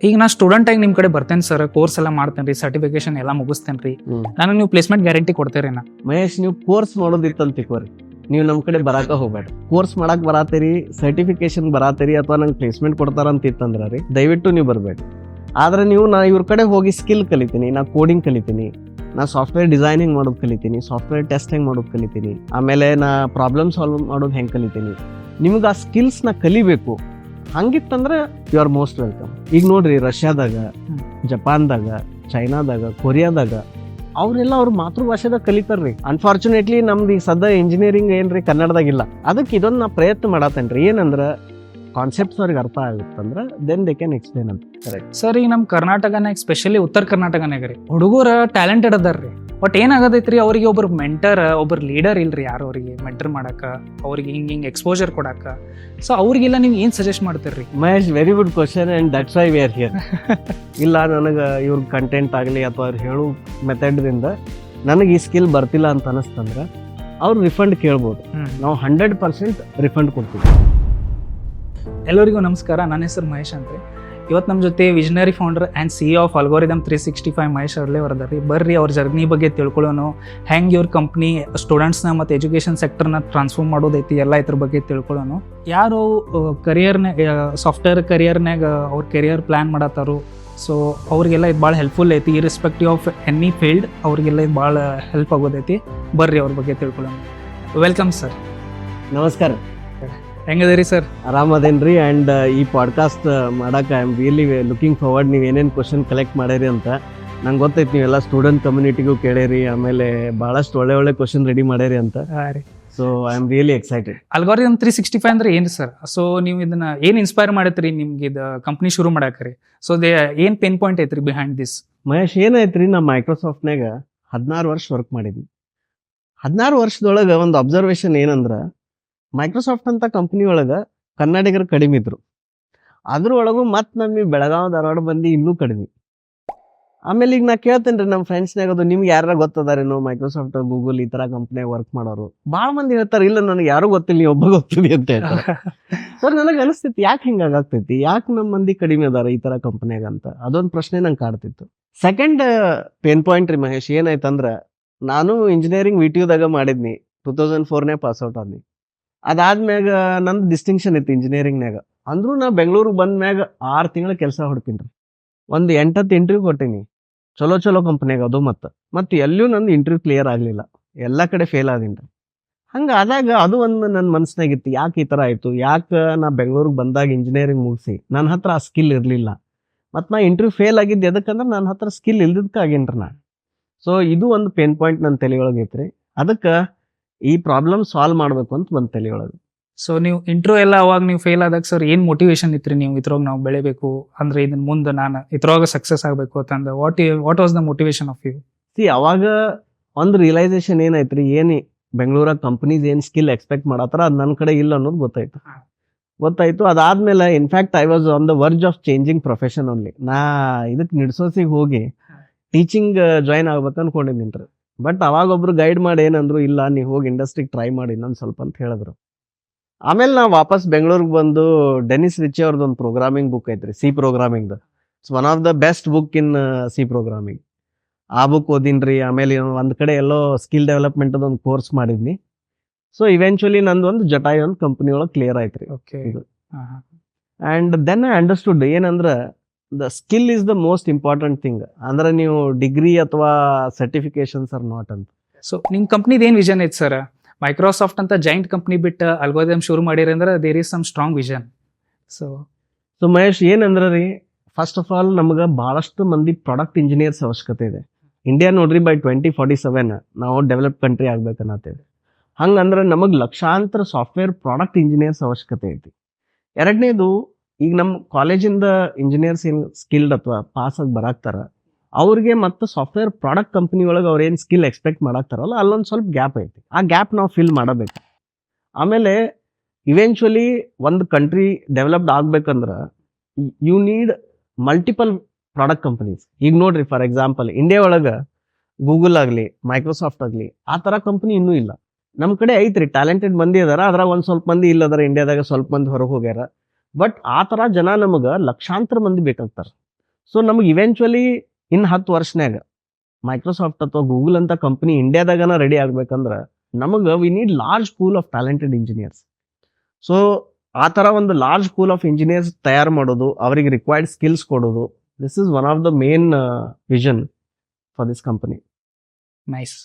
ಈಗ ನಾ ಸ್ಟೂಡೆಂಟ್ ಆಗಿ ನಿಮ್ ಕಡೆ ಬರ್ತೇನೆ ಸರ್, ಕೋರ್ಸ್ ಎಲ್ಲ ಮಾಡ್ತೇನೆ ರೀ, ಸರ್ಟಿಫಿಕೇಶನ್ ಎಲ್ಲ ಮುಗಿಸ್ತೇನೆ ರೀ. ನನಗೆ ನೀವು ಪ್ಲೇಸ್ಮೆಂಟ್ ಗ್ಯಾರಂಟಿ ಕೊಡ್ತೇರಿ ನಾ? ಮಹೇಶ್, ನೀವು ಕೋರ್ಸ್ ಮಾಡೋದಿತ್ತಂತ ತಿಳ್ಕೊರಿ, ನೀವು ನಮ್ಮ ಕಡೆ ಬರಾಕ ಹೋಗ್ಬೇಡ್ರಿ. ಕೋರ್ಸ್ ಮಾಡಕ್ ಬರಾತೀರಿ, ಸರ್ಟಿಫಿಕೇಶನ್ ಬರಾತೀರಿ, ಅಥವಾ ನಂಗೆ ಪ್ಲೇಸ್ಮೆಂಟ್ ಕೊಡ್ತಾರಂತ ಇತ್ತಂದ್ರ ರೀ ದಯವಿಟ್ಟು ನೀವು ಬರ್ಬೇಡಿ. ಆದ್ರೆ ನಾ ಇವ್ರ ಕಡೆ ಹೋಗಿ ಸ್ಕಿಲ್ ಕಲಿತೀನಿ, ನಾ ಕೋಡಿಂಗ್ ಕಲಿತೀನಿ, ನಾ ಸಾಫ್ಟ್ವೇರ್ ಡಿಸೈನಿಂಗ್ ಮಾಡೋದು ಕಲಿತೀನಿ, ಸಾಫ್ಟ್ವೇರ್ ಟೆಸ್ಟಿಂಗ್ ಮಾಡೋದು ಕಲಿತೀನಿ, ಆಮೇಲೆ ನಾ ಪ್ರಾಬ್ಲಮ್ ಸಾಲ್ವ್ ಮಾಡೋದು ಹೆಂಗೆ ಕಲಿತೀನಿ. ನಿಮ್ಗೆ ಆ ಸ್ಕಿಲ್ಸ್ನ ಕಲಿಬೇಕು. ಹಂಗಿತ್ತಂದ್ರೆ ಯು ಆರ್ ಮೋಸ್ಟ್ ವೆಲ್ಕಮ್. ಈಗ ನೋಡ್ರಿ, ರಷ್ಯಾದಾಗ, ಜಪಾನ್ದಾಗ, ಚೈನಾದಾಗ, ಕೊರಿಯಾದಾಗ ಅವರೆಲ್ಲ ಅವ್ರ ಮಾತೃಭಾಷೆದಾಗ ಕಲಿತಾರ್ರಿ. ಅನ್ಫಾರ್ಚುನೇಟ್ಲಿ ನಮ್ದು ಈಗ ಸದ್ಯ ಇಂಜಿನಿಯರಿಂಗ್ ಏನ್ರಿ ಕನ್ನಡದಾಗಿಲ್ಲ. ಅದಕ್ಕೆ ಇದೊಂದು ನಾ ಪ್ರಯತ್ನ ಮಾಡತ್ತೇನ್ರಿ. ಏನಂದ್ರೆ ಕಾನ್ಸೆಪ್ಟ್ಸ್ ಅವ್ರಿಗೆ ಅರ್ಥ ಆಗುತ್ತಂದ್ರೆ ದೆನ್ ದೇ ಕ್ಯಾನ್ ಎಕ್ಸ್ಪ್ಲೇನ್ ಅಂತ. ಕರೆಕ್ಟ್ ಸರ್, ಈಗ ನಮ್ಮ ಕರ್ನಾಟಕನಾಗ ಸ್ಪೆಷಲಿ ಉತ್ತರ ಕರ್ನಾಟಕನಾಗ ರೀ ಹುಡುಗರ ಟ್ಯಾಲೆಂಟೆಡ್ ಅದಾರ್ರಿ. ಬಟ್ ಏನಾಗದೈತ್ರಿ, ಅವ್ರಿಗೆ ಒಬ್ಬರು ಮೆಂಟರ್, ಒಬ್ಬರು ಲೀಡರ್ ಇಲ್ರಿ ಯಾರು ಅವ್ರಿಗೆ ಮೆಂಟರ್ ಮಾಡಾಕ, ಅವ್ರಿಗೆ ಹಿಂಗೆ ಎಕ್ಸ್ಪೋಜರ್ ಕೊಡಾಕ. ಸೊ ಅವ್ರಿಗೆಲ್ಲ ನೀವು ಏನು ಸಜೆಸ್ಟ್ ಮಾಡ್ತೀರಿ? Mahesh, very good question and that's why we are here. ಇಲ್ಲ, ನನಗೆ ಇವ್ರ ಕಂಟೆಂಟ್ ಆಗಲಿ ಅಥವಾ ಅವ್ರು ಹೇಳೋ ಮೆಥಡ್ದಿಂದ ನನಗೆ ಈ ಸ್ಕಿಲ್ ಬರ್ತಿಲ್ಲ ಅಂತ ಅನಿಸ್ತಂದ್ರೆ ಅವ್ರು ರಿಫಂಡ್ ಕೇಳ್ಬೋದು. ನಾವು 100% ರಿಫಂಡ್ ಕೊಡ್ತೀವಿ. ಎಲ್ಲರಿಗೂ ನಮಸ್ಕಾರ. ನನ್ನ ಹೆಸರು ಮಹೇಶ್ ಅಂತ. ಇವತ್ತು ನಮ್ಮ ಜೊತೆ visionary founder and CEO of algorithm 365 Mahesh ಅವ್ರಲ್ಲೇ ಬರ್ದಾರ್ರಿ. ಬರ್ರಿ ಅವ್ರ ಜರ್ನಿ ಬಗ್ಗೆ ತಿಳ್ಕೊಳ್ಳೋನು, ಹೆಂಗೆ ಇವ್ರ ಕಂಪ್ನಿ ಸ್ಟೂಡೆಂಟ್ಸ್ನ ಮತ್ತು ಎಜುಕೇಷನ್ ಸೆಕ್ಟರ್ನ ಟ್ರಾನ್ಸ್ಫಾರ್ಮ್ ಮಾಡೋದೈತಿ, ಎಲ್ಲ ಇದ್ರ ಬಗ್ಗೆ ತಿಳ್ಕೊಳ್ಳೋನು. ಯಾರು ಕರಿಯರ್ನಾಗ, ಸಾಫ್ಟ್ವೇರ್ ಕರಿಯರ್ನಾಗ ಅವ್ರ ಕೆರಿಯರ್ ಪ್ಲ್ಯಾನ್ ಮಾಡತ್ತಾರೋ, ಸೊ ಅವ್ರಿಗೆಲ್ಲ ಇದು ಭಾಳ ಹೆಲ್ಪ್ಫುಲ್ ಐತಿ. ಇರ್ರೆಸ್ಪೆಕ್ಟಿವ್ ಆಫ್ ಎನಿ ಫೀಲ್ಡ್ ಅವ್ರಿಗೆಲ್ಲ ಇದು ಭಾಳ ಹೆಲ್ಪ್ ಆಗೋದೈತಿ. ಬರ್ರಿ ಅವ್ರ ಬಗ್ಗೆ ತಿಳ್ಕೊಳ್ಳೋಣ. Welcome sir. ನಮಸ್ಕಾರ. ಹೆಂಗದಿರಿ ಸರ್? ಆರಾಮದೇನ್ರಿ. ಆ್ಯಂಡ್ ಈ ಪಾಡ್ಕಾಸ್ಟ್ ಮಾಡಕ್ಕೆ I am really looking forward. ನೀವು ಏನೇನು ಕ್ವಶನ್ ಕಲೆಕ್ಟ್ ಮಾಡ್ಯಾರಿ ಅಂತ ನಂಗೆ ಗೊತ್ತೈತಿ. ನೀವೆಲ್ಲ ಸ್ಟೂಡೆಂಟ್ ಕಮ್ಯುನಿಟಿಗೂ ಕೇಳೇರಿ, ಆಮೇಲೆ ಭಾಳಷ್ಟು ಒಳ್ಳೆ ಕ್ವಶನ್ ರೆಡಿ ಮಾಡ್ಯಾರಿ ಅಂತ. ಹಾಂ ರೀ. So I am really excited. Algorithm 365 ಅಂದ್ರೆ ಏನು ಸರ್? ಸೊ ನೀವು ಇದನ್ನ ಏನು ಇನ್ಸ್ಪೈರ್ ಮಾಡತ್ರಿ ನಿಮ್ಗೆ ಇದು ಕಂಪ್ನಿ ಶುರು ಮಾಡಾಕ್ರಿ? ಸೊ ಏನು ಪೇನ್ ಪಾಯಿಂಟ್ ಐತ್ರಿ ಬಿಹೈಂಡ್ ದಿಸ್? ಮಹೇಶ್, ಏನಾಯ್ತು ನಾ ಮೈಕ್ರೋಸಾಫ್ಟ್ನಾಗ 16 ವರ್ಷ ವರ್ಕ್ ಮಾಡಿದ್ನಿ. 16 ವರ್ಷದೊಳಗೆ ಒಂದು ಅಬ್ಸರ್ವೇಷನ್ ಏನಂದ್ರೆ, ಮೈಕ್ರೋಸಾಫ್ಟ್ ಅಂತ ಕಂಪ್ನಿ ಒಳಗೆ ಕನ್ನಡಿಗರು ಕಡಿಮೆ ಇದ್ರು. ಅದ್ರೊಳಗೂ ಮತ್ತೆ ನಮಗೆ ಬೆಳಗಾವಿ ಧಾರವಾಡ ಬಂದು ಇನ್ನೂ ಕಡಿಮೆ. ಆಮೇಲೆ ಈಗ ನಾ ಕೇಳ್ತೇನೆ ರೀ ನಮ್ಮ ಫ್ರೆಂಡ್ಸ್ನಾಗ, ಅದು ನಿಮ್ಗೆ ಯಾರು ಗೊತ್ತದಾರೇನೋ ಮೈಕ್ರೋಸಾಫ್ಟ್, ಗೂಗಲ್ ಈ ಥರ ಕಂಪ್ನಿಯಾಗ ವರ್ಕ್ ಮಾಡೋರು. ಭಾಳ ಮಂದಿ ಹೇಳ್ತಾರೆ, ಇಲ್ಲ ನನಗೆ ಯಾರೂ ಗೊತ್ತಿಲ್ಲ, ನೀವು ಒಬ್ಬ ಗೊತ್ತಿದೆ ಅಂತ ಹೇಳ್ತಾರೆ. ಸರ್, ನನಗೆ ಅನಿಸ್ತೈತಿ ಯಾಕೆ ಹಿಂಗಾಗ್ತೈತಿ, ಯಾಕೆ ನಮ್ಮ ಮಂದಿ ಕಡಿಮೆ ಅದಾರ ಈ ಥರ ಕಂಪ್ನಿಯಾಗ ಅಂತ. ಅದೊಂದು ಪ್ರಶ್ನೆ ನಂಗೆ ಕಾಡ್ತಿತ್ತು. ಸೆಕೆಂಡ್ ಪೇನ್ ಪಾಯಿಂಟ್ ರೀ ಮಹೇಶ್, ಏನಾಯ್ತಂದ್ರೆ, ನಾನು ಇಂಜಿನಿಯರಿಂಗ್ VTUದಾಗ ಮಾಡಿದ್ನಿ. 2004ನೇ ಪಾಸ್ಔಟ್ ಆದ್ನಿ. ಅದಾದ್ಮ್ಯಾಗ ನಂದು ಡಿಸ್ಟಿಂಕ್ಷನ್ ಇತ್ತು ಇಂಜಿನಿಯರಿಂಗ್ನಾಗ. ಅಂದ್ರೂ ನಾ ಬೆಂಗಳೂರಿಗೆ ಬಂದ ಮ್ಯಾಗ 6 ತಿಂಗಳ ಕೆಲಸ ಹುಡ್ತೀನಿ ರೀ. ಒಂದು 8-10 ಇಂಟರ್ವ್ಯೂ ಕೊಟ್ಟೀನಿ, ಚಲೋ ಕಂಪ್ನಿಯಾಗ. ಅದು ಮತ್ತು ಎಲ್ಲೂ ನಂದು ಇಂಟರ್ವ್ಯೂ ಕ್ಲಿಯರ್ ಆಗಲಿಲ್ಲ, ಎಲ್ಲ ಕಡೆ ಫೇಲ್ ಆದೀನಿ. ಹಂಗೆ ಆದಾಗ ಅದು ಒಂದು ನನ್ನ ಮನಸ್ಸಿನಾಗಿತ್ತು, ಯಾಕೆ ಈ ಥರ ಆಯಿತು, ಯಾಕೆ ನಾ ಬೆಂಗಳೂರಿಗೆ ಬಂದಾಗ ಇಂಜಿನಿಯರಿಂಗ್ ಮುಗಿಸಿ ನನ್ನ ಹತ್ರ ಆ ಸ್ಕಿಲ್ ಇರಲಿಲ್ಲ, ಮತ್ತು ನಾ ಇಂಟರ್ವ್ಯೂ ಫೇಲ್ ಆಗಿದ್ದು ಎದಕ್ಕಂದ್ರೆ ನನ್ನ ಹತ್ರ ಸ್ಕಿಲ್ ಇಲ್ದಿದ್ದಕ್ಕಾಗೇನ್ರಿ ನಾ. ಸೊ ಇದು ಒಂದು ಪೇನ್ ಪಾಯಿಂಟ್ ನನ್ನ ತಲೆಯೊಳಗೆ ಐತ್ರಿ. ಅದಕ್ಕೆ ಈ ಪ್ರಾಬ್ಲಮ್ ಸಾಲ್ವ್ ಮಾಡಬೇಕು ಅಂತ ಬಂದು ತಲೆಯೊಳಗೆ. ಸೊ ನೀವು ಇಂಟರ್ವ್ಯೂ ಎಲ್ಲ ಅವಾಗ ನೀವು ಫೇಲ್ ಆದಾಗ ಸರ್ ಏನು ಮೋಟಿವೇಶನ್ ಇತ್ತು ನೀವು ಇದ್ರೊಳಗೆ ನಾವು ಬೆಳಿಬೇಕು ಅಂದ್ರೆ, ಇದನ್ನ ಮುಂದೆ ನಾನು ಇದ್ರೊಳಗೆ ಸಕ್ಸಸ್ ಆಗಬೇಕು ಅಂತಂದು what was the motivation of you? ಅವಾಗ ಒಂದು ರಿಯಲೈಸೇಷನ್ ಏನಾಯ್ತು ರೀ, ಏನು ಬೆಂಗಳೂರಾಗ ಕಂಪ್ನೀಸ್ ಏನು ಸ್ಕಿಲ್ ಎಕ್ಸ್ಪೆಕ್ಟ್ ಮಾಡತ್ತಾರ ಅದು ನನ್ನ ಕಡೆ ಇಲ್ಲ ಅನ್ನೋದು ಗೊತ್ತಾಯ್ತು. ಅದಾದ್ಮೇಲೆ in fact I was on the verge of changing profession only. ನಾ ಇದಕ್ಕೆ ನಿಡ್ಸೋಸಿಗೆ ಹೋಗಿ ಟೀಚಿಂಗ್ ಜಾಯಿನ್ ಆಗ್ಬೇಕು ಅನ್ಕೊಂಡಿದ್ದೀನಿ ರೀ. ಬಟ್ ಅವಾಗ ಒಬ್ರು ಗೈಡ್ ಮಾಡಿ ಏನಂದ್ರು, ಇಲ್ಲ ನೀವು ಹೋಗಿ ಇಂಡಸ್ಟ್ರಿಗೆ ಟ್ರೈ ಮಾಡಿ ಇನ್ನೊಂದು ಸ್ವಲ್ಪ ಅಂತ ಹೇಳಿದ್ರು. ಆಮೇಲೆ ನಾ ವಾಪಸ್ ಬೆಂಗಳೂರಿಗೆ ಬಂದು ಡೆನಿಸ್ ರಿಚಿ ಅವ್ರದ್ದು ಒಂದು ಪ್ರೋಗ್ರಾಮಿಂಗ್ ಬುಕ್ ಐತ್ರಿ, C programming. It's one of the best book in C programming. ಆ ಬುಕ್ ಓದಿನ್ರಿ. ಆಮೇಲೆ ಒಂದು ಕಡೆ ಎಲ್ಲೋ ಸ್ಕಿಲ್ ಡೆವಲಪ್ಮೆಂಟ್ ಒಂದು ಕೋರ್ಸ್ ಮಾಡಿದ್ನಿ. ಸೊ ಇವೆಂಚುಲಿ ನಂದು ಒಂದು ಜಟಾಯಿ ಒಂದು ಕಂಪ್ನಿ ಒಳಗೆ ಕ್ಲಿಯರ್ ಆಯ್ತು ರೀ. Okay. And then I understood ಏನಂದ್ರೆ, the skill is the most important thing. ಅಂದ್ರೆ ನೀವು ಡಿಗ್ರಿ ಅಥವಾ ಸರ್ಟಿಫಿಕೇಶನ್ಸ್ ಆರ್ ನಾಟ್ ಅಂತ. ಸೊ ನಿಮ್ಮ ಕಂಪ್ನಿದು ಏನು ವಿಷನ್ ಐತೆ ಸರ್? ಮೈಕ್ರೋಸಾಫ್ಟ್ ಅಂತ ಜಾಯಿಂಟ್ ಕಂಪ್ನಿ ಬಿಟ್ಟು ಅಲ್ಗೋರಿದಮ್ ಶುರು ಮಾಡಿರಿ ಅಂದ್ರೆ there is some strong vision. So Mahesh, ಏನಂದ್ರೆ ರೀ, ಫಸ್ಟ್ ಆಫ್ ಆಲ್ ನಮ್ಗೆ ಭಾಳಷ್ಟು ಮಂದಿ ಪ್ರಾಡಕ್ಟ್ ಇಂಜಿನಿಯರ್ಸ್ ಅವಶ್ಯಕತೆ ಇದೆ. ಇಂಡಿಯಾ ನೋಡ್ರಿ, ಬೈ 2047 ನಾವು ಡೆವಲಪ್ ಕಂಟ್ರಿ ಆಗ್ಬೇಕನ್ನತ್ತೇವೆ. ಹಂಗಂದ್ರೆ ನಮಗೆ ಲಕ್ಷಾಂತರ ಸಾಫ್ಟ್ವೇರ್ ಪ್ರಾಡಕ್ಟ್ ಇಂಜಿನಿಯರ್ಸ್ ಅವಶ್ಯಕತೆ ಐತಿ. ಎರಡನೇದು, ಈಗ ನಮ್ಮ ಕಾಲೇಜಿಂದ ಇಂಜಿನಿಯರ್ಸ್ ಏನು ಸ್ಕಿಲ್ಡ್ ಅಥವಾ ಪಾಸ್ ಆಗಿ ಬರಾಕ್ತಾರ, ಅವ್ರಿಗೆ ಮತ್ತು ಸಾಫ್ಟ್ವೇರ್ ಪ್ರಾಡಕ್ಟ್ ಕಂಪ್ನಿ ಒಳಗೆ ಅವ್ರು ಏನು ಸ್ಕಿಲ್ ಎಕ್ಸ್ಪೆಕ್ಟ್ ಮಾಡಾಕ್ತಾರಲ್ಲ, ಅಲ್ಲೊಂದು ಸ್ವಲ್ಪ ಗ್ಯಾಪ್ ಐತಿ. ಆ ಗ್ಯಾಪ್ ನಾವು ಫಿಲ್ ಮಾಡಬೇಕು. ಆಮೇಲೆ ಇವೆಂಚುಲಿ ಒಂದು ಕಂಟ್ರಿ ಡೆವಲಪ್ಡ್ ಆಗ್ಬೇಕಂದ್ರೆ you need multiple product companies. ಈಗ ನೋಡ್ರಿ, ಫಾರ್ ಎಕ್ಸಾಂಪಲ್ ಇಂಡಿಯಾ ಒಳಗೆ ಗೂಗಲ್ ಆಗಲಿ, ಮೈಕ್ರೋಸಾಫ್ಟ್ ಆಗಲಿ, ಆ ಥರ ಕಂಪ್ನಿ ಇನ್ನೂ ಇಲ್ಲ. ನಮ್ಮ ಕಡೆ ಐತ್ರಿ, ಟ್ಯಾಲೆಂಟೆಡ್ ಮಂದಿ ಅದಾರ, ಅದ್ರಾಗ ಒಂದು ಸ್ವಲ್ಪ ಮಂದಿ ಇಲ್ಲದಾರ. ಇಂಡಿಯಾದಾಗ ಸ್ವಲ್ಪ ಮಂದಿ ಹೊರಗೆ ಹೋಗ್ಯಾರ. ಬಟ್ ಆ ಥರ ಜನ ನಮಗೆ ಲಕ್ಷಾಂತರ ಮಂದಿ ಬೇಕಾಗ್ತಾರೆ. ಸೊ ನಮಗೆ ಇವೆಂಚುಲಿ ಇನ್ನು 10 ವರ್ಷನ್ಯಾಗ ಮೈಕ್ರೋಸಾಫ್ಟ್ ಅಥವಾ ಗೂಗಲ್ ಅಂತ ಕಂಪ್ನಿ ಇಂಡಿಯಾದಾಗನ ರೆಡಿ ಆಗ್ಬೇಕಂದ್ರೆ ನಮಗೆ we need large pool of talented engineers. So ಆ ಥರ ಒಂದು ಲಾರ್ಜ್ ಪೂಲ್ ಆಫ್ ಇಂಜಿನಿಯರ್ಸ್ ತಯಾರು ಮಾಡೋದು, ಅವರಿಗೆ ರಿಕ್ವೈರ್ಡ್ ಸ್ಕಿಲ್ಸ್ ಕೊಡೋದು, this is one of the main vision for this company. Nice.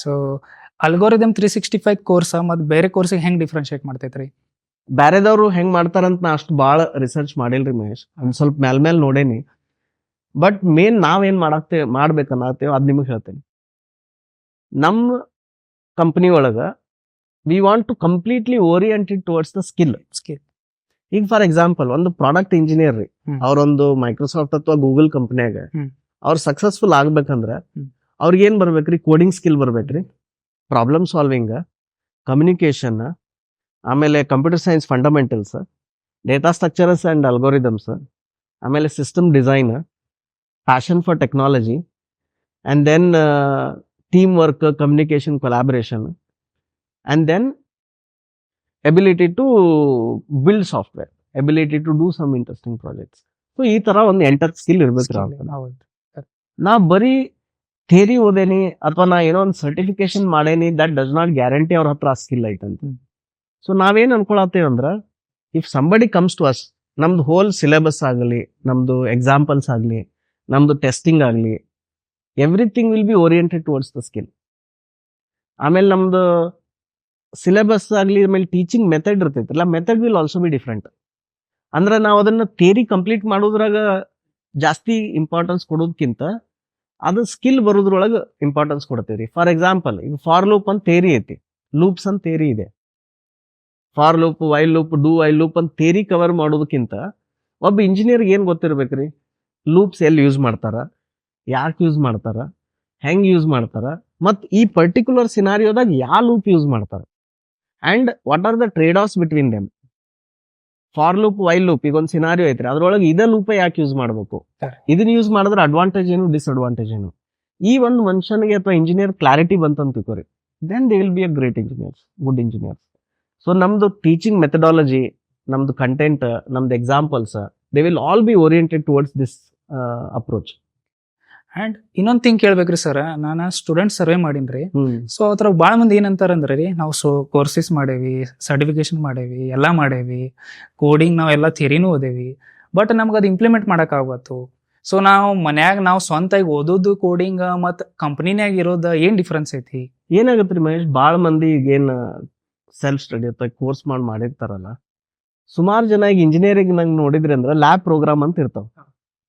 So algorithm 365 course ಮತ್ತು ಬೇರೆ ಕೋರ್ಸಿಗೆ ಹೆಂಗೆ ಡಿಫ್ರೆನ್ಶಿಯೇಟ್ ಮಾಡ್ತೈತ್ರಿ? ಬ್ಯಾರೆದವ್ರು ಹೆಂಗ್ ಮಾಡ್ತಾರಂತ ನಾ ಅಷ್ಟು ಭಾಳ ರಿಸರ್ಚ್ ಮಾಡಿಲ್ರಿ ಮಹೇಶ್, ಒಂದು ಸ್ವಲ್ಪ ಮೇಲ್ ನೋಡೇನಿ. ಬಟ್ ಮೇನ್ ನಾವೇನ್ ಮಾಡ್ಬೇಕನ್ನತ್ತೇವೆ ಅದ್ ನಿಮಗೆ ಹೇಳ್ತೇನೆ. ನಮ್ಮ ಕಂಪ್ನಿ ಒಳಗ we want to completely oriented towards the skill. ಈಗ ಫಾರ್ ಎಕ್ಸಾಂಪಲ್ ಒಂದು ಪ್ರಾಡಕ್ಟ್ ಇಂಜಿನಿಯರ್ ರೀ, ಅವ್ರೊಂದು ಮೈಕ್ರೋಸಾಫ್ಟ್ ಅಥವಾ ಗೂಗಲ್ ಕಂಪ್ನಿಯಾಗ ಅವ್ರು ಸಕ್ಸಸ್ಫುಲ್ ಆಗ್ಬೇಕಂದ್ರೆ ಅವ್ರಿಗೆ ಏನ್ ಬರ್ಬೇಕ್ರಿ? ಕೋಡಿಂಗ್ ಸ್ಕಿಲ್ ಬರ್ಬೇಕ್ರಿ, ಪ್ರಾಬ್ಲಮ್ ಸಾಲ್ವಿಂಗ್, ಕಮ್ಯುನಿಕೇಶನ್, ಆಮೇಲೆ computer science fundamentals, data structures and algorithms, ಆಮೇಲೆ system design, passion for technology, and then team work, communication, collaboration, and then ability to build software, ability to do some interesting projects. So ಈ ತರ ಒಂದು enter skill ಇರ್ಬೇಕು. ನಾ ಬರೀ theory ಓದೇನಿ ಅಥವಾ ನಾ ಏನೋ ಒಂದು ಸರ್ಟಿಫಿಕೇಶನ್ ಮಾಡೇನಿ, ದಟ್ ಡಸ್ ನಾಟ್ ಗ್ಯಾರಂಟಿ ಅವ್ರ ಹತ್ರ ಆ ಸ್ಕಿಲ್ ಐತಂತ. ಸೊ ನಾವೇನ್ ಅನ್ಕೊಳತ್ತೇವೆ ಅಂದ್ರ, if somebody comes to us, ನಮ್ದು ಹೋಲ್ ಸಿಲೆಬಸ್ ಆಗಲಿ, ನಮ್ದು ಎಕ್ಸಾಂಪಲ್ಸ್ ಆಗಲಿ, ನಮ್ದು ಟೆಸ್ಟಿಂಗ್ ಆಗಲಿ, everything will be oriented towards the skill. ಆಮೇಲೆ ನಮ್ದು ಸಿಲೆಬಸ್ ಆಗಲಿ, ಆಮೇಲೆ ಟೀಚಿಂಗ್ ಮೆಥಡ್ ಇರ್ತೈತಲ್ಲ, method will also be different. ಅಂದ್ರೆ ನಾವು ಅದನ್ನ ಥಿಯರಿ ಕಂಪ್ಲೀಟ್ ಮಾಡೋದ್ರಾಗ ಜಾಸ್ತಿ ಇಂಪಾರ್ಟೆನ್ಸ್ ಕೊಡೋದಕ್ಕಿಂತ ಅದು ಸ್ಕಿಲ್ ಬರೋದ್ರೊಳಗೆ ಇಂಪಾರ್ಟೆನ್ಸ್ ಕೊಡ್ತೀವಿ. ಫಾರ್ ಎಕ್ಸಾಂಪಲ್, ಈಗ ಫಾರ್ ಲೂಪ್ ಅಂತ ಥಿಯರಿ ಐತಿ, ಲೂಪ್ಸ್ ಅಂತ ಥಿಯರಿ ಇದೆ. For loop, while loop, do while loop ಅಂತ ಥಿಯರಿ ಕವರ್ ಮಾಡೋದಕ್ಕಿಂತ ಒಬ್ಬ ಇಂಜಿನಿಯರ್ಗೆ ಏನ್ ಗೊತ್ತಿರ್ಬೇಕ್ರಿ? ಲೂಪ್ಸ್ ಎಲ್ಲಿ ಯೂಸ್ ಮಾಡ್ತಾರ, ಯಾಕೆ ಯೂಸ್ ಮಾಡ್ತಾರ, ಹೆಂಗ್ ಯೂಸ್ ಮಾಡ್ತಾರ, ಮತ್ ಈ ಪರ್ಟಿಕ್ಯುಲರ್ ಸಿನಾರಿಯೋದಾಗ ಯಾವ ಲೂಪ್ ಯೂಸ್ ಮಾಡ್ತಾರ, and what are the trade offs between them. For loop, while loop, ಈಗ ಒಂದು ಸಿನಾರಿಯೋ ಐತ್ರಿ, ಅದ್ರೊಳಗೆ ಇದೇ ಲೂಪ್ ಯಾಕೆ ಯೂಸ್ ಮಾಡ್ಬೇಕು, ಇದನ್ನ ಯೂಸ್ ಮಾಡಿದ್ರೆ ಅಡ್ವಾಂಟೇಜ್ ಏನು, ಡಿಸ್ಅಡ್ವಾಂಟೇಜ್ ಏನು, ಈ ಒಂದು ಮನುಷ್ಯನಿಗೆ ಅಥವಾ ಇಂಜಿನಿಯರ್ ಕ್ಲಾರಿಟಿ ಬಂತಂತ ತಿಳ್ಕೊರಿ, then they will be a great engineers, good engineers. So ನಮ್ದು ಟೀಚಿಂಗ್ ಮೆಥಡಾಲಜಿ, ನಮ್ದು ಕಂಟೆಂಟ್, ನಮ್ದು examples, they will all be oriented towards this approach. And ಇನ್ನೊಂದು ಥಿಂಗ್ ಕೇಳ್ಬೇಕ್ರಿ ಸರ್, ನಾನು ಸ್ಟೂಡೆಂಟ್ ಸರ್ವೆ ಮಾಡೀನಿ. ಸೊ ಅದ್ರ ಭಾಳ ಮಂದಿ ಏನಂತಾರಂದ್ರೆ ರೀ, ನಾವು ಕೋರ್ಸಸ್ ಮಾಡೇವಿ, ಸರ್ಟಿಫಿಕೇಶನ್ ಮಾಡೇವಿ, ಎಲ್ಲ ಮಾಡೇವಿ, ಕೋಡಿಂಗ್ ನಾವೆಲ್ಲ ಥಿಯರಿನೂ ಓದೇವಿ, ಬಟ್ ನಮ್ಗೆ ಅದು ಇಂಪ್ಲಿಮೆಂಟ್ ಮಾಡೋಕ್ಕಾಗತ್ತು. ಸೊ ನಾವು ಮನ್ಯಾಗ ನಾವು ಸ್ವಂತಾಗಿ ಓದೋದು ಕೋಡಿಂಗ್ ಮತ್ತು ಕಂಪ್ನಿನ್ಯಾಗ ಇರೋದು ಏನು ಡಿಫ್ರೆನ್ಸ್ ಐತಿ? ಏನಾಗತ್ತೆ ರೀ ಮಹೇಶ್, ಭಾಳ ಮಂದಿ ಈಗೇನು ಸೆಲ್ಫ್ ಸ್ಟಡಿ ಅಥವಾ ಕೋರ್ಸ್ ಮಾಡಿರ್ತಾರಲ್ಲ, ಸುಮಾರು ಜನ ಈಗ ಇಂಜಿನಿಯರಿಂಗ್ ನಂಗೆ ನೋಡಿದ್ರಿ ಅಂದ್ರೆ ಲ್ಯಾಬ್ ಪ್ರೋಗ್ರಾಮ್ ಅಂತ ಇರ್ತಾವ.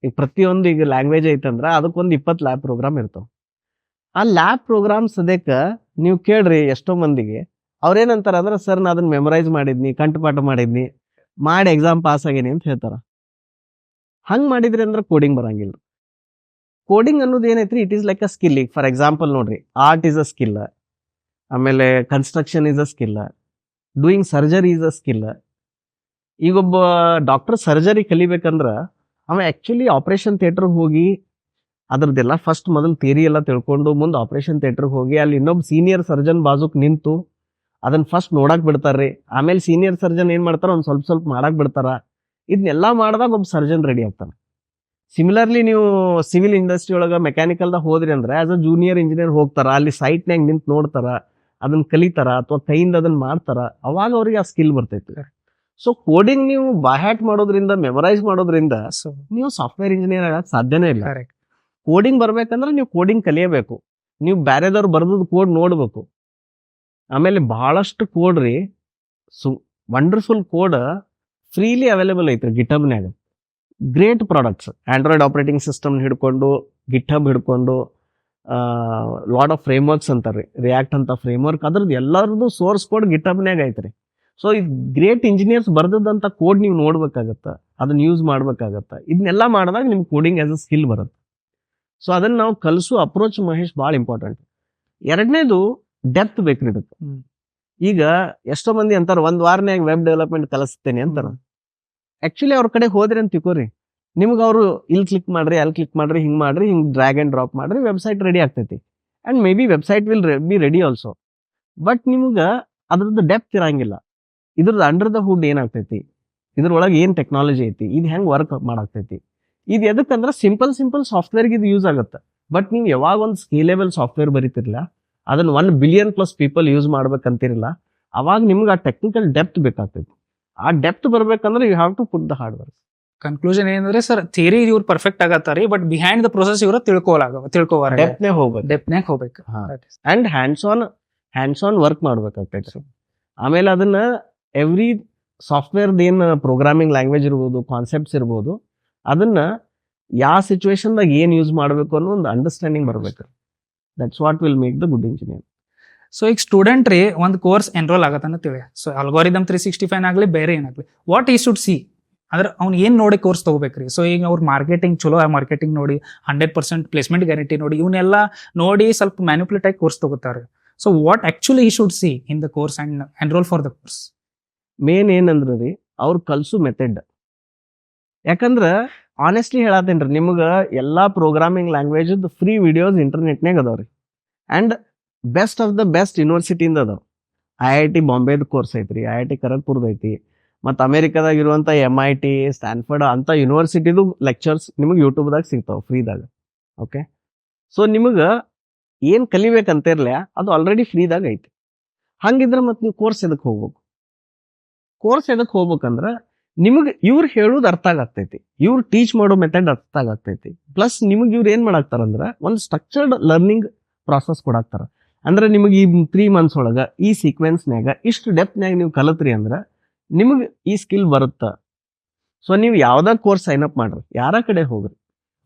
ಈಗ ಪ್ರತಿಯೊಂದು ಈಗ ಲ್ಯಾಂಗ್ವೇಜ್ ಐತಂದ್ರ ಅದಕ್ಕೊಂದು 20 ಲ್ಯಾಬ್ ಪ್ರೋಗ್ರಾಮ್ ಇರ್ತಾವ. ಆ ಲ್ಯಾಬ್ ಪ್ರೋಗ್ರಾಮ್ ಸದ್ಯಕ್ಕೆ ನೀವು ಕೇಳ್ರಿ ಎಷ್ಟೋ ಮಂದಿಗೆ, ಅವ್ರೇನಂತಾರ ಅಂದ್ರೆ, ಸರ್ ನಾ ಅದನ್ನ ಮೆಮೊರೈಸ್ ಮಾಡಿದ್ನಿ, ಕಂಠಪಾಠ ಮಾಡಿದ್ನಿ, ಮಾಡಿ ಎಕ್ಸಾಮ್ ಪಾಸ್ ಆಗೇನಿ ಅಂತ ಹೇಳ್ತಾರ. ಹಂಗ್ ಮಾಡಿದ್ರಿ ಅಂದ್ರೆ ಕೋಡಿಂಗ್ ಬರಂಗಿಲ್ಲ. ಕೋಡಿಂಗ್ ಅನ್ನೋದು ಏನೈತ್ರಿ, it is like a skill. ಈಗ ಫಾರ್ ಎಕ್ಸಾಂಪಲ್ ನೋಡ್ರಿ, ಆರ್ಟ್ ಈಸ್ ಅ ಸ್ಕಿಲ್, ಆಮೇಲೆ construction is a skill, doing surgery is a skill. ಈಗೊಬ್ಬ ಡಾಕ್ಟರ್ ಸರ್ಜರಿ ಕಲಿಬೇಕಂದ್ರ ಅವ ಆಕ್ಚುಲಿ ಆಪರೇಷನ್ ಥಿಯೇಟರ್ಗೆ ಹೋಗಿ ಅದ್ರದ್ದೆಲ್ಲ ಫಸ್ಟ್ ಮೊದಲು ಥಿಯರಿ ಎಲ್ಲ ತಿಳ್ಕೊಂಡು ಮುಂದೆ ಆಪರೇಷನ್ ಥಿಯೇಟರ್ಗೆ ಹೋಗಿ ಅಲ್ಲಿ ಇನ್ನೊಬ್ಬ ಸೀನಿಯರ್ ಸರ್ಜನ್ ಬಾಜುಕ್ ನಿಂತು ಅದನ್ನ ಫಸ್ಟ್ ನೋಡಕ್ ಬಿಡ್ತಾರ್ರಿ. ಆಮೇಲೆ ಸೀನಿಯರ್ ಸರ್ಜನ್ ಏನ್ ಮಾಡ್ತಾರ, ಒಂದ್ ಸ್ವಲ್ಪ ಸ್ವಲ್ಪ ಮಾಡಕ್ ಬಿಡ್ತಾರ. ಇದನ್ನೆಲ್ಲ ಮಾಡಿದಾಗ ಒಬ್ಬ ಸರ್ಜನ್ ರೆಡಿ ಆಗ್ತಾನೆ. ಸಿಮಿಲರ್ಲಿ ನೀವು ಸಿವಿಲ್ ಇಂಡಸ್ಟ್ರಿ ಒಳಗ ಮೆಕ್ಯಾನಿಕಲ್ದಾಗ ಹೋದ್ರಿ ಅಂದ್ರೆ ಆಸ್ ಅ ಜೂನಿಯರ್ ಇಂಜಿನಿಯರ್ ಹೋಗ್ತಾರ, ಅಲ್ಲಿ ಸೈಟ್ನ್ಯಾಗ ನಿಂತು ನೋಡ್ತಾರ, ಅದನ್ನ ಕಲಿತಾರ ಅಥವಾ ಕೈಯಿಂದ ಅದನ್ನ ಮಾಡ್ತಾರ, ಅವಾಗ ಅವ್ರಿಗೆ ಆ ಸ್ಕಿಲ್ ಬರ್ತೈತಿ. ಸೊ ಕೋಡಿಂಗ್ ನೀವು ಬಾಹ್ಯಾಟ್ ಮಾಡೋದ್ರಿಂದ, ಮೆಮೊರೈಸ್ ಮಾಡೋದ್ರಿಂದ ನೀವು ಸಾಫ್ಟ್ವೇರ್ ಇಂಜಿನಿಯರ್ ಆಗಕ್ಕೆ ಸಾಧ್ಯನೇ ಇಲ್ಲ. ಕೋಡಿಂಗ್ ಬರ್ಬೇಕಂದ್ರೆ ನೀವು ಕೋಡಿಂಗ್ ಕಲಿಯಬೇಕು, ನೀವು ಬ್ಯಾರೆದವ್ರು ಬರ್ದದ್ ಕೋಡ್ ನೋಡ್ಬೇಕು. ಆಮೇಲೆ ಬಹಳಷ್ಟು ಕೋಡ್ ರೀ, ವಂಡರ್ಫುಲ್ ಕೋಡ್ ಫ್ರೀಲಿ ಅವೈಲೇಬಲ್ ಐತ್ರಿ ಗಿಟ್ಹಬ್ನ್ಯಾಗ. Great products, android operating system ಹಿಡ್ಕೊಂಡು, ಗಿಟ್ಹಬ್ ಹಿಡ್ಕೊಂಡು, ಲಾಟ್ ಆಫ್ ಫ್ರೇಮ್ವರ್ಕ್ಸ್ ಅಂತಾರ್ರಿ, ರಿಯಾಕ್ಟ್ ಅಂತ ಫ್ರೇಮ್ವರ್ಕ್, ಅದ್ರದ್ದು ಎಲ್ಲರದ್ದು ಸೋರ್ಸ್ ಕೋಡ್ ಗಿಟ್ಹಬ್ನ್ಯಾಗ ಐತ್ರಿ. ಸೊ ಈ ಗ್ರೇಟ್ ಇಂಜಿನಿಯರ್ಸ್ ಬರ್ದದಂತ ಕೋಡ್ ನೀವು ನೋಡ್ಬೇಕಾಗತ್ತ, ಅದನ್ನ ಯೂಸ್ ಮಾಡ್ಬೇಕಾಗತ್ತ. ಇದನ್ನೆಲ್ಲ ಮಾಡಿದಾಗ ನಿಮ್ಗೆ ಕೋಡಿಂಗ್ ಆಸ್ ಅ ಸ್ಕಿಲ್ ಬರುತ್ತೆ. ಸೊ ಅದನ್ನ ನಾವು ಕಲಿಸೋ ಅಪ್ರೋಚ್ ಮಹೇಶ್ ಭಾಳ ಇಂಪಾರ್ಟೆಂಟ್. ಎರಡನೇದು ಡೆಪ್ತ್ ಬೇಕ್ರಿ ಇದಕ್ಕೆ. ಈಗ ಎಷ್ಟೋ ಮಂದಿ ಅಂತಾರ, ಒಂದ್ ವಾರನ್ಯಾಗ ವೆಬ್ ಡೆವಲಪ್ಮೆಂಟ್ ಕಲಿಸ್ತೇನೆ ಅಂತಾರ. ಆಕ್ಚುಲಿ ಅವ್ರ ಕಡೆ ಹೋದ್ರಿ ಅಂತ ತಿಳ್ಕೊರಿ, ನಿಮ್ಗೆ ಅವರು ಇಲ್ಲಿ ಕ್ಲಿಕ್ ಮಾಡ್ರಿ, ಅಲ್ಲಿ ಕ್ಲಿಕ್ ಮಾಡ್ರಿ, ಹಿಂಗ್ ಮಾಡ್ರಿ, ಹಿಂಗ್ ಡ್ರ್ಯಾಗ್ ಅಂಡ್ ಡ್ರಾಪ್ ಮಾಡ್ರಿ, ವೆಬ್ಸೈಟ್ ರೆಡಿ ಆಗ್ತೈತಿ. And may be website will be ready also. But ನಿಮ್ಗೆ ಅದ್ರದ್ದು ಡೆಪ್ತ್ ಇರಂಗಿಲ್ಲ. ಇದ್ರದ್ದು ಅಂಡರ್ ದ ಹುಡ್ ಏನಾಗ್ತೈತಿ, ಇದ್ರೊಳಗೆ ಏನ್ ಟೆಕ್ನಾಲಜಿ ಐತಿ, ಇದು ಹೆಂಗ್ ವರ್ಕ್ ಮಾಡಾಕ್ತೈತಿ, ಇದು ಎದಕ್ಕಂದ್ರೆ ಸಿಂಪಲ್ ಸಾಫ್ಟ್ವೇರ್ಗೆ ಇದು ಯೂಸ್ ಆಗುತ್ತೆ. ಬಟ್ ನೀವು ಯಾವಾಗ ಒಂದು ಸ್ಕೇಲೆಬಲ್ ಸಾಫ್ಟ್ವೇರ್ ಬರೀತಿರಲ್ಲ, ಅದನ್ನ 1 ಬಿಲಿಯನ್ ಪ್ಲಸ್ ಪೀಪಲ್ ಯೂಸ್ ಮಾಡ್ಬೇಕಂತಿರಲ್ಲ, ಅವಾಗ ನಿಮ್ಗೆ ಆ ಟೆಕ್ನಿಕಲ್ ಡೆಪ್ತ್ ಬೇಕಾಗ್ತೈತಿ. ಆ ಡೆಪ್ತ್ ಬರ್ಬೇಕಂದ್ರೆ you have to put the hard work. Conclusion ಏನಂದ್ರೆ ಸರ್, ಥಿಯರಿ ಇವ್ರು ಪರ್ಫೆಕ್ಟ್ ಆಗತ್ತಾರಿ, ಬಟ್ ಬಿಹೈಂಡ್ ದ ಪ್ರೊಸೆಸ್ ಇವ್ರು ತಿಳ್ಕೋವಾರ ಡೆಪ್ತ್ನೇ ಹೋಗ್ಬೇಕು. ಡೆಪ್ತ್ನಾಗ ಹೋಗ್ಬೇಕು. ಅಂಡ್ ಹ್ಯಾಂಡ್ಸ್ ಆನ್ ವರ್ಕ್ ಮಾಡ್ಬೇಕಾಗ್ತೈತಿ. ಆಮೇಲೆ ಅದನ್ನ ಎವ್ರಿ ಸಾಫ್ಟ್ವೇರ್ದ ಏನ್ ಪ್ರೋಗ್ರಾಮಿಂಗ್ ಲ್ಯಾಂಗ್ವೇಜ್ ಇರ್ಬೋದು, ಕಾನ್ಸೆಪ್ಟ್ಸ್ ಇರ್ಬೋದು, ಅದನ್ನ ಯಾವ ಸಿಚುವೇಶನ್ದಾಗ ಏನ್ ಯೂಸ್ ಮಾಡಬೇಕು ಅನ್ನೋ ಒಂದು ಅಂಡರ್ಸ್ಟ್ಯಾಂಡಿಂಗ್ ಬರ್ಬೇಕು. That's what will make the good engineer. So ಈಗ ಸ್ಟೂಡೆಂಟ್ ರೀ ಒಂದು ಕೋರ್ಸ್ ಎನ್ರೋಲ್ ಆಗತ್ತನ್ನ ತಿಳಿ, ಸೊ ಅಲ್ಗೋರಿದಮ್ 365 ಆಗಲಿ ಬೇರೆ ಏನಾಗಲಿ, ವಾಟ್ ಈ ಶುಡ್ ಸಿ ಅಂದ್ರೆ ಅವ್ನು ಏನು ನೋಡಿ ಕೋರ್ಸ್ ತಗೋಬೇಕ್ರಿ. ಸೊ ಈಗ ಅವ್ರು ಮಾರ್ಕೆಟಿಂಗ್ ಚಲೋ ಮಾರ್ಕೆಟಿಂಗ್ ನೋಡಿ 100% ಪ್ಲೇಸ್ಮೆಂಟ್ ಗ್ಯಾರಂಟಿ ನೋಡಿ ಇವನ್ನೆಲ್ಲ ನೋಡಿ ಸ್ವಲ್ಪ ಮ್ಯಾನಿಪುಲೇಟ್ ಆಗಿ ಕೋರ್ಸ್ ತಗೋತಾರೆ. ಸೊ ವಾಟ್ ಆಕ್ಚುಲಿ ಈ should see in the course and enrol for the course? Main ಏನಂದ್ರೆ ರೀ, ಅವ್ರು ಕಲ್ಸು ಮೆಥಡ್. ಯಾಕಂದ್ರೆ ಆನೆಸ್ಟ್ಲಿ ಹೇಳತ್ತೇನ್ರಿ, ನಿಮ್ಗೆ ಎಲ್ಲಾ ಪ್ರೋಗ್ರಾಮಿಂಗ್ ಲ್ಯಾಂಗ್ವೇಜ್ ಫ್ರೀ ವಿಡಿಯೋಸ್ ಇಂಟರ್ನೆಟ್ನಾಗ ಅದಾವ್ರಿ. And best of the best ಯೂನಿವರ್ಸಿಟಿಯಿಂದ ಅದಾವ. IIT ಬಾಂಬೆದ ಕೋರ್ಸ್ ಐತ್ರಿ, IIT ಖರಗ್ಪುರ್ದ ಐತಿ, ಮತ್ತು ಅಮೆರಿಕದಾಗ ಇರುವಂಥ MIT, ಸ್ಟ್ಯಾನ್ಫರ್ಡ್ ಅಂತ ಯೂನಿವರ್ಸಿಟಿದು ಲೆಕ್ಚರ್ಸ್ ನಿಮಗೆ ಯೂಟ್ಯೂಬ್ದಾಗ ಸಿಗ್ತಾವೆ ಫ್ರೀದಾಗ. ಓಕೆ, ಸೊ ನಿಮಗೆ ಏನು ಕಲಿಬೇಕಂತ ಇರಲ್ಲ, ಅದು ಆಲ್ರೆಡಿ ಫ್ರೀದಾಗ ಐತಿ. ಹಂಗಿದ್ರೆ ಮತ್ತೆ ನೀವು ಕೋರ್ಸ್ ಎದಕ್ಕೆ ಹೋಗ್ಬೇಕು? ಕೋರ್ಸ್ ಎದಕ್ಕೆ ಹೋಗ್ಬೇಕಂದ್ರೆ ನಿಮಗೆ ಇವ್ರು ಹೇಳೋದು ಅರ್ಥ ಆಗತೈತಿ, ಇವ್ರು ಟೀಚ್ ಮಾಡೋ ಮೆಥಡ್ ಅರ್ಥ ಆಗತೈತಿ. ಪ್ಲಸ್ ನಿಮಗೆ ಇವ್ರು ಏನು ಮಾಡಾಕ್ತಾರಂದ್ರೆ ಒಂದು ಸ್ಟ್ರಕ್ಚರ್ಡ್ ಲರ್ನಿಂಗ್ ಪ್ರಾಸೆಸ್ ಕೊಡಾಕ್ತಾರ. ಅಂದ್ರೆ ನಿಮಗೆ ಈ 3 months ಒಳಗೆ ಈ ಸೀಕ್ವೆನ್ಸ್ನಾಗ ಇಷ್ಟು ಡೆಪ್ತ್ನಾಗ ನೀವು ಕಲತ್ರಿ ಅಂದ್ರೆ ನಿಮಗೆ ಈ ಸ್ಕಿಲ್ ಬರುತ್ತಾ. ಸೊ ನೀವು ಯಾವ್ದಾ ಕೋರ್ಸ್ ಸೈನ್ ಅಪ್ ಮಾಡ್ರಿ, ಯಾರ ಕಡೆ ಹೋಗ್ರಿ,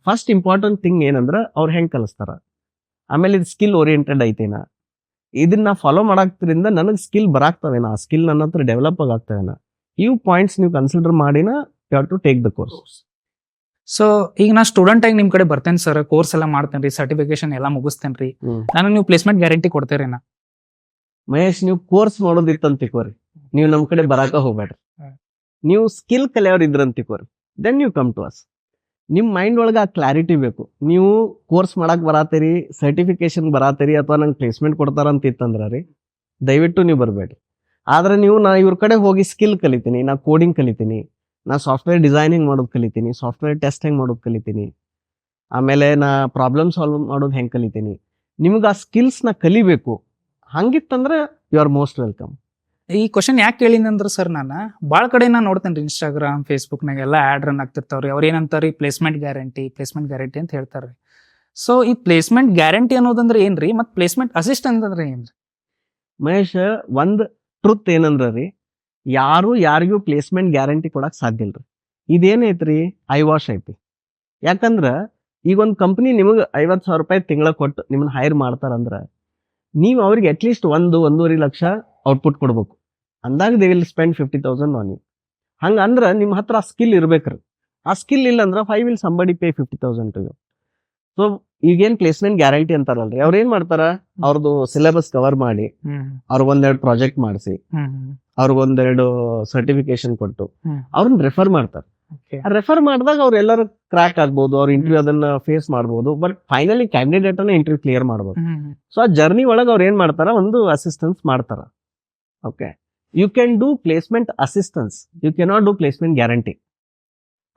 ಫಸ್ಟ್ ಇಂಪಾರ್ಟೆಂಟ್ ಥಿಂಗ್ ಏನಂದ್ರೆ ಅವ್ರು ಹೆಂಗೆ ಕಲಿಸ್ತಾರ, ಆಮೇಲೆ ಇದು ಸ್ಕಿಲ್ ಓರಿಯೆಂಟೆಡ್ ಐತೇನಾ, ಇದನ್ನ ಫಾಲೋ ಮಾಡಾಕ್ದ್ರಿಂದ ನನಗೆ ಸ್ಕಿಲ್ ಬರಾಕ್ತವೇನಾ, ಆ ಸ್ಕಿಲ್ ನನ್ನ ಹತ್ರ ಡೆವಲಪ್ ಆಗಾಗ್ತವೇನಾ, ಇವು ಪಾಯಿಂಟ್ಸ್ ನೀವು ಕನ್ಸಿಡರ್ ಮಾಡಿನ you have to take the course. So ಈಗ ನಾ ಸ್ಟೂಡೆಂಟ್ ಆಗಿ ನಿಮ್ ಕಡೆ ಬರ್ತೇನೆ ಸರ್, ಕೋರ್ಸ್ ಎಲ್ಲ ಮಾಡ್ತೇನೆ ರೀ, ಸರ್ಟಿಫಿಕೇಶನ್ ಎಲ್ಲ ಮುಗಿಸ್ತೇನೆ ರೀ, ನನಗೆ ನೀವು ಪ್ಲೇಸ್ಮೆಂಟ್ ಗ್ಯಾರಂಟಿ ಕೊಡ್ತೇರೇನಾ? ಮಹೇಶ್, ನೀವು ಕೋರ್ಸ್ ಮಾಡೋದಿತ್ತಂತ ತಿಳ್ಕೊರಿ, ನೀವು ನಮ್ಮ ಕಡೆ ಬರಾಕ ಹೋಗ್ಬೇಡ್ರಿ. ನೀವು ಸ್ಕಿಲ್ ಕಲಿಯೋರು ಇದ್ರಂತ ತಿಳ್ಕೊರಿ, ದೆನ್ ನೀವು ಕಮ್ ಟು ಅಸ್. ನಿಮ್ಮ ಮೈಂಡ್ ಒಳಗೆ ಆ ಕ್ಲಾರಿಟಿ ಬೇಕು. ನೀವು ಕೋರ್ಸ್ ಮಾಡಕ್ ಬರಾತೀರಿ, ಸರ್ಟಿಫಿಕೇಶನ್ ಬರಾತೀರಿ, ಅಥವಾ ನಂಗೆ ಪ್ಲೇಸ್ಮೆಂಟ್ ಕೊಡ್ತಾರಂತ ಇತ್ತಂದ್ರ ರೀ, ದಯವಿಟ್ಟು ನೀವು ಬರಬೇಡ್ರಿ. ಆದ್ರೆ ನೀವು ನಾ ಇವ್ರ ಕಡೆ ಹೋಗಿ ಸ್ಕಿಲ್ ಕಲಿತೀನಿ, ನಾ ಕೋಡಿಂಗ್ ಕಲಿತೀನಿ, ನಾ ಸಾಫ್ಟ್ವೇರ್ ಡಿಸೈನಿಂಗ್ ಮಾಡೋದು ಕಲಿತೀನಿ, ಸಾಫ್ಟ್ವೇರ್ ಟೆಸ್ಟ್ ಹೆಂಗೆ ಮಾಡೋದು ಕಲಿತೀನಿ, ಆಮೇಲೆ ನಾ ಪ್ರಾಬ್ಲಮ್ ಸಾಲ್ವ್ ಮಾಡೋದು ಹೆಂಗೆ ಕಲಿತೀನಿ, ನಿಮ್ಗೆ ಆ ಸ್ಕಿಲ್ಸ್ನ ಕಲಿಬೇಕು. ಹಂಗಿತ್ತಂದ್ರೆ ಯು ಆರ್ ಮೋಸ್ಟ್ ವೆಲ್ಕಮ್. ಈ ಕ್ವಶನ್ ಯಾಕೆ ಕೇಳಿದಂದ್ರೆ ಸರ್, ನಾನು ಭಾಳ ಕಡೆ ನಾನು ನೋಡ್ತೇನೆ ರೀ, ಇನ್ಸ್ಟಾಗ್ರಾಮ್ ಫೇಸ್ಬುಕ್ನಾಗ ಎಲ್ಲ ಆ್ಯಡ್ ರನ್ ಆಗ್ತಿರ್ತಾವ್ರಿ. ಅವ್ರು ಏನಂತಾರೆ ರೀ, ಪ್ಲೇಸ್ಮೆಂಟ್ ಗ್ಯಾರಂಟಿ ಅಂತ ಹೇಳ್ತಾರೆ. ಸೊ ಈ ಪ್ಲೇಸ್ಮೆಂಟ್ ಗ್ಯಾರಂಟಿ ಅನ್ನೋದಂದ್ರೆ ಏನ್ರಿ, ಮತ್ತು ಪ್ಲೇಸ್ಮೆಂಟ್ ಅಸಿಸ್ಟೆಂಟ್ ಅಂದ್ರೆ ಏನ್ರಿ? ಮಹೇಶ್, ಒಂದು ಟ್ರುತ್ ಏನಂದ್ರ ರೀ, ಯಾರು ಯಾರಿಗೂ ಪ್ಲೇಸ್ಮೆಂಟ್ ಗ್ಯಾರಂಟಿ ಕೊಡಕ್ ಸಾಧ್ಯ ಇಲ್ರಿ. ಇದೇನೈತ್ರಿ, ಐ ವಾಶ್ ಐತಿ. ಯಾಕಂದ್ರ ಈಗ ಒಂದು ಕಂಪ್ನಿ ನಿಮಗೆ 50,000 ರೂಪಾಯಿ ತಿಂಗಳ ಕೊಟ್ಟು ನಿಮ್ಮನ್ನ ಹೈರ್ ಮಾಡ್ತಾರಂದ್ರ ನೀವು ಅವ್ರಿಗೆ ಅಟ್ಲೀಸ್ಟ್ 1-1.5 ಲಕ್ಷ ಔಟ್ಪುಟ್ ಕೊಡ್ಬೇಕು. ಅಂದಾಗ they will spend 50,000 on you. ಹಂಗಂದ್ರ ನಿಮ್ಮ ಹತ್ರ ಆ ಸ್ಕಿಲ್ ಇರ್ಬೇಕ್ರಿ. ಆ ಸ್ಕಿಲ್ ಇಲ್ಲ ಅಂದ್ರೆ why will somebody pay 50,000 to you? So ಈಗೇನ್ ಪ್ಲೇಸ್ಮೆಂಟ್ ಗ್ಯಾರಂಟಿ ಅಂತಾರಲ್ರಿ, ಅವ್ರ ಏನ್ ಮಾಡ್ತಾರ, ಅವ್ರದ್ದು ಸಿಲೆಬಸ್ ಕವರ್ ಮಾಡಿ, ಅವ್ರಿಗೊಂದೆರಡು ಪ್ರಾಜೆಕ್ಟ್ ಮಾಡಿಸಿ, ಅವ್ರಿಗೊಂದೆರಡು ಸರ್ಟಿಫಿಕೇಶನ್ ಕೊಟ್ಟು ಅವ್ರನ್ನ ರೆಫರ್ ಮಾಡ್ತಾರೆ. ರೆಫರ್ ಮಾಡಿದಾಗ ಅವ್ರು ಎಲ್ಲರೂ ಕ್ರ್ಯಾಕ್ ಆಗ್ಬೋದು, ಅವ್ರ ಇಂಟರ್ವ್ಯೂ ಅದನ್ನ ಫೇಸ್ ಮಾಡ್ಬೋದು, ಬಟ್ ಫೈನಲಿ ಕ್ಯಾಂಡಿಡೇಟ್ ಅನ್ನ ಇಂಟರ್ವ್ಯೂ ಕ್ಲಿಯರ್ ಮಾಡ್ಬೋದು. ಸೊ ಆ ಜರ್ನಿ ಒಳಗೆ ಅವ್ರು ಏನ್ ಮಾಡ್ತಾರ, ಒಂದು ಅಸಿಸ್ಟೆನ್ಸ್ ಮಾಡ್ತಾರ. Okay, you can do placement assistance, you cannot do placement guarantee.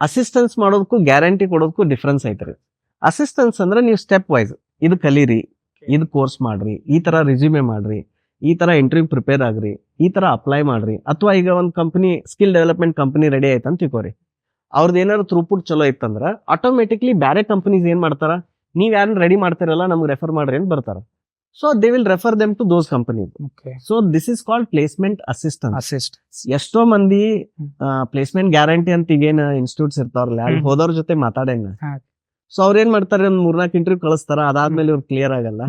Assistance ಮಾಡೋದಕ್ಕೂ ಗ್ಯಾರಂಟಿ ಕೊಡೋದಕ್ಕೂ ಡಿಫ್ರೆನ್ಸ್ ಐತ್ರಿ. ಅಸಿಸ್ಟೆನ್ಸ್ ಅಂದ್ರೆ ನೀವು ಸ್ಟೆಪ್ ವೈಸ್ ಇದು ಕಲೀರಿ, ಇದು ಕೋರ್ಸ್ ಮಾಡ್ರಿ, ಈ ತರ ರಿಸ್ಯೂಮೆ ಮಾಡ್ರಿ, ಈ ತರ ಇಂಟರ್ವ್ಯೂ ಪ್ರಿಪೇರ್ ಆಗ್ರಿ, ಈ ತರ ಅಪ್ಲೈ ಮಾಡ್ರಿ. ಅಥವಾ ಈಗ ಒಂದು company skill development company ready ಆಯ್ತು ಅಂತ ತಿಳ್ಕೊರಿ, ಅವ್ರದ್ದು ಏನಾದ್ರು ಥ್ರೂಪುಟ್ ಚಲೋ ಇತ್ತಂದ್ರ ಆಟೋಮೆಟಿಕ್ಲಿ ಬೇರೆ ಕಂಪನೀಸ್ ಏನ್ ಮಾಡ್ತಾರ, ನೀವ್ ಯಾರನ್ನ ರೆಡಿ ಮಾಡ್ತಿರಲ್ಲ ನಮ್ಗೆ ರೆಫರ್ ಮಾಡ್ರಿ ಅಂತ ಬರ್ತಾರ. So they will refer them to those companies. So this is called placement assistance. ಎಷ್ಟೋ ಮಂದಿ ಪ್ಲೇಸ್ಮೆಂಟ್ ಗ್ಯಾರಂಟಿ ಅಂತ ಈಗೇನ್ ಇನ್ಸ್ಟಿಟ್ಯೂಟ್ಸ್ ಇರ್ತಾವ್ರಲ್ಲ, ಅಲ್ಲಿ ಹೋದವ್ರ ಜೊತೆ ಮಾತಾಡಂಗ. ಸೊ ಅವ್ರ ಏನ್ ಮಾಡ್ತಾರೆ, ಒಂದ್ 3-4 ಇಂಟರ್ವ್ಯೂ ಕಳಿಸ್ತಾರ, ಅದಾದ್ಮೇಲೆ ಇವ್ರು ಕ್ಲಿಯರ್ ಆಗಲ್ಲ.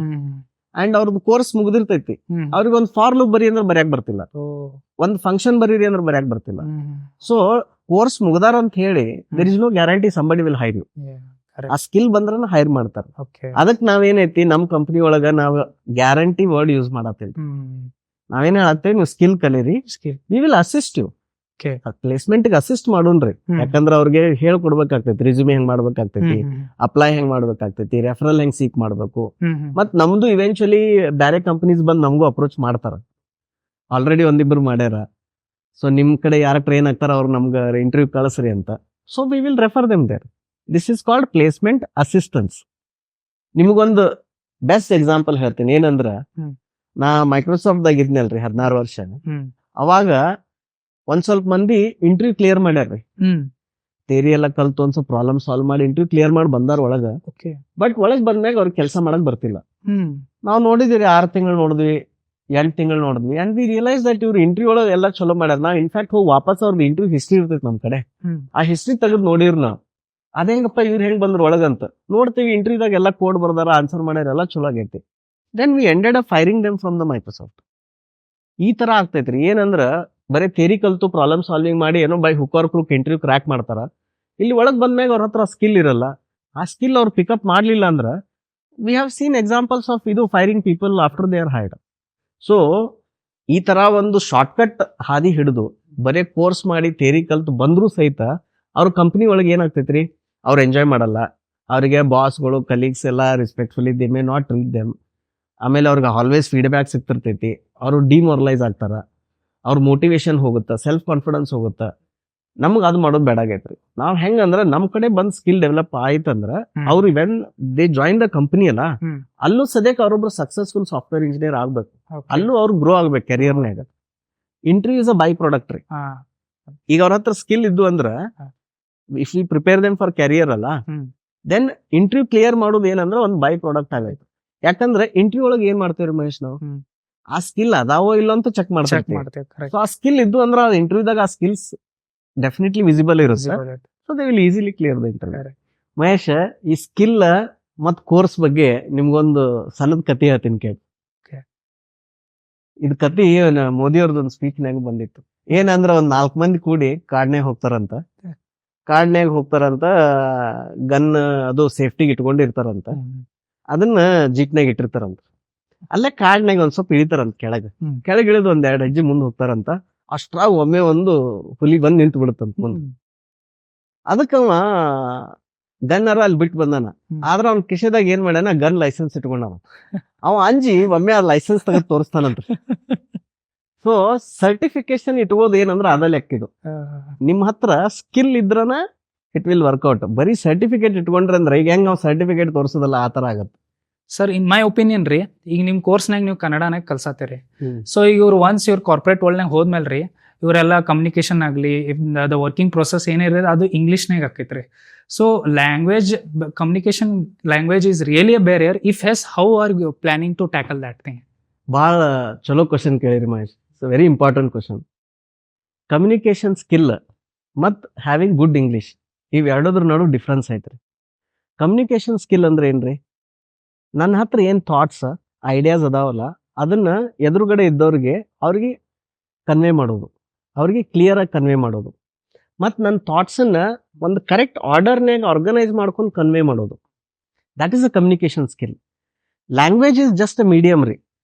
ಅಂಡ್ ಅವ್ರದ್ದು ಕೋರ್ಸ್ ಮುಗ್ದಿರ್ತೈತಿ, ಅವ್ರಿಗೆ ಒಂದು ಫಾರ್ ಲೂಪ್ ಬರಿ ಅಂದ್ರೆ ಬರ್ಯಾಕ್ ಬರ್ತಿಲ್ಲ, ಒಂದ್ ಫಂಕ್ಷನ್ ಬರೀರಿ ಅಂದ್ರೆ ಬರ್ಯಾಕ್ ಬರ್ತಿಲ್ಲ. ಸೊ ಕೋರ್ಸ್ ಮುಗ್ದಾರ ಅಂತ ಹೇಳಿ there is no guarantee somebody will hire you. ಆ ಸ್ಕಿಲ್ ಬಂದ್ರ ಹೈರ್ ಮಾಡ್ತಾರ. ಅದಕ್ಕೆ ನಾವೇನೈತಿ ನಮ್ ಕಂಪನಿ ಒಳಗ ನಾವು ಗ್ಯಾರಂಟಿ ವರ್ಡ್ ಯೂಸ್ ಮಾಡತ್ತೇವಿ. ನಾವೇನ್ ಹೇಳತ್ತೇವಿ, ನೀವು ಸ್ಕಿಲ್ ಕಲೀರಿ, we will assist you. Placement assist ಮಾಡೋನ್ರಿ, ಯಾಕಂದ್ರ ಅವ್ರಿಗೆ ಹೇಳ್ಕೊಡ್ಬೇಕಾಗ್ತೈತಿ, ರಿಸ್ಯೂಮೆ ಹೆಂಗ್ ಮಾಡ್ಬೇಕಾಗ್ತೈತಿ, ಅಪ್ಲೈ ಹೆಂಗ್ ಮಾಡ್ಬೇಕಾಗ್ತೈತಿ, ರೆಫರಲ್ ಹೆಂಗ್ ಸೀಕ್ ಮಾಡ್ಬೇಕು. ಮತ್ ನಮ್ದು ಇವೆಂಚುಲಿ ಬೇರೆ ಕಂಪನೀಸ್ ಬಂದ್ ನಮಗೂ ಅಪ್ರೋಚ್ ಮಾಡ್ತಾರ, ಆಲ್ರೆಡಿ ಒಂದಿಬ್ರು ಮಾಡ್ಯಾರ. ಸೊ ನಿಮ್ ಕಡೆ ಯಾರ ಟ್ರೈನ್ ಆಗ್ತಾರ ಅವ್ರು ನಮ್ಗ ಇಂಟರ್ವ್ಯೂ ಕಳಿಸ್ರಿ ಅಂತ. So we will refer them there. This is called placement assistance. ನಿಮಗೊಂದು ಬೆಸ್ಟ್ ಎಕ್ಸಾಂಪಲ್ ಹೇಳ್ತೀನಿ. ಏನಂದ್ರ ಹ್ಮ್. ನಾ ಮೈಕ್ರೋಸಾಫ್ಟ್ದಾಗ ಇದ್ನಲ್ರಿ 16 ವರ್ಷ. ಹ್ಮ್ ಅವಾಗ ಒಂದ್ ಸ್ವಲ್ಪ ಮಂದಿ ಇಂಟರ್ವ್ಯೂ ಕ್ಲಿಯರ್ ಮಾಡ್ಯಾರ್ರಿ. ಹ್ಮ್ ಥಿಯರಿ ಎಲ್ಲ ಕಲ್ತು ಒಂದ್ ಸ್ವಲ್ಪ ಪ್ರಾಬ್ಲಮ್ ಸಾಲ್ವ್ ಮಾಡಿ ಇಂಟರ್ವ್ಯೂ ಕ್ಲಿಯರ್ ಮಾಡಿ ಬಂದಾರ ಒಳಗ. ಓಕೆ. ಬಟ್ ಒಳಗ್ ಬಂದ್ಮ್ಯಾಗ ಅವ್ರಿಗೆ ಕೆಲಸ ಮಾಡಕ್ ಬರ್ತಿಲ್ಲ. ಹ್ಮ್ ನಾವು ನೋಡಿದ್ವಿ 6 ತಿಂಗಳು ನೋಡಿದ್ವಿ, 8 ತಿಂಗಳು ನೋಡಿದ್ವಿ, ಅಂಡ್ ವಿ ರಿಯಲೈಸ್ ದಟ್ ಇವ್ರು ಇಂಟರ್ವ್ಯೂ ಒಳಗೆ ಎಲ್ಲ ಚಲೋ ಮಾಡ್ಯಾರ. ನಾವು ಇನ್ಫ್ಯಾಕ್ಟ್ ಹೋಗಿ ವಾಪಸ್ ಅವ್ರದ್ದು ಇಂಟರ್ವ್ಯೂ ಹಿಸ್ಟ್ರಿ ಇರ್ತೈತಿ ನಮ್ ಕಡೆ, ಹ್ಮ್ ಆ ಹಿಸ್ಟ್ರಿ ತೆಗೆದು ನೋಡಿರ್ ನಾವು ಅದೇಂಗಪ್ಪ ಇವ್ರು ಹೆಂಗ್ ಬಂದ್ರು ಒಳಗಂತ ನೋಡ್ತೀವಿ. ಇಂಟರ್ವ್ಯೂದಾಗ ಎಲ್ಲ ಕೋಡ್ ಬರ್ದಾರ, ಆನ್ಸರ್ ಮಾಡ್ಯಾರ, ಎಲ್ಲ ಚಲೋ ಆಗೈತಿ. Then we ended up firing them from the Microsoft. ಈ ತರ ಆಗ್ತೈತ್ರಿ. ಏನಂದ್ರ ಬರೀ ಥಿಯರಿ ಕಲ್ತು ಪ್ರಾಬ್ಲಮ್ ಸಾಲ್ವಿಂಗ್ ಮಾಡಿ ಏನೋ by hook R crook interview crack ಮಾಡ್ತಾರ. ಇಲ್ಲಿ ಒಳಗ್ ಬಂದ್ಮ್ಯಾಗ ಅವ್ರ ಹತ್ರ ಸ್ಕಿಲ್ ಇರಲ್ಲ. ಆ ಸ್ಕಿಲ್ ಅವ್ರು ಪಿಕಪ್ ಮಾಡ್ಲಿಲ್ಲ ಅಂದ್ರ we have seen examples of ಇದು firing people after they are hired. So ಈ ತರ ಒಂದು ಶಾರ್ಟ್ಕಟ್ ಹಾದಿ ಹಿಡಿದು ಬರೀ ಕೋರ್ಸ್ ಮಾಡಿ ಥಿಯರಿ ಕಲ್ತು ಬಂದ್ರು ಸಹಿತ ಅವ್ರ ಕಂಪನಿ ಒಳಗೆ ಏನಾಗ್ತೈತ್ರಿ, ಅವ್ರು ಎಂಜಾಯ್ ಮಾಡಲ್ಲ. ಅವರಿಗೆ ಬಾಸ್ಗಳು ಕಲೀಗ್ಸ್ ಎಲ್ಲ respectfully they may not treat them. ಆಮೇಲೆ ಅವ್ರಿಗೆ ಆಲ್ವೇಸ್ ಫೀಡ್ಬ್ಯಾಕ್ ಸಿಗ್ತಿರ್ತೈತಿ. ಅವರು ಡಿಮೋರಲೈಸ್ ಆಗ್ತಾರ, ಅವ್ರ ಮೋಟಿವೇಶನ್ ಹೋಗುತ್ತಾ, ಸೆಲ್ಫ್ ಕಾನ್ಫಿಡೆನ್ಸ್ ಹೋಗುತ್ತಾ. ನಮ್ಗೆ ಅದು ಮಾಡೋದು ಬೇಡ ಆಗೈತ್ರಿ. ನಾವ್ ಹೆಂಗಂದ್ರ ನಮ್ ಕಡೆ ಬಂದ್ ಸ್ಕಿಲ್ ಡೆವಲಪ್ ಆಯ್ತಂದ್ರ ಅವ್ರು when they join the company ಅಲ್ಲ, ಹ್ಮ್. ಅಲ್ಲೂ ಸದ್ಯಕ್ಕೆ ಅವ್ರೊಬ್ರು ಸಕ್ಸಸ್ಫುಲ್ ಸಾಫ್ಟ್ವೇರ್ ಇಂಜಿನಿಯರ್ ಆಗ್ಬೇಕು. Okay. ಅಲ್ಲೂ ಅವ್ರು ಗ್ರೋ ಆಗ್ಬೇಕು ಕೆರಿಯರ್ನಾಗ. Interview is a by product ರೀ. ಹಾ. ಈಗ ಅವ್ರ ಹತ್ರ ಸ್ಕಿಲ್ ಇದ್ದು ಅಂದ್ರ ಹಾ. If you prepare them for career ಅಲ್ಲ, ಹ್ಮ್. ದೆನ್ ಇಂಟರ್ವ್ಯೂ ಕ್ಲಿಯರ್ ಮಾಡೋದು ಏನಂದ್ರೆ ಒಂದು ಬೈ ಪ್ರಾಡಕ್ಟ್ ಆಗೈತೆ. ಯಾಕಂದ್ರೆ ಇಂಟರ್ವ್ಯೂ ಒಳಗೆ ಏನ್ ಮಾಡ್ತೇವ್ರಿ ಮಹೇಶ್, ನಾವು ಹ್ಮ್. ಆ ಸ್ಕಿಲ್ ಅದಾವೋ ಇಲ್ಲ ಅಂತ ಚೆಕ್ ಚೆಕ್ ಮಾಡ್ತೀವಿ. ಮಾಡ್ತೇವೆ. ಕರೆಕ್ಟ್. ಸೊ ಆ ಸ್ಕಿಲ್ ಇದ್ದು ಅಂದ್ರೆ ಆ ಇಂಟರ್ವ್ಯೂದಾಗ ಆ ಸ್ಕಿಲ್ಸ್ ಡೆಫಿನೆಟ್ಲಿ ವಿಸಿಬಲ್ ಇರುತ್ತೆ. So they will easily clear the interview. Correct. Mahesh, ಈ ಸ್ಕಿಲ್ ಮತ್ ಕೋರ್ಸ್ ಬಗ್ಗೆ ನಿಮ್ಗೊಂದು ಸಣ್ಣದ ಕತೆ ಹೇಳ್ತೀನಿ ಕೇಳಿ. Okay. ಇದು ಕತೆ ಮೋದಿ ಅವ್ರದೊಂದು ಸ್ಪೀಚ್ ನಾಗ ಬಂದಿತ್ತು. ಏನಂದ್ರ ಒಂದ್ 4 ಮಂದಿ ಕೂಡಿ ಕಾಡ್ನ್ಯಾಗ ಹೋಗ್ತಾರಂತ. Okay. ಕಾಡ್ನ್ಯಾಗ ಹೋಗ್ತಾರಂತ, ಗನ್ ಅದು ಸೇಫ್ಟಿಗೆ ಇಟ್ಕೊಂಡಿರ್ತಾರಂತ. ಹ್ಮ್. ಅದನ್ನ ಜೀಪ್ನಾಗ ಇಟ್ಟಿರ್ತಾರಂತ. ಅಲ್ಲೇ ಕಾಡ್ನ್ಯಾಗ ಒಂದ್ ಸ್ವಲ್ಪ ಇಳಿತಾರಂತ ಕೆಳಗೆ. ಹ್ಮ್. ಕೆಳಗೆ ಇಳಿದು ಒಂದ್ 2 ಹೆಜ್ಜೆ ಮುಂದೆ ಹೋಗ್ತಾರಂತ. ಅಷ್ಟ್ರಾಗ ಒಮ್ಮೆ ಒಂದು ಹುಲಿ ಬಂದ್ ನಿಂತು ಬಿಡುತ್ತಂತ ಮುಂದೆ. ಹ್ಮ್. ಅದಕ್ಕವ ಗನ್ನರ ಅಲ್ಲಿ ಬಿಟ್ಟು ಬಂದಾನ. ಹ್ಮ್. ಆದ್ರ ಅವ್ನ ಕಿಶೆದಾಗ ಏನ್ ಮಾಡ್ಯಾನ, ಗನ್ ಲೈಸೆನ್ಸ್ ಇಟ್ಕೊಂಡವ. ಅವ ಅಂಜಿ ಒಮ್ಮೆ ಆ ಲೈಸೆನ್ಸ್ ತೆಗೆದು ತೋರಿಸ್ತಾನಂತ. ಸೊ ಸರ್ಟಿಫಿಕೇಶನ್ ಇಟ್ಕೋದು ಏನಂದ್ರ ಅದ ಲೆಕ್ಕಿದು. ನಿಮ್ ಹತ್ರ ಸ್ಕಿಲ್ ಇದ್ರನ ಇಟ್ ವಿಲ್ ವರ್ಕ್ಔಟ್. ಬರೀ ಸರ್ಟಿಫಿಕೇಟ್ ಇಟ್ಕೊಂಡ್ರೆ ಅಂದ್ರೆ ಈಗ ಹೆಂಗ್ ನಾವು ಸರ್ಟಿಫಿಕೇಟ್ ತೋರಿಸೋದಲ್ಲ ಆ ತರ ಆಗತ್ತೆ. ಸರ್, ಇನ್ ಮೈ ಒಪಿನಿಯನ್ ರೀ, ಈಗ ನಿಮ್ ಕೋರ್ಸ್ನಾಗ ನೀವು ಕನ್ನಡನಾಗ ಕಲ್ಸಾತೀರಿ. ಸೊ ಈಗ ಇವ್ರು ಒನ್ಸ್ ಇವ್ರ ಕಾರ್ಪೊರೇಟ್ ವರ್ಲ್ಡ್ನಾಗ ಹೋದ್ಮೇಲ್ರಿ ಇವರೆಲ್ಲ ಕಮ್ಯುನಿಕೇಶನ್ ಆಗಲಿ ದ ವರ್ಕಿಂಗ್ ಪ್ರೊಸೆಸ್ ಏನಿರ್ತದೆ ಅದು ಇಂಗ್ಲೀಷ್ನಾಗ ಆಕೈತ್ರಿ. So language communication language is really a barrier. If ಹೆಸ್, how are you planning to tackle that thing? ಬಹಳ ಚಲೋ ಕ್ವಶನ್ ಕೇಳಿರಿ Mahesh. It's very important question. Communication skill ಮತ್ ಹ್ಯಾವಿಂಗ್ ಗುಡ್ ಇಂಗ್ಲಿಷ್ ಇವೆರಡೋದ್ರ ನಡು ಡಿಫ್ರೆನ್ಸ್ ಐತ್ರಿ. ಕಮ್ಯುನಿಕೇಶನ್ ಸ್ಕಿಲ್ ಅಂದ್ರೆ ಏನ್ರಿ, ನನ್ನ ಹತ್ರ ಏನ್ ಥಾಟ್ಸ್ ಐಡಿಯಾಸ್ ಅದಾವಲ್ಲ ಅದನ್ನ ಎದುರುಗಡೆ ಇದ್ದವ್ರಿಗೆ ಅವ್ರಿಗೆ ಕನ್ವೆ ಮಾಡೋದು, ಅವ್ರಿಗೆ ಕ್ಲಿಯರ್ ಆಗಿ ಕನ್ವೆ ಮಾಡೋದು, ಮತ್ತು ನನ್ನ ಥಾಟ್ಸನ್ನ ಒಂದು ಕರೆಕ್ಟ್ ಆರ್ಡರ್ನಾಗ ಆರ್ಗನೈಸ್ ಮಾಡ್ಕೊಂಡು ಕನ್ವೆ ಮಾಡೋದು. That is a communication skill. Language is just a medium ರೀ.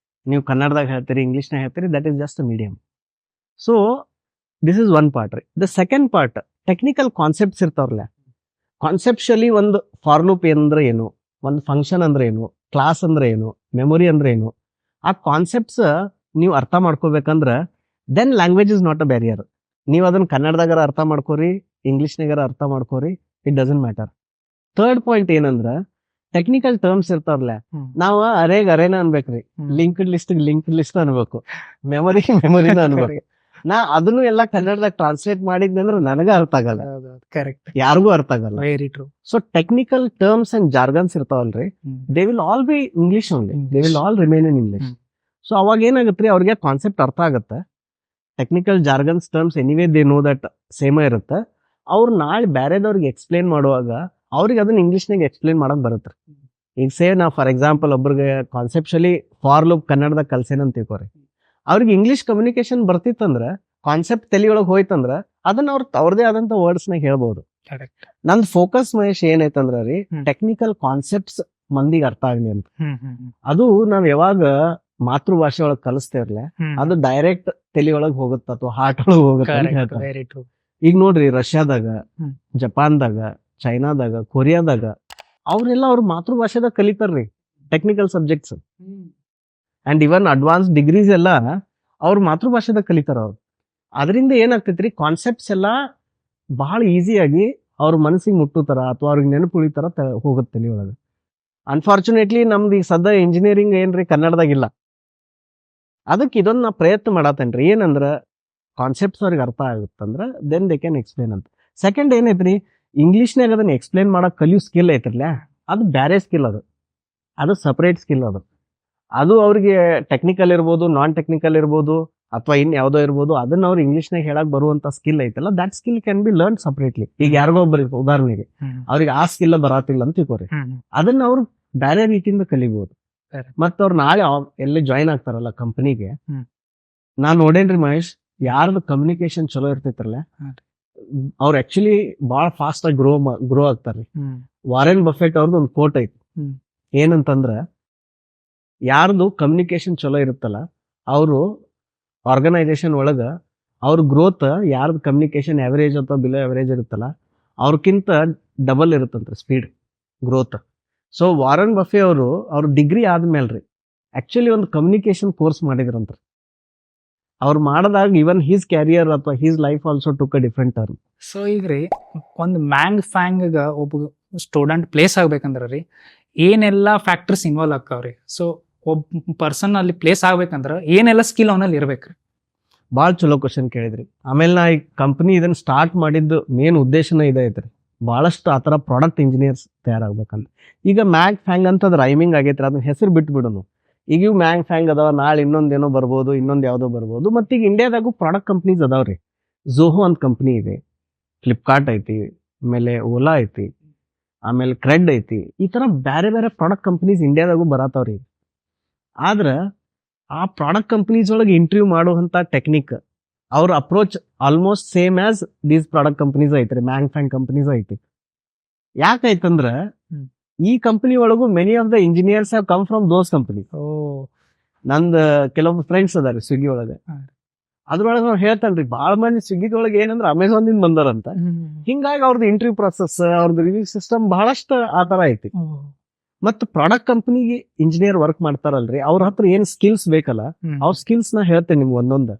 ನೀವು ಕನ್ನಡದಾಗ ಹೇಳ್ತೀರಿ, ಇಂಗ್ಲೀಷ್ನಾಗ ಹೇಳ್ತೀರಿ, that is just a medium. So this is one part ರೀ. The second part technical concepts ಇರ್ತಾವ್ರಲ್ಲ. ಕಾನ್ಸೆಪ್ಷುಯಲಿ ಒಂದು ಫಾರ್ ಲೂಪ್ ಅಂದ್ರೆ ಏನು, ಒಂದು ಫಂಕ್ಷನ್ ಅಂದ್ರೆ ಏನು, ಕ್ಲಾಸ್ ಅಂದ್ರೆ ಏನು, ಮೆಮೊರಿ ಅಂದ್ರೆ ಏನು, ಆ ಕಾನ್ಸೆಪ್ಟ್ಸ್ ನೀವು ಅರ್ಥ ಮಾಡ್ಕೋಬೇಕಂದ್ರೆ then language is not a barrier. ನೀವು ಅದನ್ನ ಕನ್ನಡದಾಗಾರ ಅರ್ಥ ಮಾಡ್ಕೋರಿ, ಇಂಗ್ಲೀಷ್ನಾಗಾರ ಅರ್ಥ ಮಾಡ್ಕೋರಿ, it doesn't matter. Third point ಏನಂದ್ರ ಟೆಕ್ನಿಕಲ್ ಟರ್ಮ್ಸ್ ಇರ್ತಾವ್ರಲ್ಲ, ನಾವು ಅರೇನ ಅನ್ಬೇಕ್ರಿ, ಲಿಂಕ್ಡ್ ಲಿಸ್ಟ್ ಅನ್ಬೇಕು, ಮೆಮೊರಿನ ಅನ್ಬೇಕು. ನಾ ಅದನ್ನು ಎಲ್ಲ ಕನ್ನಡದಾಗ ಟ್ರಾನ್ಸ್ಲೇಟ್ ಮಾಡಿದ್ನಿ ಅಂದ್ರೆ ನನಗ ಅರ್ಥ ಆಗಲ್ಲ, ಕರೆಕ್ಟ್, ಯಾರಿಗೂ ಅರ್ಥ ಆಗಲ್ಲ. Very true. So technical terms and jargons ಇರ್ತಾವಲ್ರಿ, they will all be English only, they will all remain in English. So ಅವಾಗ ಏನಾಗತ್ರಿ, ಅವ್ರಿಗೆ ಕಾನ್ಸೆಪ್ಟ್ ಅರ್ಥ ಆಗತ್ತೆ. Technical jargons terms anyway they know that same ಇರುತ್ತೆ. ಅವ್ರು ನಾಳೆ ಬ್ಯಾರೆದವ್ರಿಗೆ ಎಕ್ಸ್ಪ್ಲೇನ್ ಮಾಡುವಾಗ ಅವ್ರಿಗೆ ಅದನ್ನ ಇಂಗ್ಲೀಷ್ನಾಗ ಎಕ್ಸ್ಪ್ಲೇನ್ ಮಾಡಕ್ ಬರುತ್ತೆ. ಈಗ ಸೇವ್ ನಾವು ಫಾರ್ ಎಕ್ಸಾಂಪಲ್ ಒಬ್ರಿಗೆ ಕಾನ್ಸೆಪ್ಷಲಿ ಫಾರ್ ಲೂಪ್ ಕನ್ನಡದಾಗ ಕಲ್ಸೇನಂತ ತಿಳ್ಕೊರಿ, ಅವ್ರಿಗೆ ಇಂಗ್ಲೀಷ್ ಕಮ್ಯುನಿಕೇಶನ್ ಬರ್ತಿತ್ತಂದ್ರ, ಕಾನ್ಸೆಪ್ಟ್ ತಲೆಯೊಳಗೆ ಹೋಯ್ತಂದ್ರ ಅದನ್ನ ಅವ್ರದೇ ಆದಂತ ವರ್ಡ್ಸ್ನಾಗ ಹೇಳ್ಬಹುದು. ನಂದು ಫೋಕಸ್ ಮಹೇಶ್ ಏನೈತಂದ್ರ ರೀ, ಟೆಕ್ನಿಕಲ್ ಕಾನ್ಸೆಪ್ಟ್ಸ್ ಮಂದಿಗೆ ಅರ್ಥ ಆಗ್ಲಿ ಅಂತ. ಅದು ನಾವ್ ಯಾವಾಗ ಮಾತೃಭಾಷೆ ಒಳಗ್ ಕಲಿಸ್ತೇವ್ರಲ್ಲ, ಅದು ಡೈರೆಕ್ಟ್ ತಲೆಯೊಳಗ್ ಹೋಗುತ್ತ ಅಥವಾ ಹಾರ್ಟ್ ಒಳಗ್ ಹೋಗುತ್ತೆ ಅಂತ ಹೇಳ್ತಾರೆ. ಈಗ ನೋಡ್ರಿ, ರಷ್ಯಾದಾಗ, ಜಪಾನ್ದಾಗ, ಚೈನಾದಾಗ, ಕೊರಿಯಾದಾಗ ಅವ್ರೆಲ್ಲ ಅವ್ರ ಮಾತೃಭಾಷೆದಾಗ ಕಲಿತಾರ್ರಿ technical subjects. And even advance degrees ಎಲ್ಲ ಅವ್ರ ಮಾತೃಭಾಷೆದಾಗ ಕಲಿತಾರ ಅವ್ರು. ಅದರಿಂದ ಏನಾಗ್ತೈತ್ರಿ, ಕಾನ್ಸೆಪ್ಟ್ಸ್ ಎಲ್ಲ ಬಹಳ ಈಸಿಯಾಗಿ ಅವ್ರ ಮನಸ್ಸಿಗೆ ಮುಟ್ಟುತ್ತಾರ ಅಥವಾ ಅವ್ರಿಗೆ ನೆನಪು ಉಳಿತಾರ ಹೋಗುತ್ತೆ ತಲೆ ಒಳಗೆ. ಅನ್ಫಾರ್ಚುನೇಟ್ಲಿ ನಮ್ದು ಈಗ ಸದ್ಯ ಇಂಜಿನಿಯರಿಂಗ್ ಏನ್ರಿ ಕನ್ನಡದಾಗಿಲ್ಲ. ಅದಕ್ಕೆ ಇದೊಂದು ನಾ ಪ್ರಯತ್ನ ಮಾಡತ್ತೇನ್ರಿ, ಏನಂದ್ರೆ ಕಾನ್ಸೆಪ್ಟ್ಸ್ ಅವ್ರಿಗೆ ಅರ್ಥ ಆಗುತ್ತಂದ್ರೆ ದೆನ್ ದೇ ಕ್ಯಾನ್ ಎಕ್ಸ್ಪ್ಲೇನ್ ಅಂತ. ಸೆಕೆಂಡ್ ಏನೈತ್ರಿ, ಇಂಗ್ಲೀಷ್ನಾಗ ಅದನ್ನ ಎಕ್ಸ್ಪ್ಲೇನ್ ಮಾಡಕ್ ಕಲಿಯೋ ಸ್ಕಿಲ್ ಐತ್ರಲ್ಲ, ಅದು ಬ್ಯಾರೆ ಸ್ಕಿಲ್, ಅದು ಸಪ್ರೇಟ್ ಸ್ಕಿಲ್. ಅದು ಅವ್ರಿಗೆ ಟೆಕ್ನಿಕಲ್ ಇರ್ಬೋದು, ನಾನ್ ಟೆಕ್ನಿಕಲ್ ಇರ್ಬೋದು, ಅಥವಾ ಇನ್ ಯಾವುದೋ ಇರ್ಬೋದು, ಅದನ್ನ ಅವ್ರು ಇಂಗ್ಲೀಷ್ನಾಗ ಹೇಳಕ್ ಬರುವಂತ ಸ್ಕಿಲ್ ಐತಲ್ಲ, that skill can be learn separately. ಈಗ ಯಾರಿಗೋ ಒಬ್ಬರು ಉದಾಹರಣೆಗೆ ಅವ್ರಿಗೆ ಆ ಸ್ಕಿಲ್ ಬರತ್ತಿಲ್ಲ ಅಂತ ತಿಳ್ಕೊರಿ, ಅದನ್ನ ಅವ್ರು ಬೇರೆ ರೀತಿಯಿಂದ ಕಲಿಬಹುದು. ಮತ್ತ ಅವ್ರು ನಾಳೆ ಎಲ್ಲಿ ಜಾಯಿನ್ ಆಗ್ತಾರಲ್ಲ ಕಂಪನಿಗೆ, ನಾನ್ ನೋಡೇನ್ರಿ ಮಹೇಶ್, ಯಾರ್ದು ಕಮ್ಯುನಿಕೇಶನ್ ಚಲೋ ಇರ್ತೈತ್ರಲ್ಲ ಅವ್ರು ಆಕ್ಚುಲಿ ಬಹಳ ಫಾಸ್ಟ್ ಆಗಿ ಗ್ರೋ ಆಗ್ತಾರ್ರಿ. ವಾರೆನ್ ಬಫೆಟ್ ಅವ್ರದ್ದು ಒಂದು ಕೋಟ್ ಐತಿ, ಏನಂತಂದ್ರ ಯಾರ್ದು ಕಮ್ಯುನಿಕೇಶನ್ ಚಲೋ ಇರುತ್ತಲ್ಲ ಅವರು ಆರ್ಗನೈಸೇಷನ್ ಒಳಗ ಅವ್ರ ಗ್ರೋತ್, ಯಾರ್ದು ಕಮ್ಯುನಿಕೇಶನ್ ಆವರೇಜ್ ಅಥವಾ ಬಿಲೋ ಆವರೇಜ್ ಇರುತ್ತಲ್ಲ ಅವ್ರಕ್ಕಿಂತ ಡಬಲ್ ಇರುತ್ತಂತ್ರಿ speed growth. So Warren Buffett ಅವ್ರ ಡಿಗ್ರಿ ಆದ್ಮೇಲ್ರಿ ಆಕ್ಚುಲಿ ಒಂದು ಕಮ್ಯುನಿಕೇಶನ್ ಕೋರ್ಸ್ ಮಾಡಿದ್ರಂತ್ರಿ. ಅವ್ರು ಮಾಡಿದಾಗ ಇವನ್ ಹೀಸ್ ಕ್ಯಾರಿಯರ್ ಅಥವಾ his life also took a different turn. So ಈಗ ರೀ ಒಂದು ಫ್ಯಾಂಗ್ ಒಬ್ಬ ಸ್ಟೂಡೆಂಟ್ ಪ್ಲೇಸ್ ಆಗ್ಬೇಕಂದ್ರೆ ರೀ ಏನೆಲ್ಲ ಫ್ಯಾಕ್ಟರ್ಸ್ ಇನ್ವಾಲ್ವ್ ಆಗ್ತಾವ್ರಿ? ಸೊ ಒಬ್ಬ ಪರ್ಸನ್ ಅಲ್ಲಿ ಪ್ಲೇಸ್ ಆಗ್ಬೇಕಂದ್ರೆ ಏನೆಲ್ಲ ಸ್ಕಿಲ್ ಅವನಲ್ಲಿ ಇರ್ಬೇಕ್ರಿ? ಭಾಳ ಚಲೋ ಕ್ವಶನ್ ಕೇಳಿದ್ರಿ. ಆಮೇಲೆ ನಾ ಈ ಕಂಪ್ನಿ ಇದನ್ನ ಸ್ಟಾರ್ಟ್ ಮಾಡಿದ್ದು ಮೇನ್ ಉದ್ದೇಶನ ಇದೆ ಐತ್ರಿ, ಭಾಳಷ್ಟು ಆ ಥರ ಪ್ರಾಡಕ್ಟ್ ಇಂಜಿನಿಯರ್ಸ್ ತಯಾರಾಗ್ಬೇಕಂತ. ಈಗ ಮ್ಯಾಗ್ ಫ್ಯಾಂಗ್ ಅಂತ ಅದು ರೈಮಿಂಗ್ ಆಗೈತ್ರಿ, ಅದನ್ನ ಹೆಸರು ಬಿಟ್ಬಿಡೋನು. ಈಗ ಇವು ಮ್ಯಾಗ್ ಫ್ಯಾಂಗ್ ಅದಾವ, ನಾಳೆ ಇನ್ನೊಂದೇನೋ ಬರ್ಬೋದು, ಇನ್ನೊಂದು ಯಾವುದೋ ಬರ್ಬೋದು. ಮತ್ತು ಈಗ ಇಂಡಿಯಾದಾಗೂ ಪ್ರಾಡಕ್ಟ್ ಕಂಪ್ನೀಸ್ ಅದಾವ್ರಿ. ಝೋಹೋ ಅಂತ ಕಂಪ್ನಿ ಇದೆ, ಫ್ಲಿಪ್ಕಾರ್ಟ್ ಐತಿ, ಆಮೇಲೆ ಓಲಾ ಐತಿ, ಆಮೇಲೆ ಕ್ರೆಡ್ ಐತಿ. ಈ ಥರ ಬೇರೆ ಬೇರೆ ಪ್ರಾಡಕ್ಟ್ ಕಂಪ್ನೀಸ್ ಇಂಡಿಯಾದಾಗೂ ಬರತಾವ್ರಿ. ಆದ್ರೆ ಆ ಪ್ರಾಡಕ್ಟ್ ಕಂಪ್ನೀಸ್ ಒಳಗೆ ಇಂಟರ್ವ್ಯೂ ಮಾಡುವಂಥ ಟೆಕ್ನಿಕ್, ಅವ್ರ approach almost same as these product companies ಐತ್ರಿ, ಮ್ಯಾಗ್ ಫ್ಯಾಂಗ್ ಕಂಪ್ನೀಸ್ ಐತಿ. ಯಾಕೈತಂದ್ರೆ ಈ ಕಂಪನಿ ಒಳಗೂ many of the engineers have come from those company. ನಂದು ಕೆಲವೊಬ್ಬರು ಫ್ರೆಂಡ್ಸ್ ಅದಾರಿ ಸ್ವಿಗ್ಗಿ ಒಳಗೆ, ಅದ್ರೊಳಗೆ ನಾವು ಹೇಳ್ತಾನ್ರಿ, ಭಾಳ ಮಂದಿ ಸ್ವಿಗ್ಗಿದೊಳಗೆ ಏನಂದ್ರೆ ಅಮೆಝಾನ್ದಿಂದ ಬಂದಾರಂತ. ಹಿಂಗಾಗಿ ಅವ್ರದ್ದು ಇಂಟರ್ವ್ಯೂ ಪ್ರೊಸೆಸ್, ಅವ್ರದ್ದು ರಿವ್ಯೂ ಸಿಸ್ಟಮ್ ಬಹಳಷ್ಟು ಆ ಥರ ಐತಿ. ಮತ್ತು ಪ್ರಾಡಕ್ಟ್ ಕಂಪನಿಗೆ ಇಂಜಿನಿಯರ್ ವರ್ಕ್ ಮಾಡ್ತಾರಲ್ರಿ, ಅವ್ರ ಹತ್ರ ಏನ್ ಸ್ಕಿಲ್ಸ್ ಬೇಕಲ್ಲ, ಅವ್ರ ಸ್ಕಿಲ್ಸ್ ನ ಹೇಳ್ತೇನೆ ನಿಮ್ಗೆ ಒಂದೊಂದು.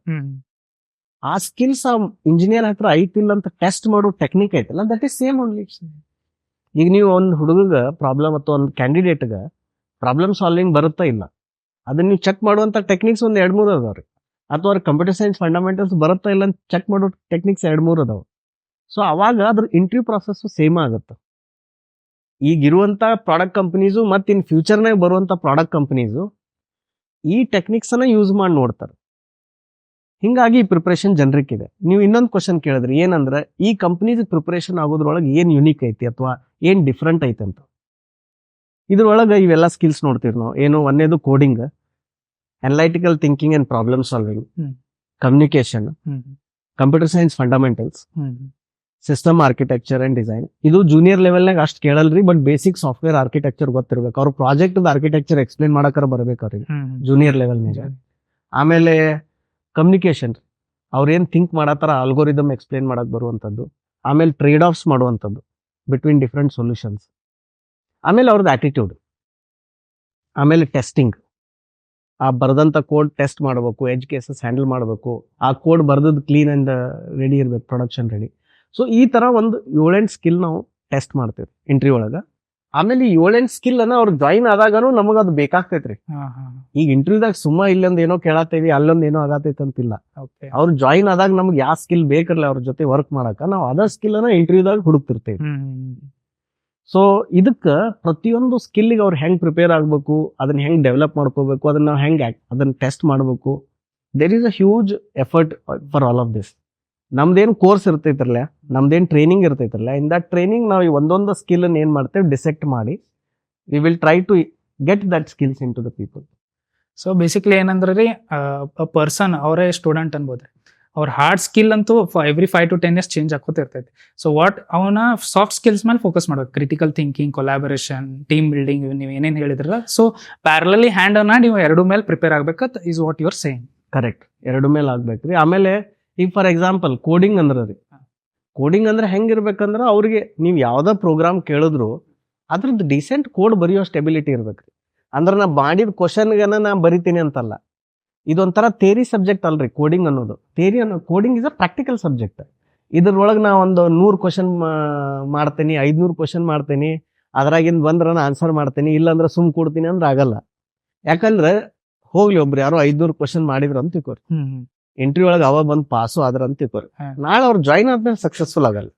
ಆ ಸ್ಕಿಲ್ಸ್ ಆ ಇಂಜಿನಿಯರ್ ಹತ್ರ ಐತಿಲ್ಲ ಅಂತ ಟೆಸ್ಟ್ ಮಾಡೋ ಟೆಕ್ನಿಕ್ ಐತಲ್ಲ, ದಟ್ ಈಸ್ ಸೇಮ್ ಓನ್ಲಿ. ಈಗ ನೀವು ಒಂದು ಹುಡುಗ ಪ್ರಾಬ್ಲಮ್ ಅಥವಾ ಒಂದು ಕ್ಯಾಂಡಿಡೇಟ್ಗೆ ಪ್ರಾಬ್ಲಮ್ ಸಾಲ್ವಿಂಗ್ ಬರುತ್ತಾ ಇಲ್ಲ, ಅದನ್ನ ನೀವು ಚೆಕ್ ಮಾಡುವಂತ ಟೆಕ್ನಿಕ್ಸ್ ಒಂದು 2-3 ಅದಾವ್ರಿ. ಅಥವಾ ಅವ್ರ ಕಂಪ್ಯೂಟರ್ ಸೈನ್ಸ್ ಫಂಡಮೆಂಟಲ್ಸ್ ಬರುತ್ತಾ ಇಲ್ಲ ಅಂತ ಚೆಕ್ ಮಾಡೋ ಟೆಕ್ನಿಕ್ಸ್ 2-3 ಅದಾವ. ಸೊ ಅವಾಗ ಅದ್ರ ಇಂಟರ್ವ್ಯೂ ಪ್ರಾಸೆಸ್ ಸೇಮ್ ಆಗುತ್ತೆ. ಈಗಿರುವಂತ ಪ್ರಾಡಕ್ಟ್ ಕಂಪನೀಸು ಮತ್ತು ಇನ್ ಫ್ಯೂಚರ್ನಾಗ ಬರುವಂತ ಪ್ರಾಡಕ್ಟ್ ಕಂಪನೀಸು ಈ ಟೆಕ್ನಿಕ್ಸ್ ಅನ್ನ ಯೂಸ್ ಮಾಡಿ ನೋಡ್ತಾರೆ. ಹಿಂಗಾಗಿ ಈ ಪ್ರಿಪ್ರೇಷನ್ ಜನರಿಕ್ ಇದೆ. ನೀವು ಇನ್ನೊಂದು ಕ್ವಶನ್ ಕೇಳಿದ್ರಿ, ಏನಂದ್ರೆ ಈ ಕಂಪನೀಸ್ ಪ್ರಿಪ್ರೇಷನ್ ಆಗೋದ್ರೊಳಗೆ ಏನ್ ಯುನಿಕ್ ಐತಿ ಅಥವಾ ಏನ್ ಡಿಫ್ರೆಂಟ್ ಐತಿ ಅಂತ. ಇದ್ರೊಳಗೆ ಇವೆಲ್ಲ ಸ್ಕಿಲ್ಸ್ ನೋಡ್ತೀವಿ ನಾವು. ಏನು, ಒಂದೇದು coding, analytical thinking and problem solving, communication, computer science fundamentals, system architecture and design. ಇದು ಜೂನಿಯರ್ ಲೆವೆಲ್ನಾಗ ಅಷ್ಟು ಕೇಳಲ್ರಿ, ಬಟ್ ಬೇಸಿಕ್ ಸಾಫ್ಟ್ವೇರ್ ಆರ್ಕಿಟೆಕ್ಚರ್ ಗೊತ್ತಿರ್ಬೇಕು. ಅವ್ರ ಪ್ರಾಜೆಕ್ಟ್ ಆರ್ಕಿಟೆಕ್ಚರ್ ಎಕ್ಸ್ಪ್ಲೇನ್ ಮಾಡಕ್ಕಾರ ಬರ್ಬೇಕು ಅವ್ರಿಗೆ ಜೂನಿಯರ್ ಲೆವೆಲ್ನಾಗ. ಆಮೇಲೆ ಕಮ್ಯುನಿಕೇಶನ್, ಅವ್ರೇನ್ ಥಿಂಕ್ ಮಾಡತ್ತಾರ ಆಲ್ಗೋರಿದಮ್ ಎಕ್ಸ್ಪ್ಲೇನ್ ಮಾಡಕ್ ಬರುವಂಥದ್ದು. ಆಮೇಲೆ ಟ್ರೇಡ್ ಆಫ್ಸ್ ಮಾಡುವಂಥದ್ದು ಬಿಟ್ವೀನ್ ಡಿಫ್ರೆಂಟ್ ಸೊಲ್ಯೂಷನ್ಸ್. ಆಮೇಲೆ ಅವ್ರದ್ದು ಆಟಿಟ್ಯೂಡ್. ಆಮೇಲೆ ಟೆಸ್ಟಿಂಗ್, ಆ ಬರೆದಂಥ ಕೋಡ್ ಟೆಸ್ಟ್ ಮಾಡಬೇಕು, ಎಡ್ಜ್ ಕೇಸಸ್ ಹ್ಯಾಂಡಲ್ ಮಾಡಬೇಕು, ಆ ಕೋಡ್ ಬರ್ದದ್ದು ಕ್ಲೀನ್ ಅಂಡ್ ರೆಡಿ ಇರ್ಬೇಕು, ಪ್ರೊಡಕ್ಷನ್ ರೆಡಿ. ಸೊ ಈ ತರ ಒಂದು 7-8 ಸ್ಕಿಲ್ ನಾವು ಟೆಸ್ಟ್ ಮಾಡ್ತೀವಿ ಇಂಟರ್ವ್ಯೂ ಒಳಗ. ಆಮೇಲೆ ಈ 7-8 ಸ್ಕಿಲ್ ಅನ್ನ ಅವ್ರು ಜಾಯಿನ್ ಆದಾಗನು ನಮಗ ಅದು ಬೇಕಾಗ್ತೈತ್ರಿ. ಈಗ ಇಂಟರ್ವ್ಯೂದಾಗ ಸುಮ್ಮ ಇಲ್ಲೊಂದ್ ಏನೋ ಕೇಳತ್ತೇವಿ, ಅಲ್ಲೊಂದ್ ಏನೋ ಆಗತೈತಿ ಅಂತಿಲ್ಲ. ಅವ್ರು ಜಾಯಿನ್ ಆದಾಗ ನಮ್ಗೆ ಯಾವ ಸ್ಕಿಲ್ ಬೇಕಿರಲ್ಲ ಅವ್ರ ಜೊತೆ ವರ್ಕ್ ಮಾಡಕ, ನಾವು ಅದರ್ ಸ್ಕಿಲ್ ಅನ್ನ ಇಂಟರ್ವ್ಯೂದಾಗ ಹುಡುಕ್ತಿರ್ತೇವೆ. ಸೊ ಇದಕ್ಕ ಪ್ರತಿಯೊಂದು ಸ್ಕಿಲ್ಗೆ ಅವ್ರು ಹೆಂಗ್ ಪ್ರಿಪೇರ್ ಆಗ್ಬೇಕು, ಅದನ್ನ ಹೆಂಗ್ ಡೆವಲಪ್ ಮಾಡ್ಕೋಬೇಕು, ಅದನ್ನ ಹೆಂಗ್ ಅದನ್ನ ಟೆಸ್ಟ್ ಮಾಡ್ಬೇಕು, there is a huge effort for all of this. ನಮ್ದೇನು ಕೋರ್ಸ್ ಇರ್ತೈತ್ರಲ್ಲ, ನಮ್ದೇನು ಟ್ರೈನಿಂಗ್ ಇರ್ತೈತ್ರಲ್ಲ, ಇನ್ ದಟ್ ಟ್ರೈನಿಂಗ್ ನಾವು ಒಂದೊಂದು ಸ್ಕಿಲ್ ಅನ್ನು ಏನ್ ಮಾಡ್ತೇವೆ, ಡಿಸೆಕ್ಟ್ ಮಾಡಿ we will try to get that skills into the people. So basically ಏನಂದ್ರೆ ರೀ, ಪರ್ಸನ್ ಅವರೇ ಸ್ಟೂಡೆಂಟ್ ಅನ್ಬೋದ್ರಿ, ಅವ್ರ ಹಾರ್ಡ್ ಸ್ಕಿಲ್ ಅಂತೂ ಎವ್ರಿ 5 to 10 years ಚೇಂಜ್ ಆಗೋತ ಇರ್ತೈತಿ. ಸೊ ಅವನ ಸಾಫ್ಟ್ ಸ್ಕಿಲ್ಸ್ ಮೇಲೆ ಫೋಕಸ್ ಮಾಡ್ಬೇಕು, critical thinking, collaboration, team building, ನೀವು ಏನೇನು ಹೇಳಿದ್ರಲ್ಲ. ಸೊ ಪ್ಯಾರಲಲಿ ಹ್ಯಾಂಡ್ ಅನ್ನ ನೀವು 2 ಮೇಲೆ ಪ್ರಿಪೇರ್ ಆಗ್ಬೇಕಂತ is what your saying. Correct, 2 ಮೇಲೆ ಆಗ್ಬೇಕ್ರಿ. ಆಮೇಲೆ ಈಗ ಫಾರ್ ಎಕ್ಸಾಂಪಲ್ ಕೋಡಿಂಗ್ ಅಂದ್ರೆ ರೀ, ಕೋಡಿಂಗ್ ಅಂದ್ರೆ ಹೆಂಗಿರ್ಬೇಕಂದ್ರೆ ಅವ್ರಿಗೆ ನೀವು ಯಾವ್ದೋ ಪ್ರೋಗ್ರಾಮ್ ಕೇಳಿದ್ರು ಅದ್ರದ್ದು ಡಿಸೆಂಟ್ ಕೋಡ್ ಬರೆಯೋ ಸ್ಟೆಬಿಲಿಟಿ ಇರ್ಬೇಕ್ರಿ. ಅಂದ್ರೆ ನಾ ಮಾಡಿದ ಕ್ವಶನ್ಗನ ನಾ ಬರಿತೀನಿ ಅಂತಲ್ಲ, ಇದೊಂಥರ ಥೇರಿ ಸಬ್ಜೆಕ್ಟ್ ಅಲ್ರಿ ಕೋಡಿಂಗ್ ಅನ್ನೋದು. Coding is a practical subject. ಇದ್ರೊಳಗೆ ನಾ ಒಂದು 100 ಕ್ವಶನ್ ಮಾಡ್ತೀನಿ, 500 ಕ್ವಶನ್ ಮಾಡ್ತೀನಿ, ಅದ್ರಾಗಿಂದ ಬಂದ್ರ ನಾ ಆನ್ಸರ್ ಮಾಡ್ತೀನಿ, ಇಲ್ಲಾಂದ್ರೆ ಸುಮ್ ಕೊಡ್ತೀನಿ ಅಂದ್ರೆ ಆಗಲ್ಲ. ಯಾಕಂದ್ರೆ ಹೋಗ್ಲಿ ಒಬ್ರು ಯಾರೋ 500 ಕ್ವಶನ್ ಮಾಡಿದ್ರು ಅಂತ ತಿಳ್ಕೊರಿ, ಇಂಟರ್ವ್ಯೂ ಒಳಗೆ ಅವ ಬಂದ್ ಪಾಸು ಆದ್ರ ಅಂತ ತಿಳ್ಕೊರಿ, ನಾಳೆ ಅವ್ರು ಜಾಯಿನ್ ಆದ್ಮೇಲೆ ಸಕ್ಸಸ್ಫುಲ್ ಆಗಲ್ಲ.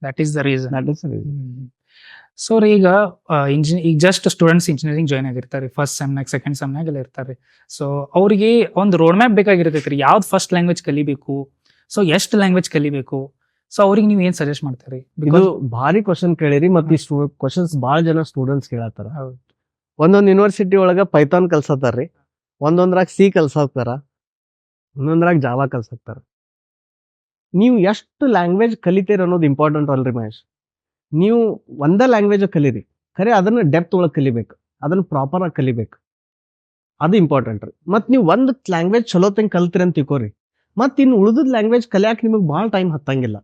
That is the reason. So ಈಗ ಈಗ ಜಸ್ಟ್ ಸ್ಟೂಡೆಂಟ್ಸ್ ಇಂಜಿನಿಯರಿಂಗ್ ಜಾಯ್ನ್ ಆಗಿರ್ತಾರೆ, ಫಸ್ಟ್ ಸೆಮ್ನಾಗ ಸೆಕೆಂಡ್ ಸೆಮ್ನಾಗ ಎಲ್ಲ ಇರ್ತಾರೆ. ಸೊ ಅವ್ರಿಗೆ ಒಂದು ರೋಡ್ ಮ್ಯಾಪ್ ಬೇಕಾಗಿರ್ತೈತ್ರಿ, ಯಾವ್ದು ಫಸ್ಟ್ ಲ್ಯಾಂಗ್ವೇಜ್ ಕಲಿಬೇಕು, ಸೊ ಎಷ್ಟು ಲ್ಯಾಂಗ್ವೇಜ್ ಕಲಿಬೇಕು, ಸೊ ಅವ್ರಿಗೆ ನೀವು ಏನ್ ಸಜೆಸ್ಟ್ ಮಾಡ್ತೀರಿ? ಇದು ಭಾರಿ ಕ್ವಶನ್ ಕೇಳಿರಿ, ಮತ್ತೆ ಈ ಕ್ವಶನ್ಸ್ ಭಾಳ ಜನ ಸ್ಟೂಡೆಂಟ್ಸ್ ಕೇಳತ್ತಾರ. ಒಂದೊಂದು ಯೂನಿವರ್ಸಿಟಿ ಒಳಗ ಪೈಥಾನ್ ಕಲ್ಸತ್ತಾರ್ರಿ, ಒಂದೊಂದ್ರಾಗ ಸಿ ಕಲ್ಸಾಕ್ತಾರ, ಒಂದೊಂದ್ರಾಗ ಜಾವಾ ಕಲ್ಸಾಕ್ತಾರ. ನೀವು ಎಷ್ಟು ಲ್ಯಾಂಗ್ವೇಜ್ ಕಲಿತೀರ ಅನ್ನೋದು ಇಂಪಾರ್ಟೆಂಟ್ ಅಲ್ರಿ ಮಹೇಶ್. ನೀವು ಒಂದೇ ಲ್ಯಾಂಗ್ವೇಜ್ ಕಲೀರಿ, ಖರೆ ಅದನ್ನ ಡೆಪ್ತ್ ಒಳಗೆ ಕಲಿಬೇಕು, ಅದನ್ನ ಪ್ರಾಪರ್ ಆಗಿ ಕಲಿಬೇಕು, ಅದು ಇಂಪಾರ್ಟೆಂಟ್ ರೀ. ಮತ್ ನೀವು ಒಂದ್ ಲ್ಯಾಂಗ್ವೇಜ್ ಚಲೋ ತಂಗ ಕಲ್ತ್ರಿ ಅಂತ ತಿಳ್ಕೊರಿ, ಮತ್ ಇನ್ನು ಉಳಿದ ಲ್ಯಾಂಗ್ವೇಜ್ ಕಲಿಯಾಕ ನಿಮಗೆ ಭಾಳ ಟೈಮ್ ಹತ್ತಂಗಿಲ್ಲ.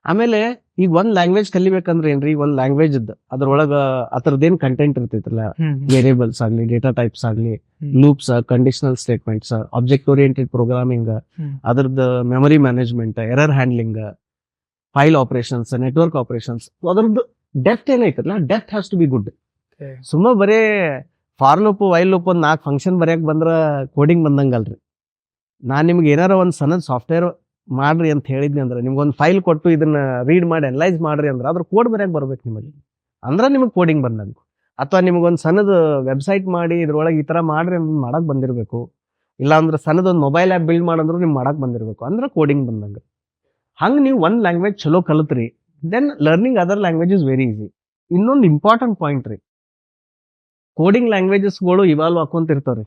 ಆಮೇಲೆ ಈಗ ಒಂದ್ ಲ್ಯಾಂಗ್ವೇಜ್ ಕಲಿಬೇಕಂದ್ರೆ ಏನ್ರಿ, ಒಂದ್ ಲ್ಯಾಂಗ್ವೇಜ್ ಅದ್ರೊಳಗ ಅದ್ರದ್ದೇನ್ ಕಂಟೆಂಟ್ ಇರ್ತೈತಲ್ಲ, ವೇರಿಯೇಬಲ್ಸ್ ಆಗ್ಲಿ, ಡೇಟಾ ಟೈಪ್ಸ್ ಆಗ್ಲಿ, loops, conditional statements, object oriented programming, ಅದ್ರದ್ದು memory management, error handling, file operations, network operations, ಅದ್ರದ್ದು ಡೆಪ್ತ್ ಏನೈತಲ್ಲ, depth has to be good. ಸುಮ್ಮ ಬರೇ ಫಾರ್ ಲೂಪ್ ವೈಲ್ ಲೂಪ್ ಒಂದ್ 4 ಫಂಕ್ಷನ್ ಬರೆಯಕ್ ಬಂದ್ರ ಕೋಡಿಂಗ್ ಬಂದಂಗಲ್ರಿ. ನಾನ್ ನಿಮ್ಗೆ ಏನಾರ ಒಂದ್ ಸಣ್ಣದ್ ಸಾಫ್ಟ್ವೇರ್ ಮಾಡ್ರಿ ಅಂತ ಹೇಳಿದ್ನಿ ಅಂದ್ರೆ, ನಿಮ್ಗೊಂದು ಫೈಲ್ ಕೊಟ್ಟು ಇದನ್ನ ರೀಡ್ ಮಾಡಿ ಅನಲೈಸ್ ಮಾಡ್ರಿ ಅಂದ್ರೆ ಅದ್ರ ಕೋಡ್ ಬರೆಯಕ್ ಬರ್ಬೇಕು ನಿಮಗೆ, ಅಂದ್ರೆ ನಿಮಗೆ ಕೋಡಿಂಗ್ ಬಂದಂಗ. ಅಥವಾ ನಿಮ್ಗೊಂದು ಸಣ್ಣದ ವೆಬ್ಸೈಟ್ ಮಾಡಿ ಇದ್ರೊಳಗೆ ಈ ತರ ಮಾಡ್ರಿ ಅಂತ ಮಾಡಕ್ ಬಂದಿರ್ಬೇಕು, ಇಲ್ಲ ಅಂದ್ರೆ ಸಣ್ಣದೊಂದು ಮೊಬೈಲ್ ಆ್ಯಪ್ ಬಿಲ್ಡ್ ಮಾಡಂದ್ರು ನಿಮ್ ಮಾಡಕ್ ಬಂದಿರ್ಬೇಕು, ಅಂದ್ರೆ ಕೋಡಿಂಗ್ ಬಂದಂಗ. ಹಂಗ ನೀವು ಒಂದ್ ಲ್ಯಾಂಗ್ವೇಜ್ ಚಲೋ ಕಲಿತ್ರಿ, then learning other language is very easy. ಇನ್ನೊಂದು ಇಂಪಾರ್ಟೆಂಟ್ ಪಾಯಿಂಟ್ ರೀ, ಕೋಡಿಂಗ್ ಲ್ಯಾಂಗ್ವೇಜಸ್ಗಳು ಇವಾಲ್ವ್ ಹಾಕೊಂತಿರ್ತಾವ್ರಿ.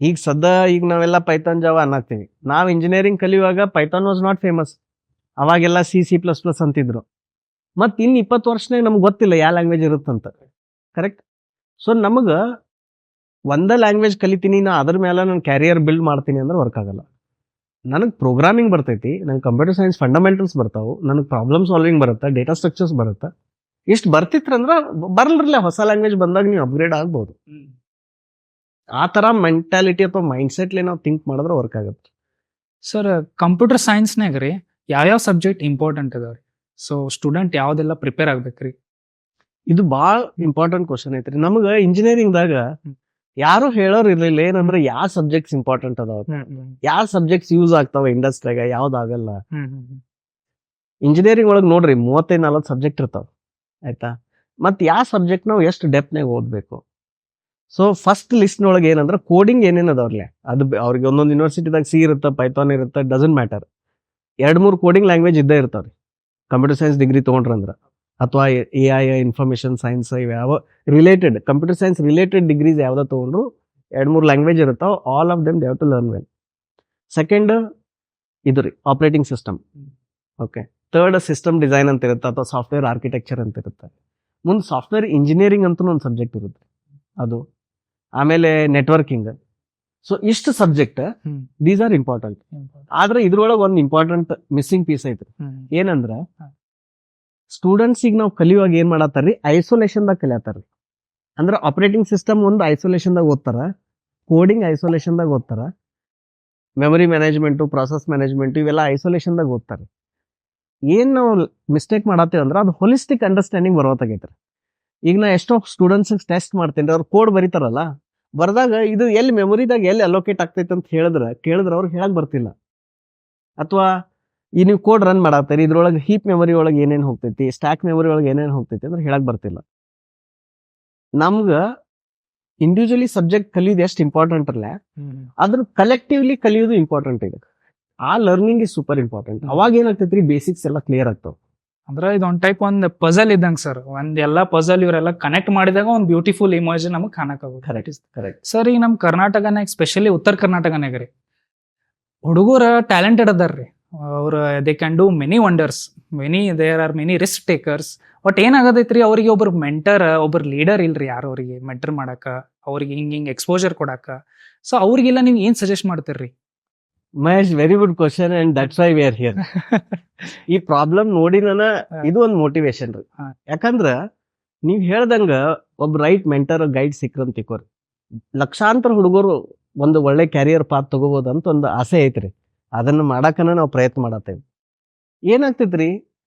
ಈಗ ನಾವೆಲ್ಲ ಪೈಥಾನ್ ಜಾವಾ ಅನ್ನಕ್ತೀವಿ. ನಾವು ಇಂಜಿನಿಯರಿಂಗ್ ಕಲಿಯುವಾಗ ಪೈಥಾನ್ ವಾಸ್ ನಾಟ್ ಫೇಮಸ್, ಅವಾಗೆಲ್ಲ C++ ಅಂತಿದ್ರು. ಮತ್ ಇನ್ 20 ವರ್ಷನಾಗ ನಮ್ಗೆ ಗೊತ್ತಿಲ್ಲ ಯಾವ ಲ್ಯಾಂಗ್ವೇಜ್ ಇರುತ್ತಂತ, ಕರೆಕ್ಟ್? ಸೊ ನಮಗ ಒಂದೇ ಲ್ಯಾಂಗ್ವೇಜ್ ಕಲಿತೀನಿ, ನಾ ಅದ್ರ ಮೇಲೆ ನಾನು ಕ್ಯಾರಿಯರ್ ಬಿಲ್ಡ್ ಮಾಡ್ತೀನಿ ಅಂದ್ರೆ ವರ್ಕ್ ಆಗಲ್ಲ. ನನಗೆ ಪ್ರೋಗ್ರಾಮಿಂಗ್ ಬರ್ತೈತಿ, ನಂಗೆ ಕಂಪ್ಯೂಟರ್ ಸೈನ್ಸ್ ಫಂಡಮೆಂಟಲ್ಸ್ ಬರ್ತಾವು, ನನಗೆ ಪ್ರಾಬ್ಲಮ್ ಸಾಲ್ವಿಂಗ್ ಬರುತ್ತೆ, ಡೇಟಾ ಸ್ಟ್ರಕ್ಚರ್ಸ್ ಬರುತ್ತೆ. ಇಷ್ಟು ಬರ್ತಿತ್ತಂದ್ರ ಬರ್ಲಿಲ್ಲ, ಹೊಸ ಲ್ಯಾಂಗ್ವೇಜ್ ಬಂದಾಗ ನೀವು ಅಪ್ಗ್ರೇಡ್ ಆಗ್ಬೋದು. ಆ ತರ ಮೆಂಟಾಲಿಟಿ ಅಥವಾ ಮೈಂಡ್ ಸೆಟ್ಲಿ ನಾವು ಥಿಂಕ್ ಮಾಡಿದ್ರೆ ವರ್ಕ್ ಆಗುತ್ತೆ. ಸರ್, ಕಂಪ್ಯೂಟರ್ ಸೈನ್ಸ್ನಾಗ ರೀ ಯಾವ್ಯಾವ ಸಬ್ಜೆಕ್ಟ್ ಇಂಪಾರ್ಟೆಂಟ್ ಅದಾವ್ರಿ? ಸೊ ಸ್ಟೂಡೆಂಟ್ ಯಾವ್ದೆಲ್ಲ ಪ್ರಿಪೇರ್ ಆಗ್ಬೇಕ್ರಿ? ಇದು ಭಾಳ ಇಂಪಾರ್ಟೆಂಟ್ ಕ್ವಶನ್ ಐತ್ರಿ. ನಮ್ಗೆ ಇಂಜಿನಿಯರಿಂಗ್ದಾಗ ಯಾರು ಹೇಳೋರು ಇರ್ಲಿಲ್ಲ ಏನಂದ್ರೆ ಯಾವ ಸಬ್ಜೆಕ್ಟ್ಸ್ ಇಂಪಾರ್ಟೆಂಟ್ ಅದಾವ, ಯಾವ ಸಬ್ಜೆಕ್ಟ್ಸ್ ಯೂಸ್ ಆಗ್ತಾವ ಇಂಡಸ್ಟ್ರಿಯಾಗ, ಯಾವ್ದಾಗಲ್ಲ. ಇಂಜಿನಿಯರಿಂಗ್ ಒಳಗೆ ನೋಡ್ರಿ 35-40 ಸಬ್ಜೆಕ್ಟ್ ಇರ್ತಾವ, ಆಯ್ತಾ? ಮತ್ ಯಾವ ಸಬ್ಜೆಕ್ಟ್ ನಾವು ಎಷ್ಟು ಡೆಪ್ತ್ನಾಗ ಓದ್ಬೇಕು. ಸೊ ಫಸ್ಟ್ ಲಿಸ್ಟ್ ಒಳಗೆ ಏನಂದ್ರೆ ಕೋಡಿಂಗ್ ಏನೇನು ಅದಾವ್ರಲ್ಲ, ಅದು ಅವ್ರಿಗೆ ಒಂದೊಂದು ಯೂನಿವರ್ಸಿಟಿದಾಗ ಸಿ ಇರುತ್ತೆ, ಪೈಥಾನ್ ಇರುತ್ತೆ, ಡಸಂಟ್ ಮ್ಯಾಟರ್. 2-3 ಕೋಡಿಂಗ್ ಲ್ಯಾಂಗ್ವೇಜ್ ಇದ್ದೇ ಇರ್ತಾವ್ರಿ ಕಂಪ್ಯೂಟರ್ ಸೈನ್ಸ್ ಡಿಗ್ರಿ ತೊಗೊಂಡ್ರಂದ್ರ, ಅಥವಾ AI, ಇನ್ಫಾರ್ಮೇಶನ್ ಸೈನ್ಸ್, ಇವ್ಯಾವ related computer science related degrees ಯಾವ್ದು ತೊಗೊಂಡ್ರು 2-3 ಲ್ಯಾಂಗ್ವೇಜ್ ಇರ್ತಾವ. All of them they have to learn well. Second ಇದು ರೀ operating system. Okay. Third system design ಅಂತ ಇರುತ್ತೆ, ಅಥವಾ ಸಾಫ್ಟ್ವೇರ್ ಆರ್ಕಿಟೆಕ್ಚರ್ ಅಂತ ಇರುತ್ತೆ. ಮುಂದೆ ಸಾಫ್ಟ್ವೇರ್ ಇಂಜಿನಿಯರಿಂಗ್ ಅಂತ ಒಂದು ಸಬ್ಜೆಕ್ಟ್ ಇರುತ್ತೆ ಅದು. ಆಮೇಲೆ ನೆಟ್ವರ್ಕಿಂಗ್. ಸೊ ಇಷ್ಟು ಸಬ್ಜೆಕ್ಟ್ ದೀಸ್ ಆರ್ ಇಂಪಾರ್ಟೆಂಟ್. ಆದ್ರೆ ಇದ್ರೊಳಗೆ ಒಂದು ಇಂಪಾರ್ಟೆಂಟ್ ಮಿಸ್ಸಿಂಗ್ ಪೀಸ್ ಐತ್ರಿ. ಏನಂದ್ರ ಸ್ಟೂಡೆಂಟ್ಸ್ ಈಗ ನಾವು ಕಲಿಯುವಾಗ ಏನ್ ಮಾಡತ್ತಾರ್ರಿ, ಐಸೋಲೇಷನ್ದಾಗ ಕಲಿಯತ್ತಾರ್ರಿ. ಅಂದ್ರೆ ಆಪರೇಟಿಂಗ್ ಸಿಸ್ಟಮ್ ಒಂದು ಐಸೋಲೇಷನ್ದಾಗ ಓದ್ತಾರ, ಕೋಡಿಂಗ್ ಐಸೋಲೇಷನ್ದಾಗ ಓದ್ತಾರ, ಮೆಮೊರಿ ಮ್ಯಾನೇಜ್ಮೆಂಟು, ಪ್ರಾಸೆಸ್ ಮ್ಯಾನೇಜ್ಮೆಂಟ್ ಇವೆಲ್ಲ ಐಸೋಲೇಷನ್ದಾಗ ಓದ್ತಾರೆ. ಏನ್ ನಾವು ಮಿಸ್ಟೇಕ್ ಮಾಡತ್ತೇವೆ ಅಂದ್ರೆ ಅದು ಹೋಲಿಸ್ಟಿಕ್ ಅಂಡರ್ಸ್ಟ್ಯಾಂಡಿಂಗ್ ಬರೋತ್ತಾಗೈತ್ರಿ. ಈಗ ನಾ ಎಷ್ಟೋ ಸ್ಟೂಡೆಂಟ್ಸ್ ಟೆಸ್ಟ್ ಮಾಡ್ತೀನಿ, ಅವ್ರು ಕೋಡ್ ಬರೀತಾರಲ್ಲ, ಬರ್ದಾಗ ಇದು ಎಲ್ಲಿ ಮೆಮೊರಿದಾಗ ಎಲ್ಲಿ ಅಲೋಕೇಟ್ ಆಗ್ತೈತೆ ಅಂತ ಕೇಳಿದ್ರೆ ಅವ್ರಿಗೆ ಹೇಳಕ್ ಬರ್ತಿಲ್ಲ. ಅಥವಾ ಈ ನೀವು ಕೋಡ್ ರನ್ ಮಾಡತ್ತೀರಿ, ಇದ್ರೊಳಗೆ ಹೀಪ್ ಮೆಮೊರಿ ಒಳಗೆ ಏನೇನು ಹೋಗ್ತೈತಿ, ಸ್ಟ್ಯಾಕ್ ಮೆಮೊರಿ ಒಳಗೆ ಏನೇನು ಹೋಗ್ತೈತಿ ಅಂದ್ರೆ ಹೇಳಕ್ ಬರ್ತಿಲ್ಲ. ನಮ್ಗ ಇಂಡಿವಿಜುವಲಿ ಸಬ್ಜೆಕ್ಟ್ ಕಲಿಯೋದು ಎಷ್ಟು ಇಂಪಾರ್ಟೆಂಟ್ ಅಲ್ಲ, ಅದ್ರ ಕಲೆಕ್ಟಿವ್ಲಿ ಕಲಿಯೋದು ಇಂಪಾರ್ಟೆಂಟ್ ಇದೆ. ಆ ಲರ್ನಿಂಗ್ ಇಸ್ ಸೂಪರ್ ಇಂಪಾರ್ಟೆಂಟ್. ಅವಾಗ ಏನಾಗ್ತೈತ್ರಿ, ಬೇಸಿಕ್ಸ್ ಎಲ್ಲ ಕ್ಲಿಯರ್ ಆಗ್ತಾವ. ಅಂದ್ರೆ ಇದೊಂದ್ ಟೈಪ್ ಒಂದು ಪಜಲ್ ಇದ್ದಂಗೆ ಸರ್. ಎಲ್ಲಾ ಪಜಲ್ ಇವರೆಲ್ಲ ಕನೆಕ್ಟ್ ಮಾಡಿದಾಗ ಒಂದು ಬ್ಯೂಟಿಫುಲ್ ಇಮೇಜ್ ನಮಗೆ ಕಾಣಕ್ಕಾಗುತ್ತೆ. ಕರೆಕ್ಟ್ ಸರ್, ಈಗ ನಮ್ಮ ಕರ್ನಾಟಕನಾಗ ಸ್ಪೆಷಲಿ ಉತ್ತರ ಕರ್ನಾಟಕನಾಗ ರೀ ಹುಡುಗರ ಟ್ಯಾಲೆಂಟೆಡ್ ಅದಾರ್ರಿ. ಅವ್ರ they can do many wonders, there are many risk takers. But ಏನಾಗತೈತ್ರಿ, ಅವ್ರಿಗೆ ಒಬ್ಬರು ಮೆಂಟರ್, ಒಬ್ಬರು ಲೀಡರ್ ಇಲ್ರಿ ಯಾರು ಅವ್ರಿಗೆ ಮೆಂಟರ್ ಮಾಡಾಕ, ಅವ್ರಿಗೆ ಹಿಂಗ್ ಎಕ್ಸ್ಪೋಜರ್ ಕೊಡಾಕ. ಸೊ ಅವ್ರಿಗೆಲ್ಲ ನೀವು ಏನ್ ಸಜೆಸ್ಟ್ ಮಾಡ್ತೀರಿ? Mahesh, very good question and that's why we are here. ಈ ಪ್ರಾಬ್ಲಮ್ ನೋಡಿ ಇದು ಒಂದು ಮೋಟಿವೇಶನ್ ರೀ. ಯಾಕಂದ್ರ ನೀವ್ ಹೇಳ್ದಂಗ ಒಬ್ಬ ರೈಟ್ ಮೆಂಟರ್ ಗೈಡ್ ಸಿಕ್ರಂತ ತಿಕ್ಕೋರಿ, ಲಕ್ಷಾಂತರ ಹುಡುಗರು ಒಂದು ಒಳ್ಳೆ ಕ್ಯಾರಿಯರ್ ಪಾತ್ ತಗೋಬಹುದು ಅಂತ ಒಂದು ಆಸೆ ಐತ್ರಿ. ಅದನ್ನ ಮಾಡಾಕನ ನಾವು ಪ್ರಯತ್ನ ಮಾಡತ್ತೇವೆ. ಏನಾಗ್ತೈತ್ರಿ,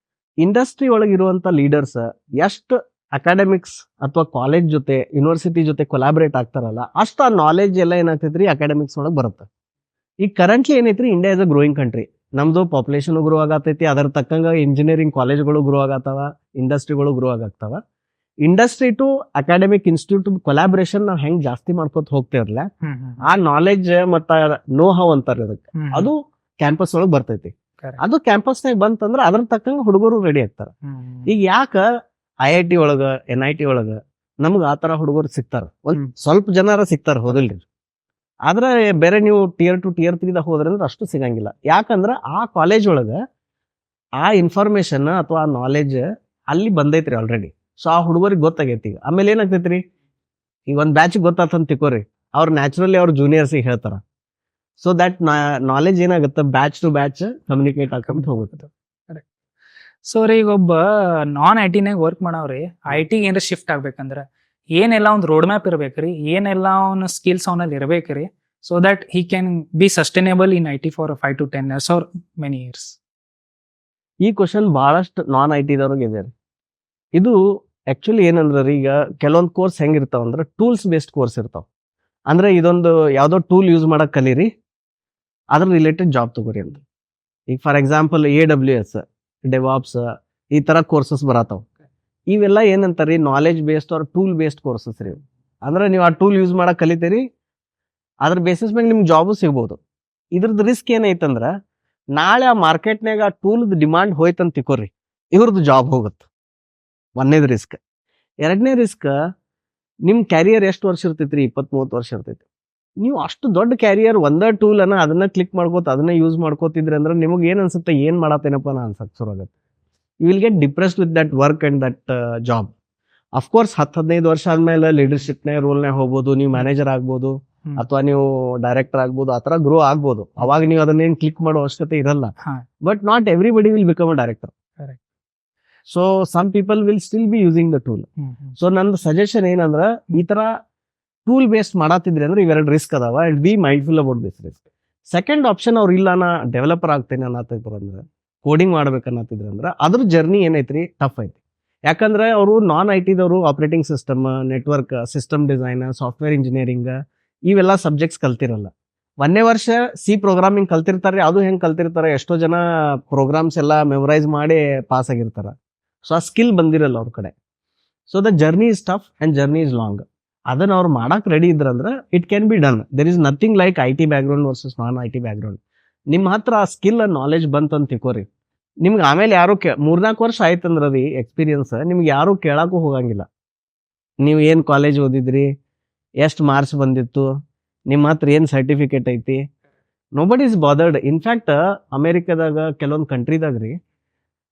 ಇಂಡಸ್ಟ್ರಿ ಒಳಗಿರುವಂತ ಲೀಡರ್ಸ್ ಎಷ್ಟು ಅಕಾಡೆಮಿಕ್ಸ್ ಅಥವಾ ಕಾಲೇಜ್ ಜೊತೆ ಯೂನಿವರ್ಸಿಟಿ ಜೊತೆ ಕೊಲಾಬ್ರೇಟ್ ಆಗ್ತಾರಲ್ಲ, ಅಷ್ಟು ಆ ನಾಲೆಜ್ ಎಲ್ಲ ಏನಾಗ್ತೈತ್ರಿ ಅಕಾಡೆಮಿಕ್ಸ್ ಒಳಗೆ ಬರುತ್ತೆ. ಈಗ ಕರೆಂಟ್ಲಿ ಏನೈತ್ರಿ, India is a growing country. ನಮ್ದು ಪಾಪ್ಯುಲೇಷನ್ ಗ್ರೋ ಆಗತೈತಿ, ಅದರ ತಕ್ಕಂಗ ಇಂಜಿನಿಯರಿಂಗ್ ಕಾಲೇಜ್ಗಳು ಗ್ರೋ ಆಗತ್ತಾವ, ಇಂಡಸ್ಟ್ರಿಗಳು ಗ್ರೋ ಆಗತ್ತಾವ. Industry to academic institute collaboration ನಾವು ಹೆಂಗ್ ಜಾಸ್ತಿ ಮಾಡ್ಕೊತ ಹೋಗ್ತೇವಲ್ಲ, ಆ ನಾಲೆಜ್ ಮತ್ತ ನೋ ಹೌ ಅಂತಾರೆ ಅದಕ್ಕೆ, ಅದು ಕ್ಯಾಂಪಸ್ ಒಳಗೆ ಬರ್ತೈತಿ. ಅದು ಕ್ಯಾಂಪಸ್ನಾಗ ಬಂತಂದ್ರ ಅದ್ರ ತಕ್ಕಂಗ ಹುಡುಗರು ರೆಡಿ ಆಗ್ತಾರ. ಈಗ ಯಾಕ IIT ಒಳಗ NIT ಒಳಗ ನಮ್ಗ ಆತರ ಹುಡುಗರು ಸಿಗ್ತಾರ, ಒಂದ್ ಸ್ವಲ್ಪ ಜನರ ಸಿಗ್ತಾರ, ಹೋದಿಲ್ರಿ. ಆದ್ರೆ ಬೇರೆ ನೀವು Tier 2 Tier 3 ಹೋದ್ರಿ ಅಂದ್ರೆ ಅಷ್ಟು ಸಿಗಂಗಿಲ್ಲ. ಯಾಕಂದ್ರ ಆ ಕಾಲೇಜ್ ಒಳಗ ಆ ಇನ್ಫಾರ್ಮೇಶನ್ ಅಥವಾ ಆ ನಾಲೆಜ್ ಅಲ್ಲಿ ಬಂದೈತ್ರಿ ಆಲ್ರೆಡಿ. ಸೊ ಆ ಹುಡುಗರಿಗೆ ಗೊತ್ತಾಗೈತಿ. ಈಗ ಆಮೇಲೆ ಏನಾಗ್ತೈತ್ರಿ, ಈಗ ಒಂದ್ ಬ್ಯಾಚ್ ಗೊತ್ತಾತಂತ ತಿಕೋರಿ, ಅವ್ರು ನ್ಯಾಚುರಲಿ ಅವ್ರ ಜೂನಿಯರ್ಸಿಗೆ ಹೇಳ್ತಾರ. ಸೊ ದಟ್ ನಾಲೆಜ್ ಏನಾಗುತ್ತೆ, ಬ್ಯಾಚ್ ಟು ಬ್ಯಾಚ್ ಕಮ್ಯುನಿಕೇಟ್ ಆಗ್ಕೊಂತ ಹೋಗುತ್ತೆ. ಸೊ ರೀ, ಈಗ ಒಬ್ಬ ನಾನ್ IT-ನಾಗ ವರ್ಕ್ ಮಾಡವ್ರಿ IT ಏನಾರ ಶಿಫ್ಟ್ ಆಗ್ಬೇಕಂದ್ರ ಏನೆಲ್ಲ ಒಂದು ರೋಡ್ ಮ್ಯಾಪ್ ಇರ್ಬೇಕ್ರಿ, ಏನೆಲ್ಲ ಅವನ ಸ್ಕಿಲ್ಸ್ ಅವನಲ್ಲಿ ಇರ್ಬೇಕ್ರಿ, so that he can be sustainable in IT for 5 to 10 years are many years? ಈ ಕ್ವಶನ್ ಬಹಳಷ್ಟು ನಾನ್ ITದವ್ರಿಗೆ ಇದೆ. ಇದು ಆಕ್ಚುಲಿ ಏನಂದ್ರ ಈಗ ಕೆಲವೊಂದು ಕೋರ್ಸ್ ಹೆಂಗಿರ್ತಾವ ಅಂದ್ರೆ ಟೂಲ್ಸ್ ಬೇಸ್ಡ್ ಕೋರ್ಸ್ ಇರ್ತಾವ. ಅಂದ್ರೆ ಇದೊಂದು ಯಾವ್ದೋ ಟೂಲ್ ಯೂಸ್ ಮಾಡಕ್ ಕಲೀರಿ, ಅದ್ರ ರಿಲೇಟೆಡ್ ಜಾಬ್ ತಗೋರಿ ಅಂತ. ಈಗ ಫಾರ್ ಎಕ್ಸಾಂಪಲ್ AWS, ಡೆವಾಪ್ಸ್, ಈ ತರ ಕೋರ್ಸಸ್ ಬರತಾವ. ಇವೆಲ್ಲ ಏನಂತಾರಿ, knowledge based or tool based courses ರೀ. ಅಂದ್ರೆ ನೀವು ಆ ಟೂಲ್ ಯೂಸ್ ಮಾಡಕ್ ಕಲಿತೀರಿ, ಅದ್ರ ಬೇಸಿಸ್ ಮೇಲೆ ನಿಮ್ಗೆ ಜಾಬು ಸಿಗ್ಬೋದು. ಇದ್ರದ್ದು ರಿಸ್ಕ್ ಏನೈತಂದ್ರ, ನಾಳೆ ಆ ಮಾರ್ಕೆಟ್ನಾಗ ಆ ಟೂಲ್ದ ಡಿಮಾಂಡ್ ಹೋಯ್ತಂತ ತಿಕೋರಿ, ಇವ್ರದ್ದು ಜಾಬ್ ಹೋಗುತ್ತೆ. ಒಂದೇದು ರಿಸ್ಕ್. ಎರಡನೇ ರಿಸ್ಕ್, ನಿಮ್ ಕ್ಯಾರಿಯರ್ ಎಷ್ಟು ವರ್ಷ ಇರ್ತೈತ್ರಿ, 20-30 ವರ್ಷ ಇರ್ತೈತಿ. ನೀವು ಅಷ್ಟು ದೊಡ್ಡ ಕ್ಯಾರಿಯರ್ ಒಂದೇ ಟೂಲ್ ಅನ್ನ ಅದನ್ನ ಕ್ಲಿಕ್ ಮಾಡ್ಕೋತ ಅದನ್ನ ಯೂಸ್ ಮಾಡ್ಕೋತಿದ್ರಿ ಅಂದ್ರೆ ನಿಮಗೆ ಏನ್ ಅನ್ಸುತ್ತೆ, ಏನ್ ಮಾಡತ್ತೇನಪ್ಪ ನಾ ಅನ್ಸಕ್ ಶುರು ಆಗುತ್ತೆ. You will get depressed with that work and that job. Of course 10-15 ವರ್ಷ ಆದ್ಮೇಲೆ ಲೀಡರ್ಶಿಪ್ನೇ ರೋಲ್ನಾಗ ಹೋಗ್ಬೋದು, ನೀವು ಮ್ಯಾನೇಜರ್ ಆಗ್ಬೋದು, ಅಥವಾ ನೀವು ಡೈರೆಕ್ಟರ್ ಆಗ್ಬೋದು, ಆ ತರ ಗ್ರೋ ಆಗ್ಬೋದು. ಅವಾಗ ನೀವು ಅದನ್ನೇನು ಕ್ಲಿಕ್ ಮಾಡೋ ಅವಶ್ಯಕತೆ ಇರಲ್ಲ. But not everybody will become a director. So some people will still be using the tool. So ನಂದು ಸಜೆಷನ್ ಏನಂದ್ರ, ಈ ತರ ಟೂಲ್ ಬೇಸ್ಡ್ ಮಾಡತ್ತಿದ್ರಿ ಅಂದ್ರೆ ಇವೆರಡು ರಿಸ್ಕ್ ಅದಾವ, and B mindful about this risk. Second option, ಅವ್ರು ಇಲ್ಲ ನಾ ಡೆವಲಪರ್ ಆಗ್ತೇನೆ ಅನ್ನತ್ತಿದ್ರು ಅಂದ್ರೆ, ಕೋಡಿಂಗ್ ಮಾಡ್ಬೇಕನ್ನತ್ತಿದ್ರು ಅಂದ್ರೆ, ಅದ್ರ ಜರ್ನಿ ಏನೈತ್ರಿ ಟಫ್ ಐತಿ. ಯಾಕಂದ್ರೆ ಅವರು ನಾನ್ ITದವರು operating system, network, system design, software engineering ಇವೆಲ್ಲ ಸಬ್ಜೆಕ್ಟ್ಸ್ ಕಲ್ತಿರಲ್ಲ. 1ನೇ ವರ್ಷ C ಪ್ರೋಗ್ರಾಮಿಂಗ್ ಕಲ್ತಿರ್ತಾರೆ. ಅದು ಹೆಂಗ್ ಕಲ್ತಿರ್ತಾರೆ, ಎಷ್ಟೋ ಜನ ಪ್ರೋಗ್ರಾಮ್ಸ್ ಎಲ್ಲ ಮೆಮೊರೈಸ್ ಮಾಡಿ ಪಾಸ್ ಆಗಿರ್ತಾರ. ಸೊ ಆ ಸ್ಕಿಲ್ ಬಂದಿರಲ್ಲ ಅವ್ರ ಕಡೆ. So the journey is tough and journey is long. ಅದನ್ನ ಅವ್ರು ಮಾಡಕ್ ರೆಡಿ ಇದ್ರಂದ್ರೆ it can be done. There is nothing like IT background versus non IT background. ನಿಮ್ಮ ಹತ್ರ ಆ ಸ್ಕಿಲ್ ನಾಲೆಜ್ ಬಂತಂತ ತಿಕೋರಿ, ನಿಮ್ಗೆ ಆಮೇಲೆ ಯಾರು 3-4 ವರ್ಷ ಆಯ್ತಂದ್ರ ಅದು ಎಕ್ಸ್ಪೀರಿಯನ್ಸ್, ನಿಮ್ಗೆ ಯಾರು ಕೇಳಕ್ಕೂ ಹೋಗಂಗಿಲ್ಲ. ನೀವು ಏನ್ ಕಾಲೇಜ್ ಓದಿದ್ರಿ, ಎಷ್ಟು ಮಾರ್ಕ್ಸ್ ಬಂದಿತ್ತು, ನಿಮ್ಮ ಹತ್ರ ಏನ್ ಸರ್ಟಿಫಿಕೇಟ್ ಐತಿ, ನೋಬಡಿ ಇಸ್ ಬಾದರ್ಡ್. ಇನ್ಫ್ಯಾಕ್ಟ್ ಅಮೆರಿಕದಾಗ ಕೆಲವೊಂದು ಕಂಟ್ರಿದಾಗ ರೀ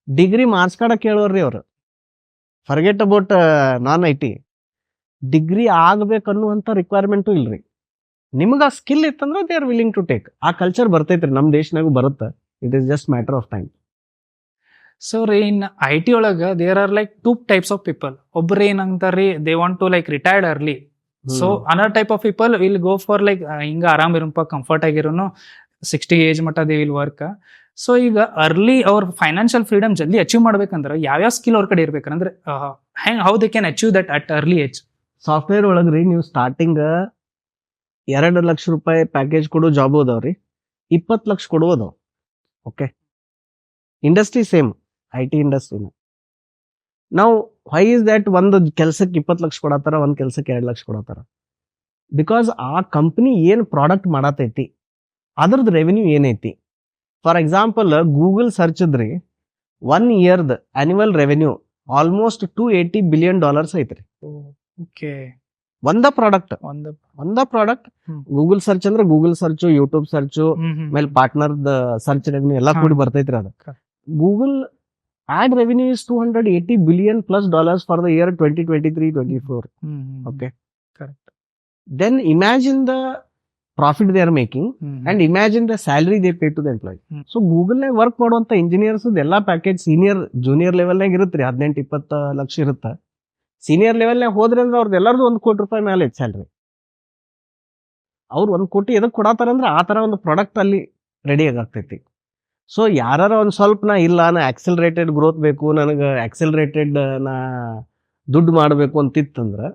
ಡಿಗ್ರಿ ಮಾರ್ಕ್ಸ್ ಕಾರ್ಡ ಕೇಳೋರ್ರಿ ಅವ್ರು. Forget about non IT. Degree ಆಗ್ಬೇಕನ್ನುವಂತ ರಿಕ್ವೈರ್ಮೆಂಟು ಇಲ್ರಿ. ನಿಮ್ಗೆ ಆ ಸ್ಕಿಲ್ ಇತ್ತಂದ್ರೆ they are willing to take. ಆ ಕಲ್ಚರ್ ಬರ್ತೈತ್ರಿ, ನಮ್ಮ ದೇಶನಾಗೂ ಬರುತ್ತೆ. It is just matter of time. So ರೀ, ಇನ್ IT ಒಳಗ there are like 2 types of people. ಒಬ್ರು ಏನಂತಾರ್ರಿ, they want to like retired early. So another type of people will go for like ಹಿಂಗ ಆರಾಮ್ ಇರಪ್ಪ, ಕಂಫರ್ಟ್ ಆಗಿರೋನು 60 age ಮಟ್ಟ they will work. So ಈಗ ಅರ್ಲಿ ಅವ್ರ ಫೈನಾನ್ಷಿಯಲ್ ಫ್ರೀಡಮ್ ಜಲ್ದಿ ಅಚೀವ್ ಮಾಡ್ಬೇಕಂದ್ರೆ ಯಾವ್ಯಾವ ಸ್ಕಿಲ್ ಅವ್ರ ಕಡೆ ಇರ್ಬೇಕಂದ್ರೆ how they can achieve that at early age? Software ಒಳಗ್ರಿ ನೀವು ಸ್ಟಾರ್ಟಿಂಗ್ 2 ಲಕ್ಷ ರೂಪಾಯಿ ಪ್ಯಾಕೇಜ್ ಕೊಡೋ ಜಾಬ್ ಅದಾವ್ರಿ, 20 ಲಕ್ಷ ಕೊಡುವುದಾವ್. ಓಕೆ, ಇಂಡಸ್ಟ್ರಿ ಸೇಮ್, IT ಇಂಡಸ್ಟ್ರಿನ. ನಾವು ವೈ ಇಸ್ ದಟ್, ಒಂದು ಕೆಲ್ಸಕ್ಕೆ 20 ಲಕ್ಷ ಕೊಡತ್ತಾರ, ಒಂದ್ ಕೆಲ್ಸಕ್ಕೆ 2 ಲಕ್ಷ ಕೊಡತ್ತಾರ? ಬಿಕಾಸ್ ಆ ಕಂಪನಿ ಏನ್ ಪ್ರಾಡಕ್ಟ್ ಮಾಡತೈತಿ ಅದ್ರದ್ದು ರೆವೆನ್ಯೂ ಏನೈತಿ. ಫಾರ್ ಎಕ್ಸಾಂಪಲ್ ಗೂಗಲ್ ಸರ್ಚ್ ಇದ್ರಿ 1 ಇಯರ್ದ ಆನ್ಯುವಲ್ ರೆವೆನ್ಯೂ ಆಲ್ಮೋಸ್ಟ್ $280 billion ಐತ್ರಿ. ಓಕೆ, ಒಂದ ಪ್ರಾಡಕ್ಟ್ ಗೂಗಲ್ ಸರ್ಚ್ ಅಂದ್ರೆ ಗೂಗಲ್ ಸರ್ಚ್, ಯೂಟ್ಯೂಬ್ ಸರ್ಚ್ ಮೇಲೆ ಪಾರ್ಟ್ನರ್ ಸರ್ಚ್ ರೆವೆನ್ಯೂ ಎಲ್ಲ ಕೂಡಿ ಬರ್ತೈತ್ರಿ. ಅದ Google ad revenue is $280 billion+ for the year 2023-24. Okay, correct. Then imagine the profit they are making and imagine the salary they pay to the employee. So Google ನಾಗ work ಮಾಡುವಂತ engineers ಎಲ್ಲಾ package senior junior level ನಾಗ ಇರುತ್ತೆ, 18-20 ಲಕ್ಷ ಇರುತ್ತೆ. Senior level ನಾಗ ಹೋದ್ರೆ ಅಂದ್ರೆ ಅವ್ರದ್ದು ಎಲ್ಲರದು $1 ಕೋಟಿ ಮೇಲೆ ಸ್ಯಾಲ್ರಿ. ಅವ್ರು $1 ಕೋಟಿ ಎದಕ್ ಕೊಡತಾರ ಅಂದ್ರೆ ಆ ತರ ಒಂದು ಪ್ರಾಡಕ್ಟ್ ಅಲ್ಲಿ ರೆಡಿ ಆಗ್ತೈತಿ. ಸೊ ಯಾರು ಒಂದು ಸ್ವಲ್ಪ ನಾ ಆಕ್ಸೆಲರೇಟೆಡ್ ಗ್ರೋತ್ ಬೇಕು, ನನಗೆ ಆಕ್ಸೆಲರೇಟೆಡ್ ನಾ ದುಡ್ಡು ಮಾಡಬೇಕು ಅಂತಿತ್ತಂದ್ರೆ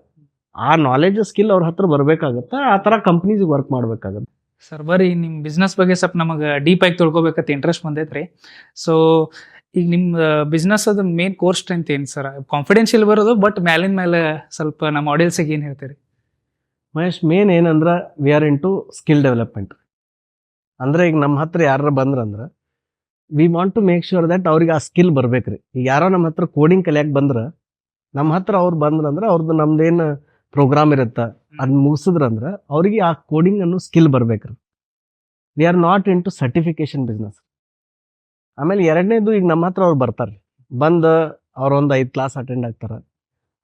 ಆ ನಾಲೆಜ್ ಸ್ಕಿಲ್ ಅವ್ರ ಹತ್ರ ಬರ್ಬೇಕಾಗತ್ತೆ. ಆ ಥರ ಕಂಪ್ನೀಸಿಗೆ ವರ್ಕ್ ಮಾಡ್ಬೇಕಾಗತ್ತೆ. ಸರ್ ಬರ್ರಿ ನಿಮ್ಮ ಬಿಸ್ನೆಸ್ ಬಗ್ಗೆ ಸ್ವಲ್ಪ ನಮಗೆ ಡೀಪಾಗಿ ತಿಳ್ಕೊಬೇಕಂತ ಇಂಟ್ರೆಸ್ಟ್ ಬಂದೈತ್ರಿ. ಸೊ ಈಗ ನಿಮ್ಮ ಬಿಸ್ನೆಸ್ ಅದು ಮೇನ್ ಕೋರ್ ಸ್ಟ್ರೆಂತ್ ಏನು ಸರ್? ಕಾನ್ಫಿಡೆನ್ಷಿಯಲ್ ಬರೋದು, ಬಟ್ ಮ್ಯಾಲಿನ ಮೇಲೆ ಸ್ವಲ್ಪ ನಮ್ಮ ಆಡಿಯನ್ಸಿಗೆ ಏನು ಹೇಳ್ತೀರಿ? ಮಹೇಶ್, ಮೇನ್ ಏನಂದ್ರೆ we are into skill development. ಅಂದರೆ ಈಗ ನಮ್ಮ ಹತ್ರ ಯಾರು ಬಂದ್ರಂದ್ರೆ we want to make sure that ಅವ್ರಿಗೆ ಆ ಸ್ಕಿಲ್ ಬರ್ಬೇಕ್ರಿ. ಈಗ ಯಾರೋ ನಮ್ಮ ಹತ್ರ ಕೋಡಿಂಗ್ ಕಲಿಯಕ್ಕೆ ಬಂದ್ರೆ ನಮ್ಮ ಹತ್ರ ಅವ್ರು ಬಂದ್ರಂದ್ರೆ ಅವ್ರದ್ದು ನಮ್ದೇನು ಪ್ರೋಗ್ರಾಮ್ ಇರುತ್ತೆ ಅದನ್ನ ಮುಗಿಸಿದ್ರಂದ್ರೆ ಅವ್ರಿಗೆ ಆ ಕೋಡಿಂಗ್ ಅನ್ನೋ ಸ್ಕಿಲ್ ಬರ್ಬೇಕ್ರಿ. We are not into certification business. ಆಮೇಲೆ ಎರಡನೇದು, ಈಗ ನಮ್ಮ ಹತ್ರ ಅವ್ರು ಬರ್ತಾರೆ, ಬಂದು ಅವ್ರೊಂದು 5 ಕ್ಲಾಸ್ ಅಟೆಂಡ್ ಆಗ್ತಾರೆ.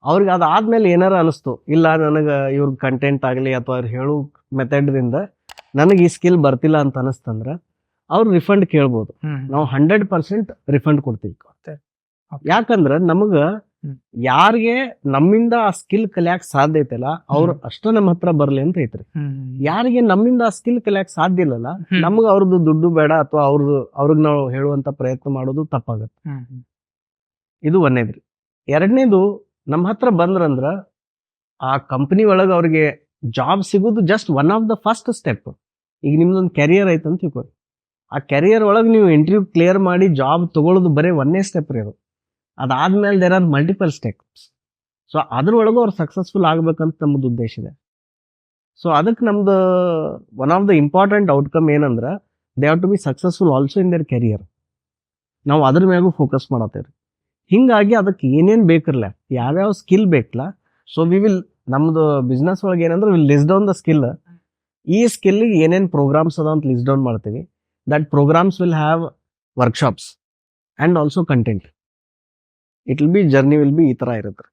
ಅವ್ರಿಗೆ ಅದಾದ್ಮೇಲೆ ಏನಾರ ಅನಿಸ್ತು, ಇಲ್ಲ ನನಗೆ ಇವ್ರ ಕಂಟೆಂಟ್ ಆಗಲಿ ಅಥವಾ ಅವ್ರು ಹೇಳೋ ಮೆಥಡ್ದಿಂದ ನನಗೆ ಈ ಸ್ಕಿಲ್ ಬರ್ತಿಲ್ಲ ಅಂತ ಅನಿಸ್ತಂದ್ರೆ ಅವ್ರು ರಿಫಂಡ್ ಕೇಳ್ಬೋದು. ನಾವು 100% ರಿಫಂಡ್ ಕೊಡ್ತೀವಿ. ಯಾಕಂದ್ರೆ ನಮಗೆ ಯಾರಿಗೆ ನಮ್ಮಿಂದ ಆ ಸ್ಕಿಲ್ ಕಲಿಯಕ್ ಸಾಧ್ಯ ಐತಲ್ಲ ಅವ್ರು ಅಷ್ಟ ನಮ್ಮ ಹತ್ರ ಬರ್ಲಿ ಅಂತ ಐತ್ರಿ. ಯಾರಿಗೆ ನಮ್ಮಿಂದ ಆ ಸ್ಕಿಲ್ ಕಲಿಯಕ್ ಸಾಧ್ಯ ಇಲ್ಲಲ್ಲ, ನಮ್ಗೆ ಅವ್ರದ್ದು ದುಡ್ಡು ಬೇಡ ಅಥವಾ ಅವ್ರಿಗೆ ನಾವು ಹೇಳುವಂತ ಪ್ರಯತ್ನ ಮಾಡೋದು ತಪ್ಪಾಗತ್ತೆ. ಇದು ಒಂದೇದ್ರಿ. ಎರಡನೇದು, ನಮ್ಮ ಹತ್ರ ಬಂದ್ರಂದ್ರ ಆ ಕಂಪನಿ ಒಳಗೆ ಅವ್ರಿಗೆ ಜಾಬ್ ಸಿಗೋದು just one of the first step. ಈಗ ನಿಮ್ದೊಂದು ಕೆರಿಯರ್ ಐತಂತ ತಿಳ್ಕೊರಿ, ಆ ಕೆರಿಯರ್ ಒಳಗೆ ನೀವು ಇಂಟರ್ವ್ಯೂ ಕ್ಲಿಯರ್ ಮಾಡಿ ಜಾಬ್ ತಗೊಳ್ಳೋದು ಬರೀ ಒಂದೇ ಸ್ಟೆಪ್ ರೀ ಅದು. ಅದಾದ್ಮೇಲೆ there are multiple steps. So ಅದ್ರೊಳಗೂ ಅವ್ರು ಸಕ್ಸಸ್ಫುಲ್ ಆಗ್ಬೇಕಂತ ನಮ್ಮದು ಉದ್ದೇಶ ಇದೆ. ಸೊ ಅದಕ್ಕೆ ನಮ್ದು one of the important outcome ಏನಂದ್ರೆ they have to be successful also in their career. ನಾವು ಅದ್ರ ಮ್ಯಾಗೂ ಫೋಕಸ್ ಮಾಡತ್ತೇವ್ರಿ. ಹಿಂಗಾಗಿ ಅದಕ್ಕೆ ಏನೇನು ಬೇಕಿರಲ್ಲ, ಯಾವ್ಯಾವ ಸ್ಕಿಲ್ ಬೇಕಲ್ಲ, ಸೊ ವಿ ವಿಲ್ ನಮ್ದು ಬಿಸ್ನೆಸ್ ಒಳಗೆ ಏನಂದ್ರೆ will list down the skill. ಈ ಸ್ಕಿಲ್ಗೆ ಏನೇನು ಪ್ರೋಗ್ರಾಮ್ಸ್ ಅದ ಅಂತ ಲಿಸ್ಟ್ ಡೌನ್ ಮಾಡ್ತೀವಿ. That programmes will have workshops and also content. It will be journey will be ಈ ಥರ ಇರುತ್ತೆ.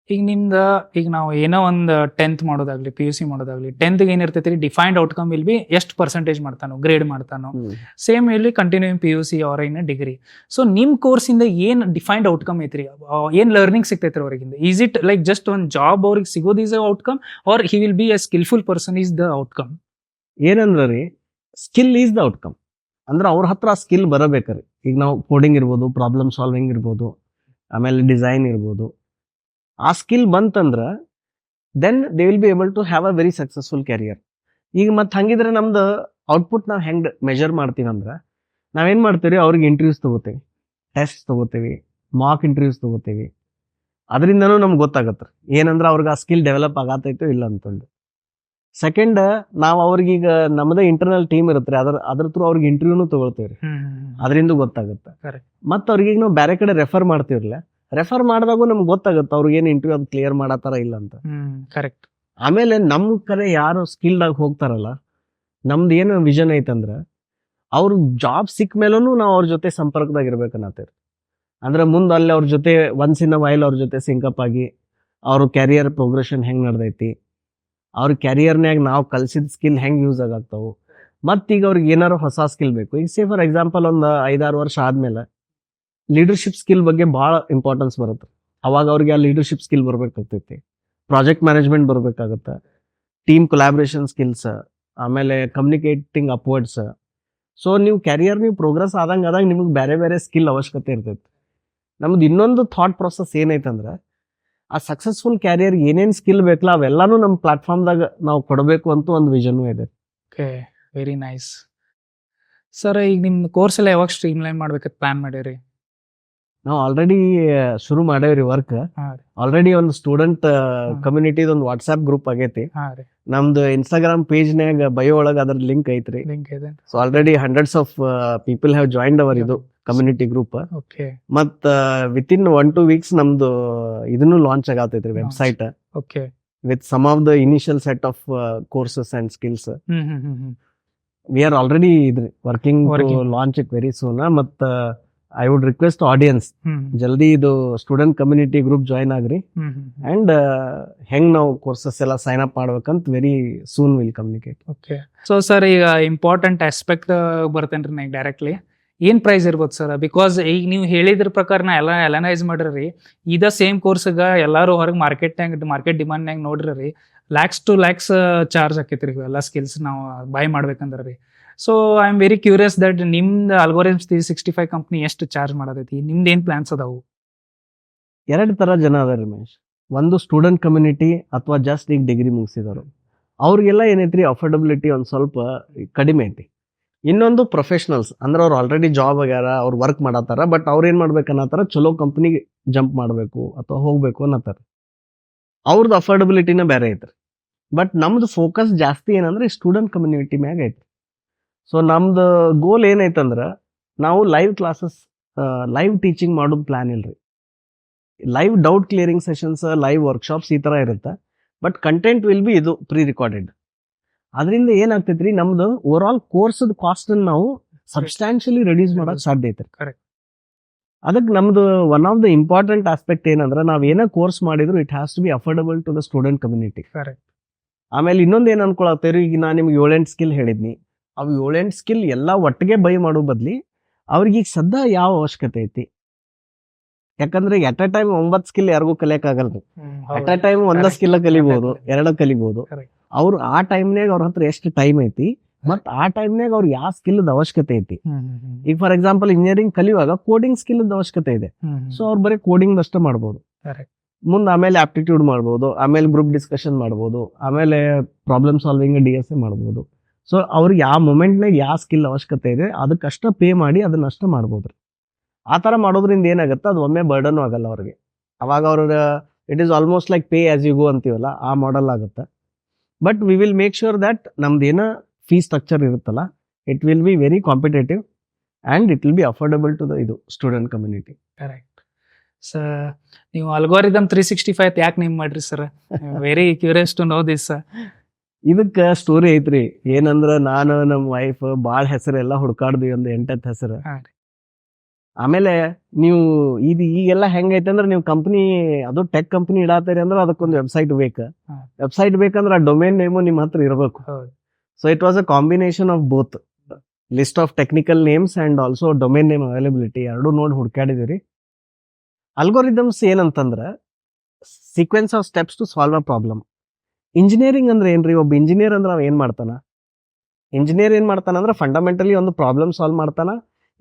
ಈಗ ನಾವು ಏನೋ ಒಂದು 10th ಮಾಡೋದಾಗ್ಲಿ, PUC ಮಾಡೋದಾಗ್ಲಿ, 10th ಏನಿರ್ತೈತಿ ರೀ, ಡಿಫೈನ್ಡ್ ಔಟ್ಕಮ್ ವಿಲ್ ಬಿ ಎಷ್ಟು ಪರ್ಸೆಂಟೇಜ್ ಮಾಡ್ತಾನೋ, ಗ್ರೇಡ್ ಮಾಡ್ತಾನೋ. ಸೇಮ್ ಇಲ್ಲಿ continuing PUC or in degree. So ನಿಮ್ಮ ಕೋರ್ಸಿಂದ ಏನು ಡಿಫೈನ್ಡ್ ಔಟ್ಕಮ್ ಐತ್ರಿ? ಏನು ಲರ್ನಿಂಗ್ ಸಿಗ್ತೈತ್ರಿ ಅವ್ರಿಗಿಂದ? ಈಸ್ ಇಟ್ ಲೈಕ್ ಜಸ್ಟ್ ಒಂದು ಜಾಬ್ ಅವ್ರಿಗೆ ಸಿಗೋದು is a outcome, or he will be a skilful person is the outcome? ಏನಂದ್ರೆ ರೀ, ಸ್ಕಿಲ್ ಈಸ್ ದ ಔಟ್ಕಮ್. ಅಂದ್ರೆ ಅವ್ರ ಹತ್ರ ಆ ಸ್ಕಿಲ್ ಬರಬೇಕ್ರಿ. ಈಗ ನಾವು ಕೋಡಿಂಗ್ ಇರ್ಬೋದು, ಪ್ರಾಬ್ಲಮ್ ಸಾಲ್ವಿಂಗ್ ಇರ್ಬೋದು, ಆಮೇಲೆ ಡಿಸೈನ್ ಇರ್ಬೋದು. ಆ ಸ್ಕಿಲ್ ಬಂತಂದ್ರೆ then they will be able to have a very successful career. ಈಗ ಮತ್ತೆ ಹಂಗಿದ್ರೆ ನಮ್ದು ಔಟ್ಪುಟ್ ನಾವು ಹೆಂಗೆ ಮೆಜರ್ ಮಾಡ್ತೀವಿ ಅಂದ್ರೆ ನಾವೇನು ಮಾಡ್ತೀವಿ, ಅವ್ರಿಗೆ ಇಂಟರ್ವ್ಯೂಸ್ ತೊಗೋತೀವಿ, ಟೆಸ್ಟ್ ತೊಗೋತೀವಿ, ಮಾಕ್ ಇಂಟರ್ವ್ಯೂಸ್ ತೊಗೋತೀವಿ. ಅದರಿಂದನೂ ನಮ್ಗೆ ಗೊತ್ತಾಗತ್ತೆ ಏನಂದ್ರೆ ಅವ್ರಿಗೆ ಆ ಸ್ಕಿಲ್ ಡೆವಲಪ್ ಆಗತ್ತೈತೋ ಇಲ್ಲ ಅಂತಂದು. ಸೆಕೆಂಡ್, ನಾವು ಅವ್ರಿಗೀಗ ನಮ್ಮದೇ ಇಂಟರ್ನಲ್ ಟೀಮ್ ಇರುತ್ತೆ, ಅದ್ರ ಥ್ರೂ ಅವ್ರಿಗೆ ಇಂಟರ್ವ್ಯೂನು ತೊಗೊಳ್ತೀವಿ. ಅದರಿಂದ ಗೊತ್ತಾಗುತ್ತೆ. ಮತ್ತು ಅವ್ರಿಗೆ ನಾವು ಬೇರೆ ಕಡೆ ರೆಫರ್ ಮಾಡ್ತೀವ್ರಲ್ಲ, ರೆಫರ್ ಮಾಡಿದಾಗೂ ನಮ್ಗೆ ಗೊತ್ತಾಗುತ್ತೆ ಅವ್ರಿಗೆ ಏನು ಇಂಟರ್ವ್ಯೂ ಅದು ಕ್ಲಿಯರ್ ಮಾಡತ್ತಾರ ಇಲ್ಲ ಅಂತ. ಕರೆಕ್ಟ್. ಆಮೇಲೆ ನಮ್ಮ ಕಡೆ ಯಾರು ಸ್ಕಿಲ್ದಾಗ ಹೋಗ್ತಾರಲ್ಲ, ನಮ್ದು ಏನು ವಿಷನ್ ಐತಂದ್ರೆ ಅವ್ರ ಜಾಬ್ ಸಿಕ್ಕ ಮೇಲೂ ನಾವು ಅವ್ರ ಜೊತೆ ಸಂಪರ್ಕದಾಗ ಇರ್ಬೇಕನ್ನತ್ತೇವೆ. ಅಂದ್ರೆ ಮುಂದೆ ಅಲ್ಲಿ ಅವ್ರ ಜೊತೆ ಒನ್ಸ್ ಇನ್ ಅ ವೈಲ್ ಅವ್ರ ಜೊತೆ ಸಿಂಕಪ್ ಆಗಿ ಅವ್ರ ಕ್ಯಾರಿಯರ್ ಪ್ರೋಗ್ರೆಷನ್ ಹೆಂಗೆ ನಡೆದೈತಿ, ಅವ್ರ ಕ್ಯಾರಿಯರ್ನ್ಯಾಗ ನಾವು ಕಲಿಸಿದ ಸ್ಕಿಲ್ ಹೆಂಗೆ ಯೂಸ್ ಆಗತ್ತಾವು. ಮತ್ತೀಗ ಅವ್ರಿಗೆ ಏನಾರು ಹೊಸ ಸ್ಕಿಲ್ ಬೇಕು. ಈಗ ಸೇ ಫಾರ್ ಎಕ್ಸಾಂಪಲ್ ಒಂದು 5-6 ವರ್ಷ ಆದಮೇಲೆ ಲೀಡರ್ಶಿಪ್ ಸ್ಕಿಲ್ ಬಗ್ಗೆ ಭಾಳ ಇಂಪಾರ್ಟೆನ್ಸ್ ಬರುತ್ತೆ. ಅವಾಗ ಅವ್ರಿಗೆ ಆ ಲೀಡರ್ಶಿಪ್ ಸ್ಕಿಲ್ ಬರ್ಬೇಕಾಗ್ತೈತಿ, ಪ್ರಾಜೆಕ್ಟ್ ಮ್ಯಾನೇಜ್ಮೆಂಟ್ ಬರಬೇಕಾಗತ್ತೆ, ಟೀಮ್ ಕೊಲಾಬ್ರೇಷನ್ ಸ್ಕಿಲ್ಸ್, ಆಮೇಲೆ ಕಮ್ಯುನಿಕೇಟಿಂಗ್ ಅಪ್ವರ್ಡ್ಸ್. ಸೊ ನೀವು ಕ್ಯಾರಿಯರ್ ನೀವು ಪ್ರೋಗ್ರೆಸ್ ಆದಂಗೆ ನಿಮಗೆ ಬೇರೆ ಬೇರೆ ಸ್ಕಿಲ್ ಅವಶ್ಯಕತೆ ಇರ್ತೈತಿ. ನಮ್ದು ಇನ್ನೊಂದು ಥಾಟ್ ಪ್ರೊಸೆಸ್ ಏನೈತಂದ್ರೆ ಆ ಸಕ್ಸಸ್ಫುಲ್ ಕ್ಯಾರಿಯರ್ ಏನೇನು ಸ್ಕಿಲ್ ಬೇಕಲ್ಲ ಅವೆಲ್ಲಾನು ನಮ್ಮ ಪ್ಲಾಟ್ಫಾರ್ಮ್ದಾಗ ನಾವು ಕೊಡಬೇಕು ಅಂತ ಒಂದು ವಿಷನ್ ಇದೆ. Okay, very nice sir. ಈಗ ನಿಮ್ಮ ಕೋರ್ಸ್ ಎಲ್ಲ ಯಾವಾಗ ಸ್ಟ್ರೀಮ್ ಲೈನ್ ಮಾಡ್ಬೇಕಂತ ಪ್ಲಾನ್ ಮಾಡಿರಿ? ನಾವು ಆಲ್ರೆಡಿ ಶುರು ಮಾಡೇವ್ರಿ ವರ್ಕ್. ಆಲ್ರೆಡಿ ಒಂದು ಸ್ಟೂಡೆಂಟ್ ಕಮ್ಯುನಿಟಿದ ಒಂದು ವಾಟ್ಸ್ಆಪ್ ಗ್ರೂಪ್ ಆಗೈತಿ. ನಮ್ದು ಇನ್ಸ್ಟಾಗ್ರಾಮ್ ಪೇಜ್ನ್ಯಾಗ ಬಯೋ ಒಳಗೆ ಅದ್ರ ಲಿಂಕ್ ಐತ್ರಿ. So already hundreds of people have joined our ಇದು ಕಮ್ಯುನಿಟಿ ಗ್ರೂಪ್. ಮತ್ತ ವಿತಿನ್ 1-2 weeks ನಮ್ದು ಇದನ್ನು ಲಾಂಚ್ ಆಗತೈತ್ರಿ website with some of the initial set of courses and skills. We are already working launch it very soon. ಮತ್ತ I would request audience ಜಲ್ದಿ ಇದು student community group join ಆಗ್ರಿ. And ಹೆಂಗ್ ನಾವು courses ಎಲ್ಲ ಸೈನ್ ಅಪ್ ಮಾಡ್ಬೇಕಂತ very soon will communicate. Okay. So sir, ಈಗ important aspect ಬರ್ತೇನ್ರಿ ನಾ ಡೈರೆಕ್ಟ್ಲಿ. ಏನು ಪ್ರೈಸ್ ಇರ್ಬೋದು ಸರ್? ಬಿಕಾಸ್ ಈಗ ನೀವು ಹೇಳಿದ್ರ ಪ್ರಕಾರ ನಾ ಎಲ್ಲ ಅನಲೈಸ್ ಮಾಡ್ರಿ, ಇದ ಸೇಮ್ ಕೋರ್ಸ್ಗೆ ಎಲ್ಲರೂ ಹೊರಗೆ ಮಾರ್ಕೆಟ್ ಡಿಮಾಂಡ್ನಾಗ ನೋಡ್ರಿ ಲ್ಯಾಕ್ಸ್ ಟು ಲ್ಯಾಕ್ಸ್ ಚಾರ್ಜ್ ಆಕೈತ್ರಿ ಎಲ್ಲ ಸ್ಕಿಲ್ಸ್ ನಾವು ಬೈ ಮಾಡ್ಬೇಕಂದ್ರೆ ರೀ. So I am very curious that ನಿಮ್ದು ಅಲ್ಗೋರಿದಮ್ಸ್ 365 ಕಂಪ್ನಿ ಎಷ್ಟು ಚಾರ್ಜ್ ಮಾಡತೈತಿ, ನಿಮ್ದು ಏನು ಪ್ಲಾನ್ಸ್ ಅದಾವು? 2 ಥರ ಜನ ಅದಾರ ರಮೇಶ್. ಒಂದು ಸ್ಟೂಡೆಂಟ್ ಕಮ್ಯುನಿಟಿ ಅಥವಾ ಜಸ್ಟ್ ಈಗ ಡಿಗ್ರಿ ಮುಗಿಸಿದವರು, ಅವ್ರಿಗೆಲ್ಲ ಏನೈತ್ರಿ ಅಫೋರ್ಡಬಿಲಿಟಿ ಒಂದು ಸ್ವಲ್ಪ ಕಡಿಮೆ ಐತಿ. ಇನ್ನೊಂದು ಪ್ರೊಫೆಷನಲ್ಸ್ ಅಂದ್ರೆ ಅವ್ರು ಆಲ್ರೆಡಿ ಜಾಬ್ ಆಗ್ಯಾರ, ಅವ್ರು ವರ್ಕ್ ಮಾಡತ್ತಾರ, ಬಟ್ ಅವ್ರು ಏನು ಮಾಡ್ಬೇಕು ಅನ್ನತ್ತಾರ, ಚಲೋ ಕಂಪ್ನಿಗೆ ಜಂಪ್ ಮಾಡಬೇಕು ಅಥವಾ ಹೋಗ್ಬೇಕು ಅನ್ನತ್ತಾರ. ಅವ್ರದ್ದು ಅಫೋರ್ಡಬಿಲಿಟಿನ ಬೇರೆ ಐತ್ರಿ. ಬಟ್ ನಮ್ದು ಫೋಕಸ್ ಜಾಸ್ತಿ ಏನಂದ್ರೆ ಸ್ಟೂಡೆಂಟ್ ಕಮ್ಯುನಿಟಿ ಮ್ಯಾಗ ಐತಿ. ಸೊ ನಮ್ದು ಗೋಲ್ ಏನೈತಂದ್ರೆ ನಾವು ಲೈವ್ ಕ್ಲಾಸಸ್, ಲೈವ್ ಟೀಚಿಂಗ್ ಮಾಡೋದು ಪ್ಲಾನ್ ಇಲ್ರಿ. Live doubt clearing sessions, live workshops ಈ ಥರ ಇರುತ್ತೆ. ಬಟ್ ಕಂಟೆಂಟ್ ವಿಲ್ ಬಿ ಇದು ಪ್ರೀ ರಿಕಾರ್ಡೆಡ್. ಅದರಿಂದ ಏನಾಗ್ತೈತ್ರಿ, ನಮ್ದು ಓವರ್ ಆಲ್ ಕೋರ್ಸ್ದ ಕಾಸ್ಟ್ ನಾವು ಸಬ್ಸ್ಟ್ಯಾನ್ಷಿಯಲಿ ರಿಡ್ಯೂಸ್ ಮಾಡೋಕೆ ಸಾಧ್ಯ ಐತೆ. Correct. ಅದಕ್ಕೆ ನಮ್ದು one of the important aspect ಏನಂದ್ರೆ, ನಾವು ಏನೇ ಕೋರ್ಸ್ ಮಾಡಿದ್ರು it has to be affordable to the student community. Correct. ಆಮೇಲೆ ಇನ್ನೊಂದು ಏನು ಅನ್ಕೊಳತ್ತೇರಿ, ಈಗ ನಾನು ನಿಮ್ಗೆ 7-8 ಸ್ಕಿಲ್ ಹೇಳಿದ್ನಿ, ಅವು 7-8 ಸ್ಕಿಲ್ ಎಲ್ಲ ಒಟ್ಟಿಗೆ ಬೈ ಮಾಡೋ ಬದ್ಲಿ ಅವ್ರಿಗೆ ಈಗ ಸದ್ಯ ಯಾವ ಅವಶ್ಯಕತೆ ಐತಿ. ಯಾಕಂದ್ರೆ ಎಟ್ ಅ ಟೈಮ್ 9 ಸ್ಕಿಲ್ ಯಾರಿಗೂ ಕಲಿಯಕ್ಕಾಗಲ್ರಿ. ಎಟ್ ಅ ಟೈಮ್ 1 ಸ್ಕಿಲ್ ಕಲಿಬಹುದು, 2 ಕಲಿಬಹುದು. Correct. ಅವ್ರು ಆ ಟೈಮ್ನಾಗ ಅವ್ರ ಹತ್ರ ಎಷ್ಟು ಟೈಮ್ ಐತಿ ಮತ್ತು ಆ ಟೈಮ್ನಾಗ ಅವ್ರಿಗೆ ಯಾವ ಸ್ಕಿಲ್ದ ಅವಶ್ಯಕತೆ ಐತಿ. ಈಗ ಫಾರ್ ಎಕ್ಸಾಂಪಲ್ ಇಂಜಿನಿಯರಿಂಗ್ ಕಲಿಯುವಾಗ ಕೋಡಿಂಗ್ ಸ್ಕಿಲ್ದ ಅವಶ್ಯಕತೆ ಇದೆ. ಸೊ ಅವ್ರು ಬರೀ ಕೋಡಿಂಗ್ ಅಷ್ಟೇ ಮಾಡ್ಬೋದು. Correct. ಮುಂದೆ ಆಮೇಲೆ ಆಪ್ಟಿಟ್ಯೂಡ್ ಮಾಡ್ಬೋದು, ಆಮೇಲೆ ಗ್ರೂಪ್ ಡಿಸ್ಕಷನ್ ಮಾಡ್ಬೋದು, ಆಮೇಲೆ ಪ್ರಾಬ್ಲಮ್ ಸಾಲ್ವಿಂಗ್ DSA ಮಾಡ್ಬೋದು. ಸೊ ಅವ್ರಿಗೆ ಯಾವ ಮೂಮೆಂಟ್ನಾಗ ಯಾವ ಸ್ಕಿಲ್ ಅವಶ್ಯಕತೆ ಇದೆ ಅದಕ್ಕಷ್ಟ ಪೇ ಮಾಡಿ ಅದನ್ನಷ್ಟ ಮಾಡ್ಬೋದು. ಆ ಥರ ಮಾಡೋದ್ರಿಂದ ಏನಾಗುತ್ತೆ, ಅದು ಒಮ್ಮೆ ಬರ್ಡನ್ ಆಗಲ್ಲ ಅವ್ರಿಗೆ. ಅವಾಗ ಅವ್ರ it is almost like pay as you go ಅಂತೀವಲ್ಲ, ಆ ಮಾಡೆಲ್ ಆಗುತ್ತೆ. But we will make sure that ನಮ್ದು ಏನೋ ಫೀ ಸ್ಟ್ರಕ್ಚರ್ ಇರುತ್ತಲ್ಲ, it will be very competitive and it will be affordable to the ಇದು ಸ್ಟೂಡೆಂಟ್ ಕಮ್ಯುನಿಟಿ. Correct sir. ನೀವು algorithm 365 ಯಾಕೆ name ಮಾಡ್ರಿ sir? Very curious to know this. ಇದಕ್ಕೆ story ಐತ್ರಿ. ಏನಂದ್ರೆ ನಾನು ನಮ್ಮ ವೈಫ್ ಭಾಳ ಹೆಸರೆಲ್ಲ ಹುಡ್ಕಾಡ್ದ್ವಿ, ಒಂದು 8 ಹೆಸರು. ಆಮೇಲೆ ನೀವು ಇದು ಈಗೆಲ್ಲ ಹೆಂಗೈತೆ ಅಂದ್ರೆ, ನೀವು ಕಂಪ್ನಿ ಅದು ಟೆಕ್ ಕಂಪ್ನಿ ಇಡಾತೀರಿ ಅಂದ್ರೆ ಅದಕ್ಕೊಂದು ವೆಬ್ಸೈಟ್ ಬೇಕು. ವೆಬ್ಸೈಟ್ ಬೇಕಂದ್ರೆ ಆ ಡೊಮೇನ್ ನೇಮು ನಿಮ್ಮ ಹತ್ರ ಇರಬೇಕು. So it was a combination of both list of technical names and also domain name availability ಎರಡೂ ನೋಡಿ ಹುಡ್ಕಾಡಿದಿರಿ. ಅಲ್ಗೋರಿದಮ್ಸ್ ಏನಂತಂದ್ರೆ sequence of steps to solve a problem. Engineering ಅಂದ್ರೆ ಏನ್ರಿ, ಒಬ್ಬ ಇಂಜಿನಿಯರ್ ಅಂದ್ರೆ ಅವ ಏನು ಮಾಡ್ತಾನ? ಇಂಜಿನಿಯರ್ ಏನು ಮಾಡ್ತಾನ ಅಂದ್ರೆ ಫಂಡಮೆಂಟಲಿ ಒಂದು ಪ್ರಾಬ್ಲಮ್ ಸಾಲ್ವ್ ಮಾಡ್ತಾನ,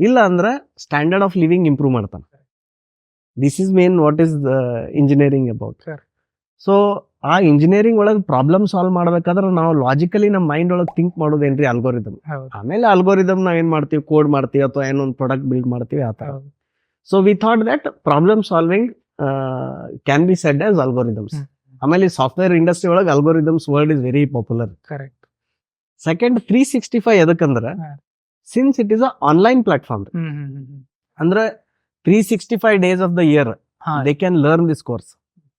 ಇಲ್ಲ ಅಂದ್ರೆ ಸ್ಟ್ಯಾಂಡರ್ಡ್ ಆಫ್ ಲಿವಿಂಗ್ ಇಂಪ್ರೂವ್ ಮಾಡ್ತಾನೆ. This is main what is engineering about. So ಆ ಇಂಜಿನಿಯರಿಂಗ್ ಒಳಗೆ ಪ್ರಾಬ್ಲಮ್ ಸಾಲ್ವ್ ಮಾಡ್ಬೇಕಾದ್ರೆ ನಾವು ಲಾಜಿಕಲಿ ನಮ್ಮ ಮೈಂಡ್ ಒಳಗೆ ಥಿಂಕ್ ಮಾಡೋದೇನ್ರಿ ಅಲ್ಗೋರಿದಮ್. ಆಮೇಲೆ ಅಲ್ಗೋರಿದಮ್ ನಾವು ಏನು ಮಾಡ್ತೀವಿ, ಕೋಡ್ ಮಾಡ್ತೀವಿ ಅಥವಾ ಏನೊಂದು ಪ್ರಾಡಕ್ಟ್ ಬಿಲ್ಡ್ ಮಾಡ್ತೀವಿ, ಆ ಥರ. So we thought that problem solving can be said as algorithms. ಆಮೇಲೆ ಸಾಫ್ಟ್ವೇರ್ ಇಂಡಸ್ಟ್ರಿ ಒಳಗೆ algorithms word is very popular. Correct. Second 365 ಎದಕ್ಕಂದ್ರೆ, since it is a online platform, ಅಂದ್ರೆ 365 days of the year they can learn this course.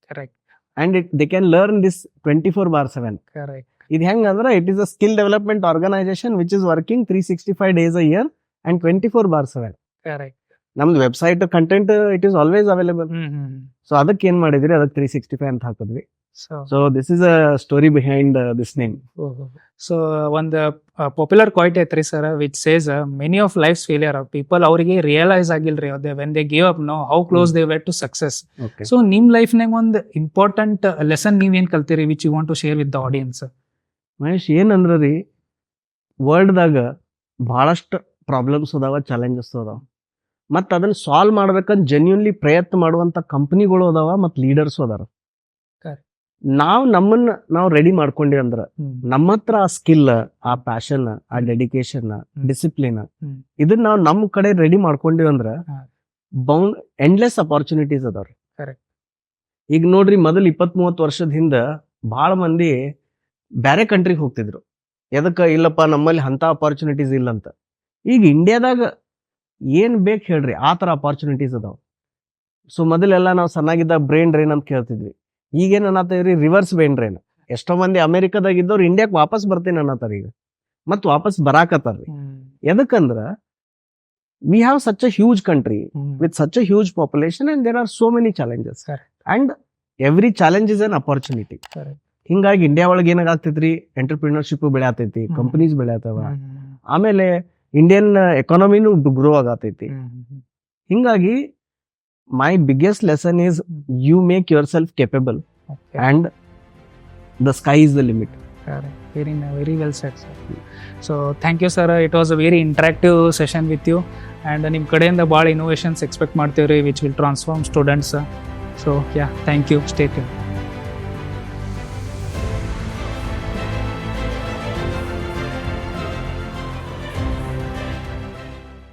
Correct. And they can learn this 24/7. Correct. ಇದು ಹೆಂಗಂದ್ರೆ it is a skill development organization which is working 365 days a year and 24/7. Correct. ನಮ್ದು website content it is always available. So ಅದಕ್ಕೆ ಏನ್ ಮಾಡಿದ್ರಿ, ಅದಕ್ಕೆ 365 ಅಂತ ಹಾಕಿದ್ವಿ. So this is a story behind this name. So ಒಂದು ಪಾಪ್ಯುಲರ್ ಕ್ವಾಯ್ಟ್ ಐತ್ರಿ sir, which says many of life's failure of people ಅವರಿಗೆ ರಿಯಲೈಸ್ ಆಗಿಲ್ರಿ when they give up know how close they were to success. So ನಿಮ್ ಲೈಫ್ನಾಗ ಒಂದು important lesson ನೀವೇನ್ ಕಲ್ತೀರಿ which you want to share with the audience? Mahesh, ಏನಂದ್ರ ರೀ, ವರ್ಲ್ಡ್ದಾಗ ಬಹಳಷ್ಟು ಪ್ರಾಬ್ಲಮ್ಸ್ ಅದಾವ, ಚಾಲೆಂಜಸ್ ಅದಾವ, ಮತ್ತು ಅದನ್ನ ಸಾಲ್ವ್ ಮಾಡ್ಬೇಕಂತ ಜೆನ್ಯೂನ್ಲಿ ಪ್ರಯತ್ನ ಮಾಡುವಂಥ ಕಂಪ್ನಿಗಳು ಅದಾವ ಮತ್ತು ಲೀಡರ್ಸು ಅದಾರ. ನಾವು ರೆಡಿ ಮಾಡ್ಕೊಂಡ್ವಿ ಅಂದ್ರೆ ನಮ್ಮ ಹತ್ರ ಆ ಸ್ಕಿಲ್, ಆ ಪ್ಯಾಷನ್, ಆ ಡೆಡಿಕೇಶನ್, ಡಿಸಿಪ್ಲಿನ್ ಇದನ್ನ ನಾವು ನಮ್ಮ ಕಡೆ ರೆಡಿ ಮಾಡ್ಕೊಂಡ್ವಿ ಅಂದ್ರೆ ಎಂಡ್ಲೆಸ್ ಅಪಾರ್ಚುನಿಟೀಸ್ ಅದಾವ್ರಿ. ಈಗ ನೋಡ್ರಿ, ಮೊದಲು 20-30 ವರ್ಷದ ಹಿಂದೆ ಭಾಳ ಮಂದಿ ಬೇರೆ ಕಂಟ್ರಿಗೆ ಹೋಗ್ತಿದ್ರು. ಎದಕ್ಕೆ? ಇಲ್ಲಪ್ಪ ನಮ್ಮಲ್ಲಿ ಅಂಥ ಅಪಾರ್ಚುನಿಟೀಸ್ ಇಲ್ಲ ಅಂತ. ಈಗ ಇಂಡಿಯಾದಾಗ ಏನ್ ಬೇಕು ಹೇಳ್ರಿ, ಆ ಥರ ಅಪಾರ್ಚುನಿಟೀಸ್ ಅದಾವ. ಸೊ ಮೊದಲೆಲ್ಲ ನಾವು ಸಣ್ಣಾಗಿದ್ದಾಗ ಬ್ರೈನ್ ಡ್ರೈನ್ ಅಂತ ಕೇಳ್ತಿದ್ವಿ. ಈಗೇನ್ ಅನ್ನತ್ತೇವ್ರಿ, ರಿವರ್ಸ್ ಬ್ರೈನ್ ಡ್ರೈನ್. ಎಷ್ಟೋ ಮಂದಿ ಅಮೆರಿಕದಾಗ ಇದ್ದವ್ರು ಇಂಡಿಯಾಕ್ ವಾಪಸ್ ಬರ್ತೀನಿ ಅನ್ನತ್ತಾರ ಈಗ, ಮತ್ತು ವಾಪಸ್ ಬರಾಕತ್ತಾರ್ರಿ. ಎದಕ್ಕಂದ್ರ we have such a huge country with such a huge population and there are so many challenges and every challenge is an opportunity. ಹಿಂಗಾಗಿ ಇಂಡಿಯಾ ಒಳಗೆ ಏನಾಗತ್ತೈತ್ರಿ, ಎಂಟರ್ಪ್ರಿನರ್ಶಿಪ್ ಬೆಳೆಯತೈತಿ, ಕಂಪನೀಸ್ ಬೆಳೆಯತ್ತವ, ಆಮೇಲೆ ಇಂಡಿಯನ್ ಎಕಾನಮಿನೂ ಗ್ರೋ ಆಗತೈತಿ. ಹಿಂಗಾಗಿ my biggest lesson is you make yourself capable and the sky is the limit. Very well set sir. So thank you sir, it was a very interactive session with you. And ನಿಮ್ಮ ಕಡೆಯಿಂದ ಭಾಳ innovations expect ಮಾಡ್ತೀವಿ ರೀ which will transform students. So yeah, thank you, stay tune.